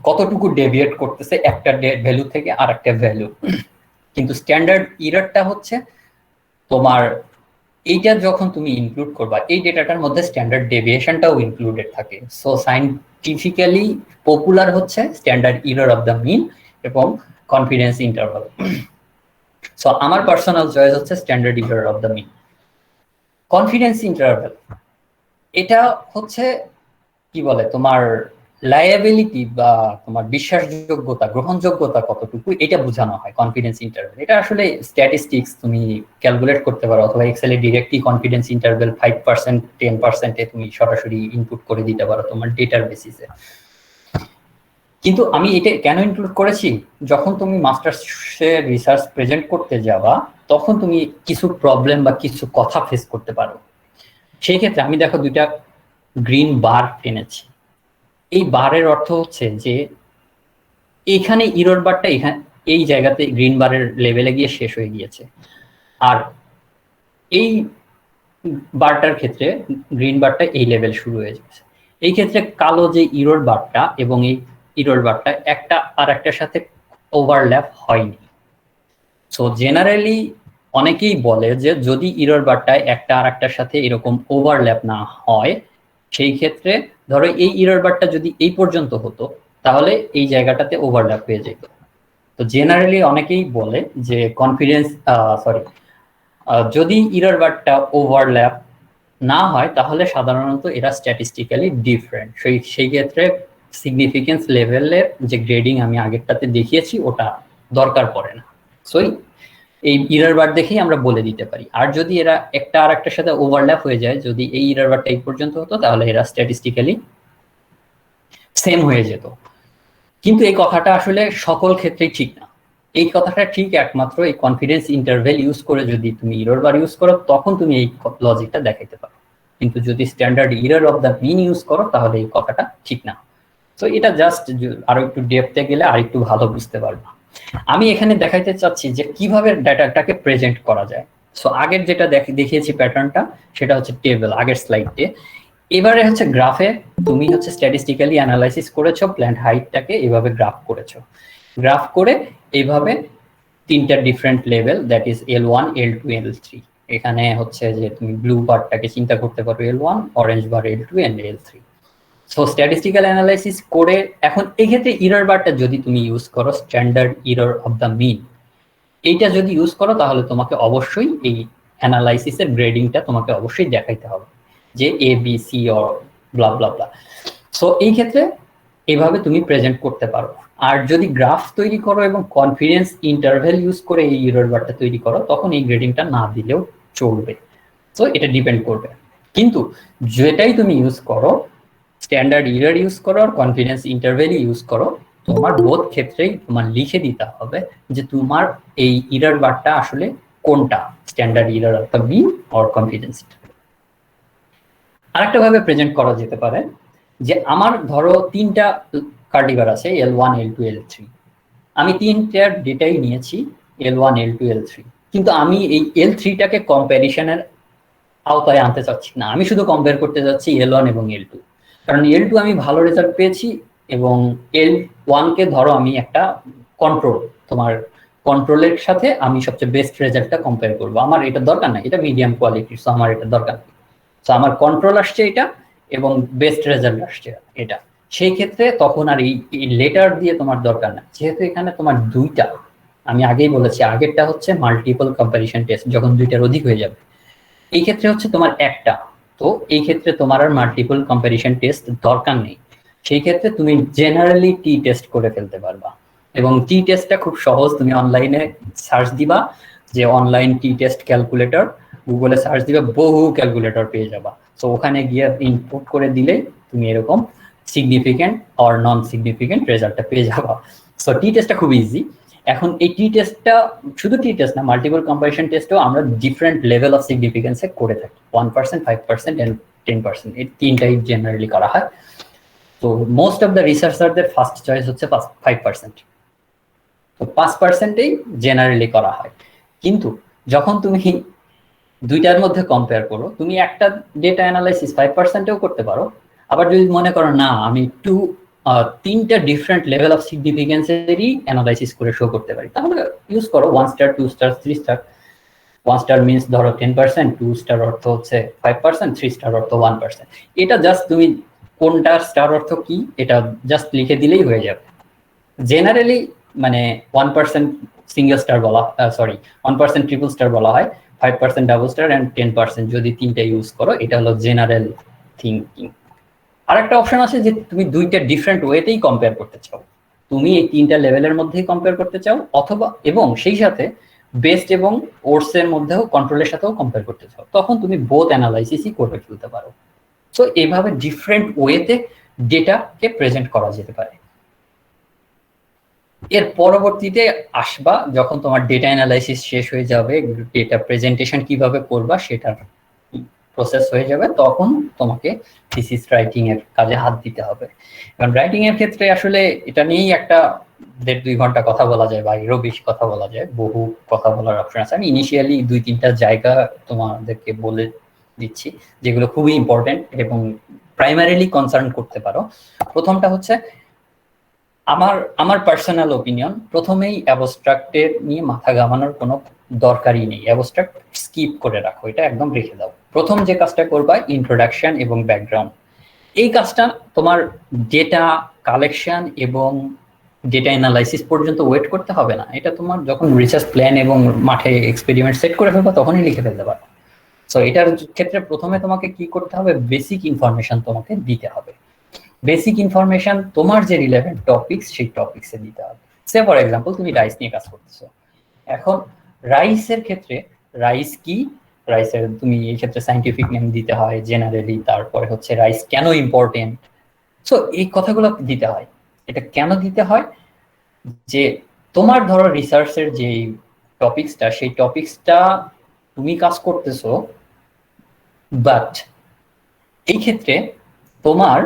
কতটুকু ডেভিয়েট করতেছে একটা ভ্যালু থেকে আর একটা ভ্যালু। কিন্তু স্ট্যান্ডার্ড ইররটা হচ্ছে তোমার এইটা যখন তুমি ইনক্লুড করবা, এই ডেটাটার মধ্যে স্ট্যান্ডার্ড ডেভিয়েশনটাও ইনক্লুডেড থাকে। সো সায়েন্টিফিক্যালি পপুলার হচ্ছে standard error of the mean এবং কনফিডেন্স ইন্টারভাল। সো আমার পার্সোনাল চয়েস হচ্ছে standard error of the mean. Confidence interval এটা হচ্ছে কি বলে, তোমার লায়াবিলিটি বা তোমার বিশ্বাসযোগ্যতা, গ্রহণযোগ্যতা কতটুকু, এটা বোঝানো হয় কনফিডেন্স ইন্টারভ্যাল। এটা আসলে স্ট্যাটিস্টিক্স তুমি ক্যালকুলেট করতে পারো, অথবা এক্সেলে ডিরেক্টলি কনফিডেন্স ইন্টারভ্যাল 5%, 10% তুমি সরাসরি ইনপুট করে দিতে পারো তোমার ডেটার বেসিসে। কিন্তু আমি এটা কেন ইনক্লুড করেছি, যখন তুমি মাস্টার্সের রিসার্চ প্রেজেন্ট করতে যাবা তখন তুমি কিছু প্রবলেম বা কিছু কথা ফেস করতে পারো। সেই ক্ষেত্রে আমি দেখো দুইটা গ্রিন বার টেনেছি। এই বারের অর্থ হচ্ছে যে এইখানে ইরর বারটা এখানে এই জায়গাতে গ্রিন বারের লেভেলে গিয়ে শেষ হয়ে গিয়েছে, আর এই বারটার ক্ষেত্রে গ্রিন বারটা এই লেভেল শুরু হয়ে যাচ্ছে। এই ক্ষেত্রে কালো যে ইরর বারটা এবং এই ইরর বারটা একটা আর একটার সাথে ওভারল্যাপ হয়নি। সো জেনারেলি অনেকেই বলে যে যদি ইরর বারটা একটা আর একটার সাথে এরকম ওভারল্যাপ না হয়, সেই ক্ষেত্রে ধরো এই ইরর বারটা যদি এই পর্যন্ত হতো তাহলে এই জায়গাটাতে ওভারল্যাপ হয়ে যেত। তো জেনারেলি অনেকেই বলে যে কনফিডেন্স যদি ইরর বারটা ওভারল্যাপ না হয় তাহলে সাধারণত এরা স্ট্যাটিস্টিক্যালি ডিফারেন্ট। সেই ক্ষেত্রে সিগনিফিকেন্স লেভেলের যে গ্রেডিং আমি আগেরটাতে দেখিয়েছি ওটা দরকার পড়ে না। সো এই ইরর বার দেখেই আমরা বলে দিতে পারি। আর যদি এরা একটা আর একটার সাথে ওভারল্যাপ হয়ে যায়, যদি এই ইরর বারটা এই পর্যন্ত হতো তাহলে এরা স্ট্যাটিস্টিক্যালি সেম হয়ে যেত। কিন্তু এই কথাটা আসলে সকল ক্ষেত্রেই ঠিক না। এই কথাটা ঠিক একমাত্র এই কনফিডেন্স ইন্টারভেল ইউজ করে যদি তুমি ইরর বার ইউজ করো তখন তুমি এই লজিকটা দেখাইতে পারো, কিন্তু যদি standard error of the mean use করো তাহলে এই কথাটা ঠিক না। তো এটা জাস্ট আরো একটু ডেপথে গেলে আর একটু ভালো বুঝতে পারবো। আমি এখানে দেখাইতে চাচ্ছি যে কিভাবে ডাটাটাকে প্রেজেন্ট করা যায়। সো আগের যেটা দেখিয়েছি প্যাটার্নটা সেটা হচ্ছে টেবিল আগের স্লাইডে। এবারে হচ্ছে গ্রাফে তুমি হচ্ছে স্ট্যাটিস্টিক্যালি অ্যানালাইসিস করেছো, প্ল্যান্ট হাইটটাকে এভাবে গ্রাফ করেছো। গ্রাফ করে এইভাবে তিনটা different level, that is L1, L2, L3। এখানে হচ্ছে যে তুমি ব্লু বারটাকে চিন্তা করতে পারো L1, orange bar L2 and L3। So statistical analysis করে এখন এই ক্ষেত্রে ইরর বারটা যদি তুমি ইউজ করো standard error of the mean, এইটা যদি ইউজ করো তাহলে তোমাকে অবশ্যই এই অ্যানালাইসিসের গ্রেডিংটা তোমাকে অবশ্যই দেখাইতে হবে যে A B C or blah blah blah. So এই ক্ষেত্রে এভাবে তুমি প্রেজেন্ট করতে পারো। আর যদি গ্রাফ তৈরি করো এবং কনফিডেন্স ইন্টারভেল ইউজ করে এই ইরর বারটা তৈরি করো তখন এই গ্রেডিংটা না দিলেও চলবে। সো এটা ডিপেন্ড করবে। কিন্তু যেটাই তুমি ইউজ করো, স্ট্যান্ডার্ড ইরর ইউজ করো আর কনফিডেন্স ইন্টারভেল ইউজ করো, তোমার বোধ ক্ষেত্রেই তোমার লিখে দিতে হবে যে তোমার এই ইরর বারটা আসলে কোনটা, standard error of the mean or confidence. আরেকটা ভাবে প্রেজেন্ট করা যেতে পারে যে আমার ধরো তিনটা কার্ডিবার আছে L1, L2, L3। আমি তিনটার ডেটাই নিয়েছি L1, L2, L3, কিন্তু আমি এই L3টাকে কম্প্যারিশনের আওতায় আনতে চাচ্ছি না। আমি শুধু কম্পেয়ার করতে চাচ্ছি L1 এবং L2, কারণ L2 আমি ভালো রেজাল্ট পেয়েছি এবং L1 কে ধরো আমি একটা কন্ট্রোল, তোমার কন্ট্রোলের সাথে আমি সবচেয়ে বেস্ট রেজাল্টটা কম্পেয়ার করবো। আমার এটা দরকার না, এটা মিডিয়াম কোয়ালিটির, সো আমার এটা দরকার নেই। তো আমার কন্ট্রোল আসছে এটা এবং বেস্ট রেজাল্ট আসছে এটা। সেই ক্ষেত্রে তখন আর এই লেটার দিয়ে তোমার দরকার না, যেহেতু এখানে তোমার দুইটা, আমি আগেই বলেছি আগেরটা হচ্ছে মাল্টিপল কম্পারিশন টেস্ট, যখন দুইটার অধিক হয়ে যাবে। এই ক্ষেত্রে হচ্ছে তোমার একটা, তো এই ক্ষেত্রে তোমার আর মাল্টিপল কম্পারিশন টেস্ট দরকার নেই। সেই ক্ষেত্রে তুমি জেনারেলি টি টেস্ট করে ফেলতে পারবা এবং টি টেস্টটা খুব সহজ। তুমি অনলাইনে সার্চ দিবা যে অনলাইন টি টেস্ট ক্যালকুলেটর, গুগলে সার্চ দিবে, বহু ক্যালকুলেটর পেয়ে যাবা। তো ওখানে গিয়ে ইনপুট করে দিলেই তুমি এরকম সিগনিফিকেন্ট অর নন সিগনিফিকেন্ট রেজাল্টটা পেয়ে যাবা। সো টি টেস্টটা খুব ইজি। এখন এই টি টেস্টটা শুধু টি টেস্ট না, মাল্টিপল কম্পারিশন টেস্টও আমরা ডিফারেন্ট লেভেল অফ সিগনিফিকেন্সে করে থাকি, 1%, 5% এন্ড 10%, এই তিনটাই জেনারেলি করা হয়। তো মোস্ট অফ দ্য রিসার্চারদের ফার্স্ট চয়েস হচ্ছে 5%। তো 5%এই জেনারেলি করা হয়। কিন্তু যখন তুমি দুইটার মধ্যে কম্পেয়ার করো, তুমি একটা ডেটা অ্যানালাইসিস 5%এও করতে পারো। আবার যদি মনে করো না আমি তিনটা ডিফারেন্ট লেভেল অফ সিগনিফিকেন্সেরই অ্যানালাইসিস করে শো করতে পারি, তাহলে ইউজ করো 1 star, 2 star, 3 star. 1 star means ধরো 10%, 2 স্টার অর্থ হচ্ছে 5%, 3 স্টার অর্থ 1%। এটা জাস্ট তুমি কোনটা স্টার অর্থ কি এটা জাস্ট লিখে দিলেই হয়ে যাবে। জেনারেলি মানে 1% সিঙ্গেল স্টার বলা, সরি 1% ট্রিপল স্টার বলা হয়, 5% ডাবল স্টার এন্ড 10% যদি তিনটা ইউজ করো। এটা হলো জেনারেল থিঙ্কিং। আর একটা অপশন আছে যে তুমি দুইটা ডিফারেন্ট ওয়েতেই কম্পেয়ার করতে চাও, তুমি এই তিনটা লেভেলের মধ্যেই কম্পেয়ার করতে চাও, অথবা এবং সেই সাথে বেস্ট এবং ওর্স এর মধ্যেও কন্ট্রোলের সাথেও কম্পেয়ার করতে চাও, তখন তুমি বোথ অ্যানালাইসিসই করে ফেলতে পারো। সো এইভাবে ডিফারেন্ট ওয়েতে ডেটাকে প্রেজেন্ট করা যেতে পারে। এর পরবর্তীতে আসবা যখন তোমার ডেটা অ্যানালাইসিস শেষ হয়ে যাবে, ডেটা প্রেজেন্টেশন কিভাবে করবা সেটার প্রসেস হয়ে যাবে, তখন তোমাকে থিসিস রাইটিং এর কাজে হাত দিতে হবে। কারণ রাইটিং এর ক্ষেত্রে আসলে এটা নিয়েই একটা 1.5-2 ঘন্টা কথা বলা যায় বা এরও বেশি কথা বলা যায়, বহু কথা বলার অপশন আছে। আমি ইনিশিয়ালি 2-3টা জায়গা তোমাদেরকে বলে দিচ্ছি যেগুলো খুবই ইম্পর্টেন্ট এবং প্রাইমারিলি কনসার্ন করতে পারো। প্রথমটা হচ্ছে আমার আমার পার্সোনাল ওপিনিয়ন, প্রথমেই অ্যাবস্ট্রাক্টের নিয়ে মাথা ঘামানোর কোনো দরকারই নেই। অ্যাবস্ট্রাক্ট স্কিপ করে রাখো, এটা একদম রেখে দাও। প্রথম যে কাজটা করবা ইন্ট্রোডাকশন এবং ব্যাকগ্রাউন্ড। এই কাজটা তোমার ডেটা কালেকশন এবং ডেটা অ্যানালাইসিস পর্যন্ত ওয়েট করতে হবে না, এটা তোমার যখন রিসার্চ প্ল্যান এবং মাঠে এক্সপেরিমেন্ট সেট করে ফেলবা তখনই লিখে ফেলতে পারো। সো এটার ক্ষেত্রে প্রথমে তোমাকে কি করতে হবে, বেসিক ইনফরমেশন তোমাকে দিতে হবে। বেসিক ইনফরমেশন তোমার যে রিলেভেন্ট টপিকস সেই টপিকসে দিতে হবে। সে ফর এক্সাম্পল তুমি রাইস নিয়ে কাজ করতেছো, এখন রাইসের ক্ষেত্রে রাইস কি, রাইসের তুমি এই ক্ষেত্রে সাইন্টিফিক নেম দিতে হয় জেনারেলি, তারপরে হচ্ছে রাইস কেন ইম্পর্টেন্ট। সো এই কথাগুলো দিতে হয়। এটা কেন দিতে হয়, যে তোমার ধরো রিসার্চের যে টপিকসটা সেই টপিকসটা তুমি কাজ করতেছো, বাট এই ক্ষেত্রে তোমার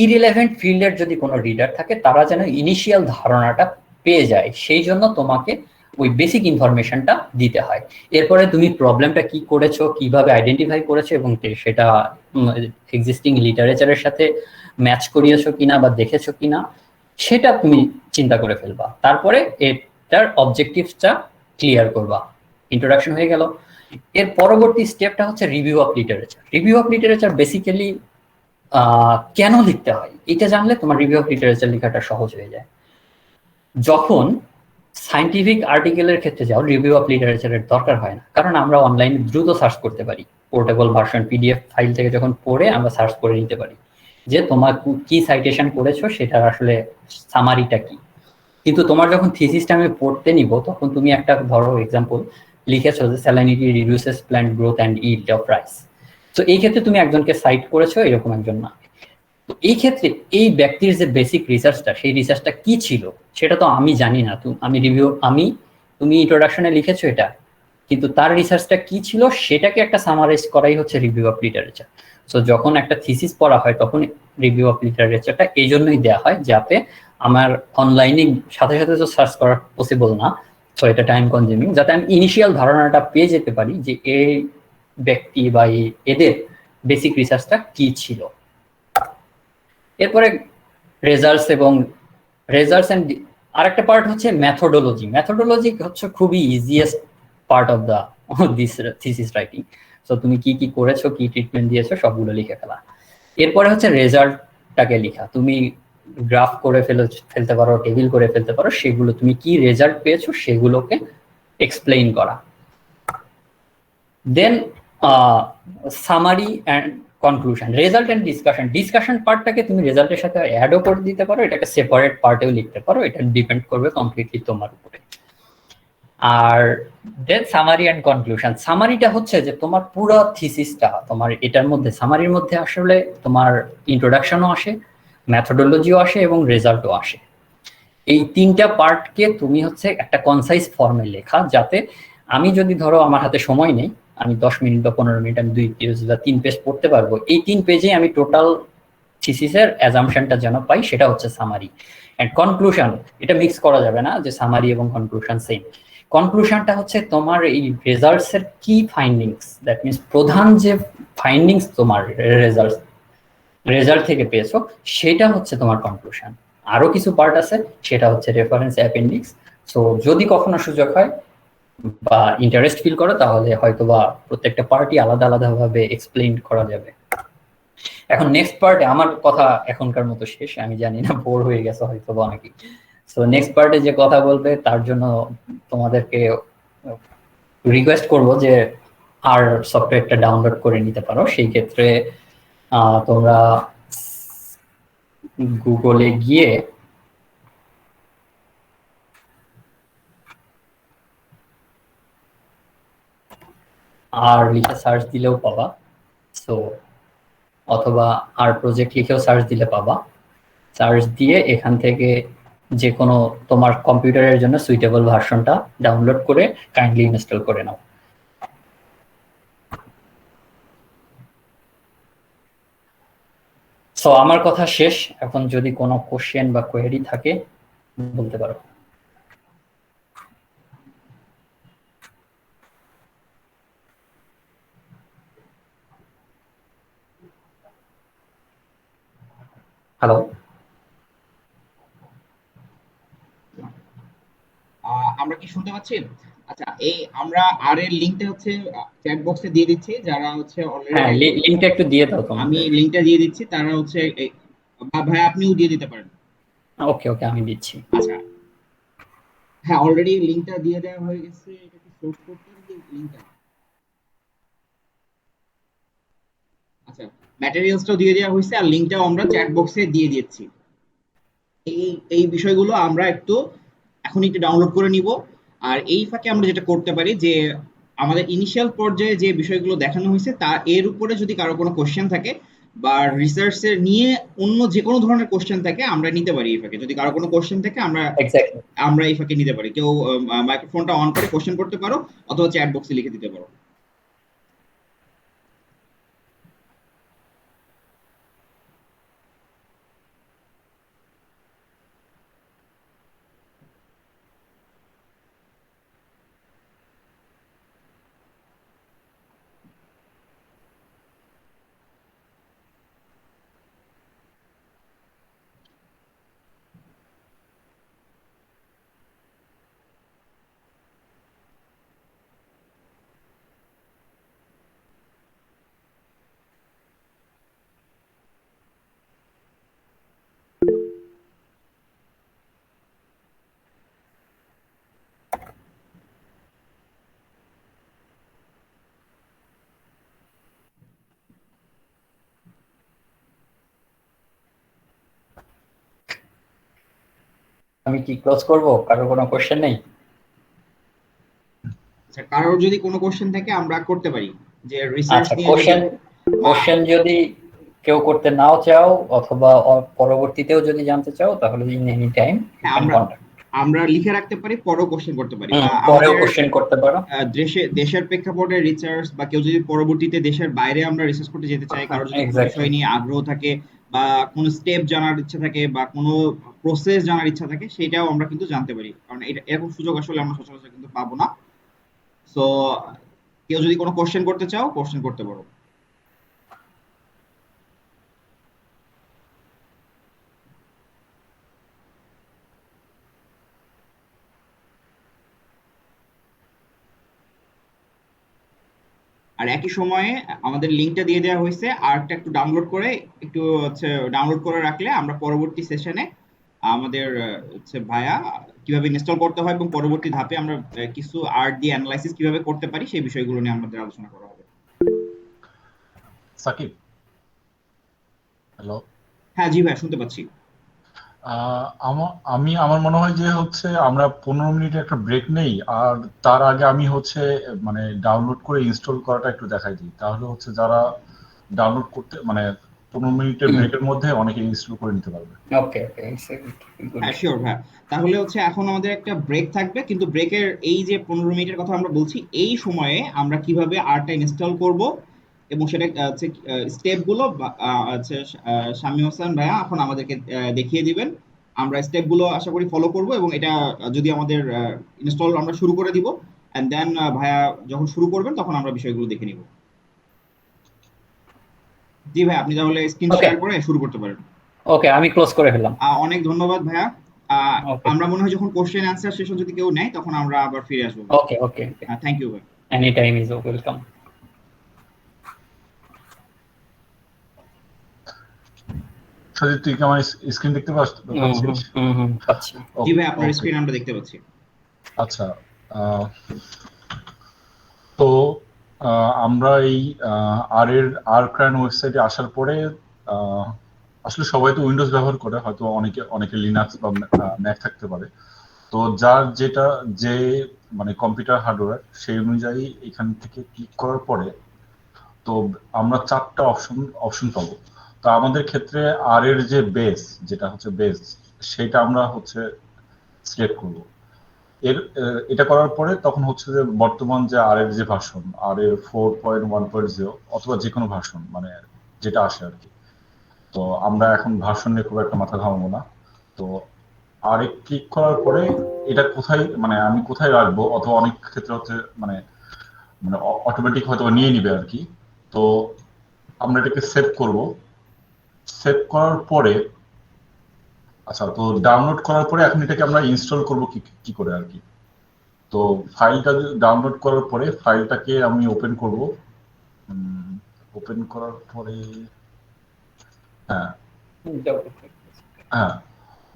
ইরিলেভেন্ট ফিল্ডের যদি কোনো রিডার থাকে তারা যেন ইনিশিয়াল ধারণাটা পেয়ে যায়, সেই জন্য তোমাকে ওই বেসিক ইনফরমেশনটা দিতে হয়। এরপরে তুমি প্রবলেমটা কি করেছো, কিভাবে আইডেন্টিফাই করেছো এবং সেটা এক্সিস্টিং লিটারেচারের সাথে ম্যাচ করিয়েছো কিনা বা দেখেছো কিনা সেটা তুমি চিন্তা করে ফেলবা। তারপরে এটার অবজেক্টিভসটা ক্লিয়ার করবা। ইন্ট্রোডাকশন হয়ে গেল। এর পরবর্তী স্টেপটা হচ্ছে review of literature. Review of literature basically কেন লিখতে হয় এটা জানলে তোমার রিভিউ অফ লিটারেচার লেখাটা সহজ হয়ে যায়। যখন সায়েন্টিফিক আর্টিকেলের ক্ষেত্রে যাও রিভিউ অফ লিটারেচারের দরকার হয় না, কারণ আমরা অনলাইনে দ্রুত সার্চ করতে পারি। পোর্টেবল ভার্সন পিডিএফ ফাইল থেকে যখন পড়ে আমরা সার্চ করে নিতে পারি যে তোমার কি সাইটেশন করেছো সেটার আসলে সামারিটা কি। কিন্তু তোমার যখন থিসিসটা আমি পড়তে নিব তখন তুমি একটা ধরো এক্সাম্পল লিখেছো যে salinity reduces plant growth and yield of rice. তো এই ক্ষেত্রে তুমি একজনকে সাইট করেছো, এরকম একজন না। তো এই ক্ষেত্রে এই ব্যক্তির যে বেসিক রিসার্চটা সেই রিসার্চটা কি ছিল সেটা তো আমি জানি না। তুমি ইন্ট্রোডাকশনে লিখেছো এটা, কিন্তু তার রিসার্চটা কি ছিল সেটাকে একটা সামারাইজ করাই হচ্ছে রিভিউ অফ লিটারেচার। সো যখন একটা থিসিস পড়া হয় তখন রিভিউ অফ লিটারেচারটা এই জন্যই দেওয়া হয় যাতে আমার অনলাইনে সাথে সাথে তো সার্চ করা পসিবল না, সো এটা টাইম কনজিউমিং, যাতে আমি ইনিশিয়াল ধারণাটা পেয়ে যেতে পারি যে এই ব্যক্তি বা এদের বেসিক রিসার্চটা কি ছিল। এরপরে রেজাল্টস এবং রেজাল্টস এন্ড আরেকটা পার্ট হচ্ছে মেথোডোলজি। মেথোডোলজি হচ্ছে খুবই easiest part of the this thesis writing. So তুমি কি কি করেছো, কি ট্রিটমেন্ট দিয়েছো সবগুলো লিখে ফেলা। এরপরে হচ্ছে রেজাল্টটাকে লেখা। তুমি গ্রাফ করে ফেলতে পারো, টেবিল করে ফেলতে পারো, সেগুলো তুমি কি রেজাল্ট পেয়েছো সেগুলোকে এক্সপ্লেইন করা। Then summary and conclusion, result and discussion. Discussion পার্টটাকে তুমি রেজাল্টের সাথে অ্যাডও করে দিতে পারো, এটাকে সেপারেট পার্টেও লিখতে পারো, এটা ডিপেন্ড করবে কমপ্লিটলি তোমার উপরে। আর দেন সামারি অ্যান্ড কনক্লুশন। সামারিটা হচ্ছে যে তোমার পুরো থিসিসটা তোমার এটার মধ্যে, সামারির মধ্যে আসলে তোমার ইন্ট্রোডাকশনও আসে, মেথোডোলজিও আসে এবং রেজাল্টও আসে। এই তিনটা পার্টকে তুমি হচ্ছে একটা কনসাইজ ফর্মে লেখা, যাতে আমি যদি ধরো আমার হাতে সময় নেই, আমি 10 মিনিট বা 15 মিনিট আমি 2 পেজ বা 3 পেজ পড়তে পারবো, এই 3 পেজে আমি টোটাল থিসিসের অ্যাজাম্পশনটা যেন পাই সেটা হচ্ছে সামারি। এন্ড কনক্লুশন, এটা মিক্স করা যাবে না যে সামারি এবং কনক্লুশন সেম। কনক্লুশনটা হচ্ছে তোমার এই রেজাল্টস এর কি ফাইন্ডিংস, দ্যাট মিনস প্রধান যে ফাইন্ডিংস তোমার রেজাল্ট থেকে পেয়েছো সেটা হচ্ছে তোমার কনক্লুশন। আরো কিছু পার্ট আছে, সেটা হচ্ছে রেফারেন্স অ্যাপেন্ডিক্স। সো যদি কখনো সুযোগ হয় বা ইন্টারেস্ট ফিল করো তাহলে হয়তো বা প্রত্যেকটা পার্টি আলাদা আলাদা ভাবে এক্সপ্লেইন করা যাবে। এখন নেক্সট পার্টে আমার কথা এখনকার মতো শেষ, আমি জানি না বোর হয়ে গেছে হয়তো বা অনেকে। সো নেক্সট পার্টে যে কথা বলবে তার জন্য তোমাদেরকে রিকোয়েস্ট করব যে আর সফটওয়্যারটা ডাউনলোড করে নিতে পারো। সেই ক্ষেত্রে তোমরা গুগলে গিয়ে আর লিখে সার্চ দিলেও পাবা, সো অথবা আর প্রজেক্ট লিখেও সার্চ দিলে পাবা। সার্চ দিয়ে এখান থেকে যে কোনো তোমার কম্পিউটারের জন্য সুইটেবল ভার্সনটা ডাউনলোড করে কাইন্ডলি ইনস্টল করে নাও। সো আমার কথা শেষ, এখন যদি কোনো কোশ্চেন বা কোয়েরি থাকে বলতে পারো। হ্যালো, আমরা কি শুনতে পাচ্ছি? আচ্ছা, এই আমরা আর এর লিংকটা হচ্ছে চ্যাট বক্সে দিয়ে দিচ্ছি, যারা হচ্ছে হ্যাঁ অলরেডি লিঙ্কটা একটু দিয়ে দাও আমি তোমাদের। লিংকটা দিয়ে দিচ্ছি, তারা হচ্ছে বা ভাই আপনিও দিয়ে দিতে পারেন। ওকে ওকে, আমি দিচ্ছি। আচ্ছা, হ্যাঁ অলরেডি লিংকটা দিয়ে দেওয়া হয়ে গেছে, এটা কি সোর্স করতে হবে লিংকটা? আচ্ছা, ম্যাটেরিয়ালসটাও দিয়ে দেওয়া হয়েছে আর লিংকটাও আমরা চ্যাট বক্সে দিয়ে দিচ্ছি। এই এই বিষয়গুলো আমরা একটু এখন একটু ডাউনলোড করে নিব। আর এই ফাঁকে আমরা যেটা করতে পারি যে আমাদের ইনিশিয়াল পর্যায়ে যে বিষয়গুলো দেখানো হয়েছে তা এর উপরে যদি কারো কোনো কোশ্চেন থাকে বা রিসার্চের নিয়ে অন্য যে কোনো ধরনের কোশ্চেন থাকে আমরা নিতে পারি এই ফাঁকে। যদি কারো কোনো কোশ্চেন থাকে আমরা এক্স্যাক্টলি। আমরা এই ফাঁকে নিতে পারি। কেউ মাইক্রোফোনটা অন করে কোশ্চেন করতে পারো অথবা চ্যাট বক্সে লিখে দিতে পারো। আমি কি ক্লোজ করব? কারো কোনো কোশ্চেন নেই? আচ্ছা, কারোর যদি কোনো কোশ্চেন থাকে আমরা করতে পারি, যে রিসার্চ আচ্ছা, নিয়ে যদি কোশ্চেন বা কোশ্চেন যদি কেউ করতে নাও চাও অথবা পরবর্তীতেও যদি জানতে চাও তাহলে ইন এনি টাইম ইউ হ্যাঁ ক্যান আমরা কন্টাক্ট। আমরা লিখে রাখতে পারি, পরেও কোশ্চেন করতে পারি, বা পরেও আমাদের কোশ্চেন করতে পারো। দেশের প্রেক্ষাপটে রিসার্চ বা কেউ যদি পরবর্তীতে দেশের বাইরে আমরা রিসার্চ করতে যেতে চাই, কারোর যদি কোনো এক্স্যাক্টলি। বিষয় নিয়ে আগ্রহ থাকে বা কোনো স্টেপ জানার ইচ্ছা থাকে বা কোনো প্রসেস জানার ইচ্ছা থাকে, সেটাও আমরা কিন্তু জানতে পারি, কারণ এটা এরকম সুযোগ আসলে আমরা সচরাচর কিন্তু পাবো না। সো কেউ যদি কোনো কোশ্চেন করতে চাও কোশ্চেন করতে পারো। আর একই সময়ে আমাদের লিংকটা দিয়ে দেওয়া হয়েছে, আর্টটা একটু ডাউনলোড করে একটু হচ্ছে ডাউনলোড করে রাখলে আমরা পরবর্তী সেশনে আমাদের হচ্ছে ভাইয়া কিভাবে ইনস্টল করতে হয় এবং পরবর্তী ধাপে আমরা কিছু আর্ট দিয়ে অ্যানালাইসিস কিভাবে করতে পারি সেই বিষয়গুলো নিয়ে আমাদের আলোচনা করা হবে। সাকিব, হ্যালো। হ্যাঁ জি ভাই, শুনতে পাচ্ছি। আমার মনে হয় যে হচ্ছে আমরা 15 মিনিটের একটা ব্রেক নেই, আর তার আগে আমি হচ্ছে মানে ডাউনলোড করে ইনস্টল করাটা একটু দেখাই দিই, তাহলে হচ্ছে যারা ডাউনলোড করতে মানে 15 মিনিটের ব্রেকের মধ্যে অনেকে ইনস্টল করে নিতে পারবে। ওকে ওকে, গুড। হ্যাঁ শিওর ভাই। তাহলে হচ্ছে এখন আমাদের একটা ব্রেক থাকবে, কিন্তু ব্রেকের এই যে 15 মিনিটের কথা আমরা বলছি, এই সময়ে আমরা কিভাবে আর্টটা ইনস্টল করব এবং সেটা হচ্ছে স্টেপগুলো হচ্ছে শামীম হোসেন ভাইয়া এখন আমাদেরকে দেখিয়ে দিবেন। আমরা স্টেপগুলো আশা করি ফলো করব এবং এটা যদি আমাদের ইনস্টল আমরা শুরু করে দিব, এন্ড দেন ভাইয়া যখন শুরু করবেন তখন আমরা বিষয়গুলো দেখে নিব। জি ভাই, আপনি তাহলে স্ক্রিন ওকে শেয়ার করে শুরু করতে পারেন। ওকে, আমি ক্লোজ করে ফেললাম। অনেক ধন্যবাদ ভাইয়া। ওকে আমরা মনে হয় যখন কোশ্চেন অ্যান্সার সেশন যদি কেউ নেয় তখন আমরা আবার ফিরে আসবো। ওকে ওকে ওকে, থ্যাংক ইউ ভাই। Any time is welcome. Sajid, তুই কি আমার স্ক্রিন দেখতে পাচ্ছিস? পাচ্ছি। জি ভাই, আপনার ওকে, স্ক্রিন আমরা দেখতে পাচ্ছি। আচ্ছা। তো আমরা এই আর্ক্রান ওয়েবসাইটে আসার পরে আসলে সবাই তো উইন্ডোজ ব্যবহার করে, হয়তো অনেকে লিনাক্স বা ম্যাক থাকতে পারে। তো যার যেটা যে মানে কম্পিউটার হার্ডওয়্যার সেই অনুযায়ী এখান থেকে ক্লিক করার পরে তো আমরা 4টা অপশন পাবো। তো আমাদের ক্ষেত্রে আর এর যে বেস, যেটা হচ্ছে বেস, সেটা আমরা হচ্ছে সিলেক্ট করব। এটা করার পরে তখন হচ্ছে যে বর্তমান যে আর এর যে ভার্সন, আর এর 4.1.0 অথবা যে কোনো ভার্সন, মানে যেটা আসে আর কি। তো আমরা এখন ভার্সন নিয়ে খুব একটা মাথা ঘামাবো না। তো আর ক্লিক করার পরে এটা কোথায়, মানে আমি কোথায় রাখবো, অথবা অনেক ক্ষেত্রে হচ্ছে মানে মানে অটোমেটিক হয়তো নিয়ে নিবে আর কি। তো আমরা এটাকে সেভ করব। সেভ করার পরে আচ্ছা, তো ডাউনলোড করার পরে এখন এটাকে আমরা ইনস্টল করব কি কি করে আর কি। তো ফাইলটা ডাউনলোড করার পরে ফাইলটাকে আমি ওপেন করব। ওপেন করার পরে হ্যাঁ হ্যাঁ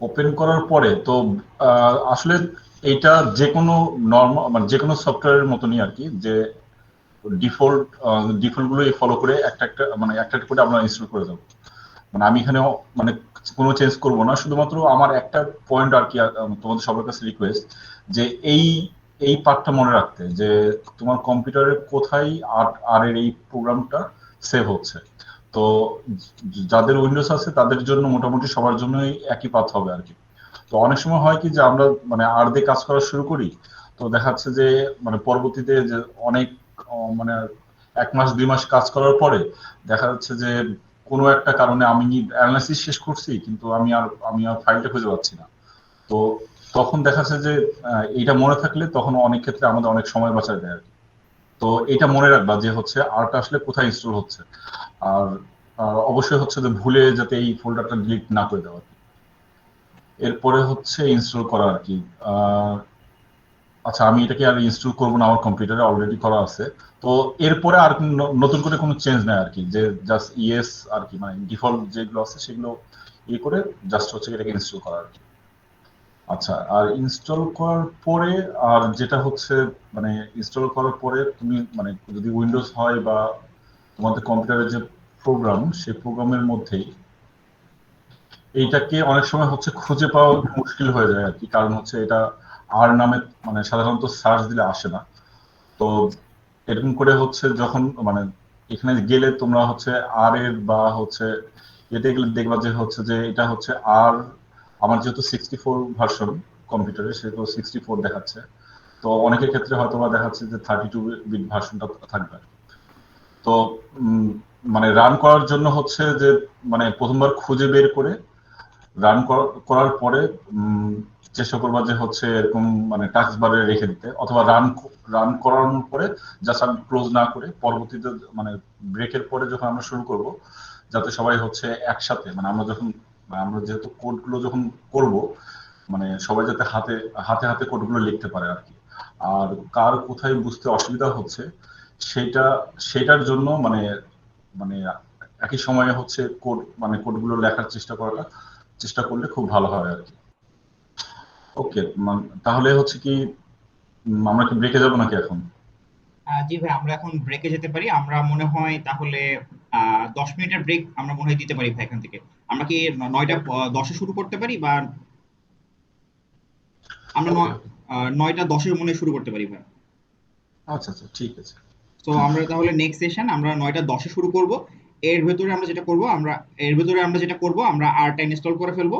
ওপেন করার পরে তো আসলে এটা যে কোনো নর্মাল, মানে যে কোনো সফটওয়্যারের মতনই আর কি, যে ডিফল্ট ডিফল্ট গুলো ফলো করে একটা একটা মানে একটা একটা করে আমরা ইনস্টল করে দেবো। মানে আমি এখানে মানে কোনো চেঞ্জ করব না, শুধুমাত্র আমার একটা পয়েন্ট আর কি, তোমাদের সবার কাছে রিকোয়েস্ট যে এই এই পার্টটা মনে রাখতে, যে তোমার কম্পিউটারে কোথায় আর আর এর এই প্রোগ্রামটা সেভ হচ্ছে। তো যাদের উইন্ডোজ আছে তাদের জন্য মোটামুটি সবার জন্যই একই পাথ হবে আর কি। তো অনেক সময় হয় কি যে আমরা মানে আর দিয়ে কাজ করা শুরু করি, তো দেখা যাচ্ছে যে মানে পরবর্তীতে যে অনেক মানে 1 মাস 2 মাস কাজ করার পরে দেখা যাচ্ছে যে কোনো একটা কারণে আমি অ্যানালাইসিস শেষ করছি, কিন্তু আমি আর ফাইলটা খুঁজে পাচ্ছি না। তো তখন দেখা যাচ্ছে যে এইটা মনে থাকলে তখন অনেক ক্ষেত্রে আমাদের অনেক সময় বাঁচা যায় আর কি। তো এটা মনে রাখবা যে হচ্ছে আরটা আসলে কোথায় ইনস্টল হচ্ছে। আর অবশ্যই হচ্ছে যে ভুলে যাতে এই ফোল্ডারটা ডিলিট না করে দেওয়া। এরপরে হচ্ছে ইনস্টল করা আর কি। আচ্ছা, আমি এটাকে আর ইনস্টল করবো না, আমার কম্পিউটারে অলরেডি করা আছে। তো এরপরে আর নতুন করে কোনো চেঞ্জ নাই আর কি, যে জাস্ট ইয়েস আর কি, মানে ডিফল্ট যেগুলো আছে সেগুলো ইয়ে করে জাস্ট হচ্ছে এটাকে ইনস্টল করা আর কি। আচ্ছা, আর ইনস্টল করার পরে আর যেটা হচ্ছে মানে ইনস্টল করার পরে তুমি মানে যদি উইন্ডোজ হয় বা তোমাদের কম্পিউটারের যে প্রোগ্রাম, সেই প্রোগ্রামের মধ্যেই এইটাকে অনেক সময় হচ্ছে খুঁজে পাওয়া মুশকিল হয়ে যায় আর কি, কারণ হচ্ছে এটা আর নামে মানে সাধারণত সার্চ দিলে আসে না। তো এরকম করে হচ্ছে যখন মানে এখানে গেলে তোমরা হচ্ছে আর এর বা হচ্ছে এতে গেলে দেখবা যে হচ্ছে যে এটা হচ্ছে আর, আমার যেহেতু 64 ভার্সন কম্পিউটারে, সেহেতু 64 দেখাচ্ছে। তো অনেকের ক্ষেত্রে হয়তো বা দেখাচ্ছে যে 32 বিট ভার্সনটা থাকবে। তো মানে রান করার জন্য হচ্ছে যে মানে প্রথমবার খুঁজে বের করে রান করার পরে চেষ্টা করবা যে হচ্ছে এরকম মানে টাস্ক বারে রেখে দিতে, অথবা রান রান করানোর পরে জাস্ট আমি ক্লোজ না করে পরবর্তীতে মানে ব্রেকের পরে যখন আমরা শুরু করব, যাতে সবাই হচ্ছে একসাথে মানে আমরা যখন মানে আমরা যেহেতু কোডগুলো যখন করব, মানে সবাই যাতে হাতে হাতে হাতে কোডগুলো লিখতে পারে আর কি। আর কার কোথায় বুঝতে অসুবিধা হচ্ছে সেটা সেটার জন্য মানে মানে একই সময়ে হচ্ছে কোড মানে কোডগুলো লেখার চেষ্টা করলে খুব ভালো হয় আর কি। ওকে, তাহলে হচ্ছে কি আমরা কি ব্রেকে যাবো নাকি এখন? জি ভাই, আমরা এখন ব্রেকে যেতে পারি। আমরা মনে হয় তাহলে 10 মিনিটের ব্রেক আমরা মনে হয় দিতে পারি ভাই এখান থেকে। আমরা কি 9টা 10-এ শুরু করতে পারি, বা আমরা ওকে, 9টা 10-এ মনে হয় শুরু করতে পারি ভাই। আচ্ছা আচ্ছা, ঠিক আছে। তো আমরা তাহলে নেক্সট সেশন আমরা 9টা 10-এ শুরু করব। এর ভেতরে আমরা যেটা করব, আমরা আরটা ইনস্টল করে ফেলবো।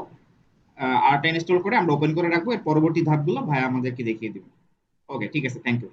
আরটা ইনস্টল করে আমরা ওপেন করে রাখবো। এর পরবর্তী ধাপগুলো ভাই আমাদেরকে দেখিয়ে দিবেন। ওকে, ঠিক আছে, থ্যাংক ইউ।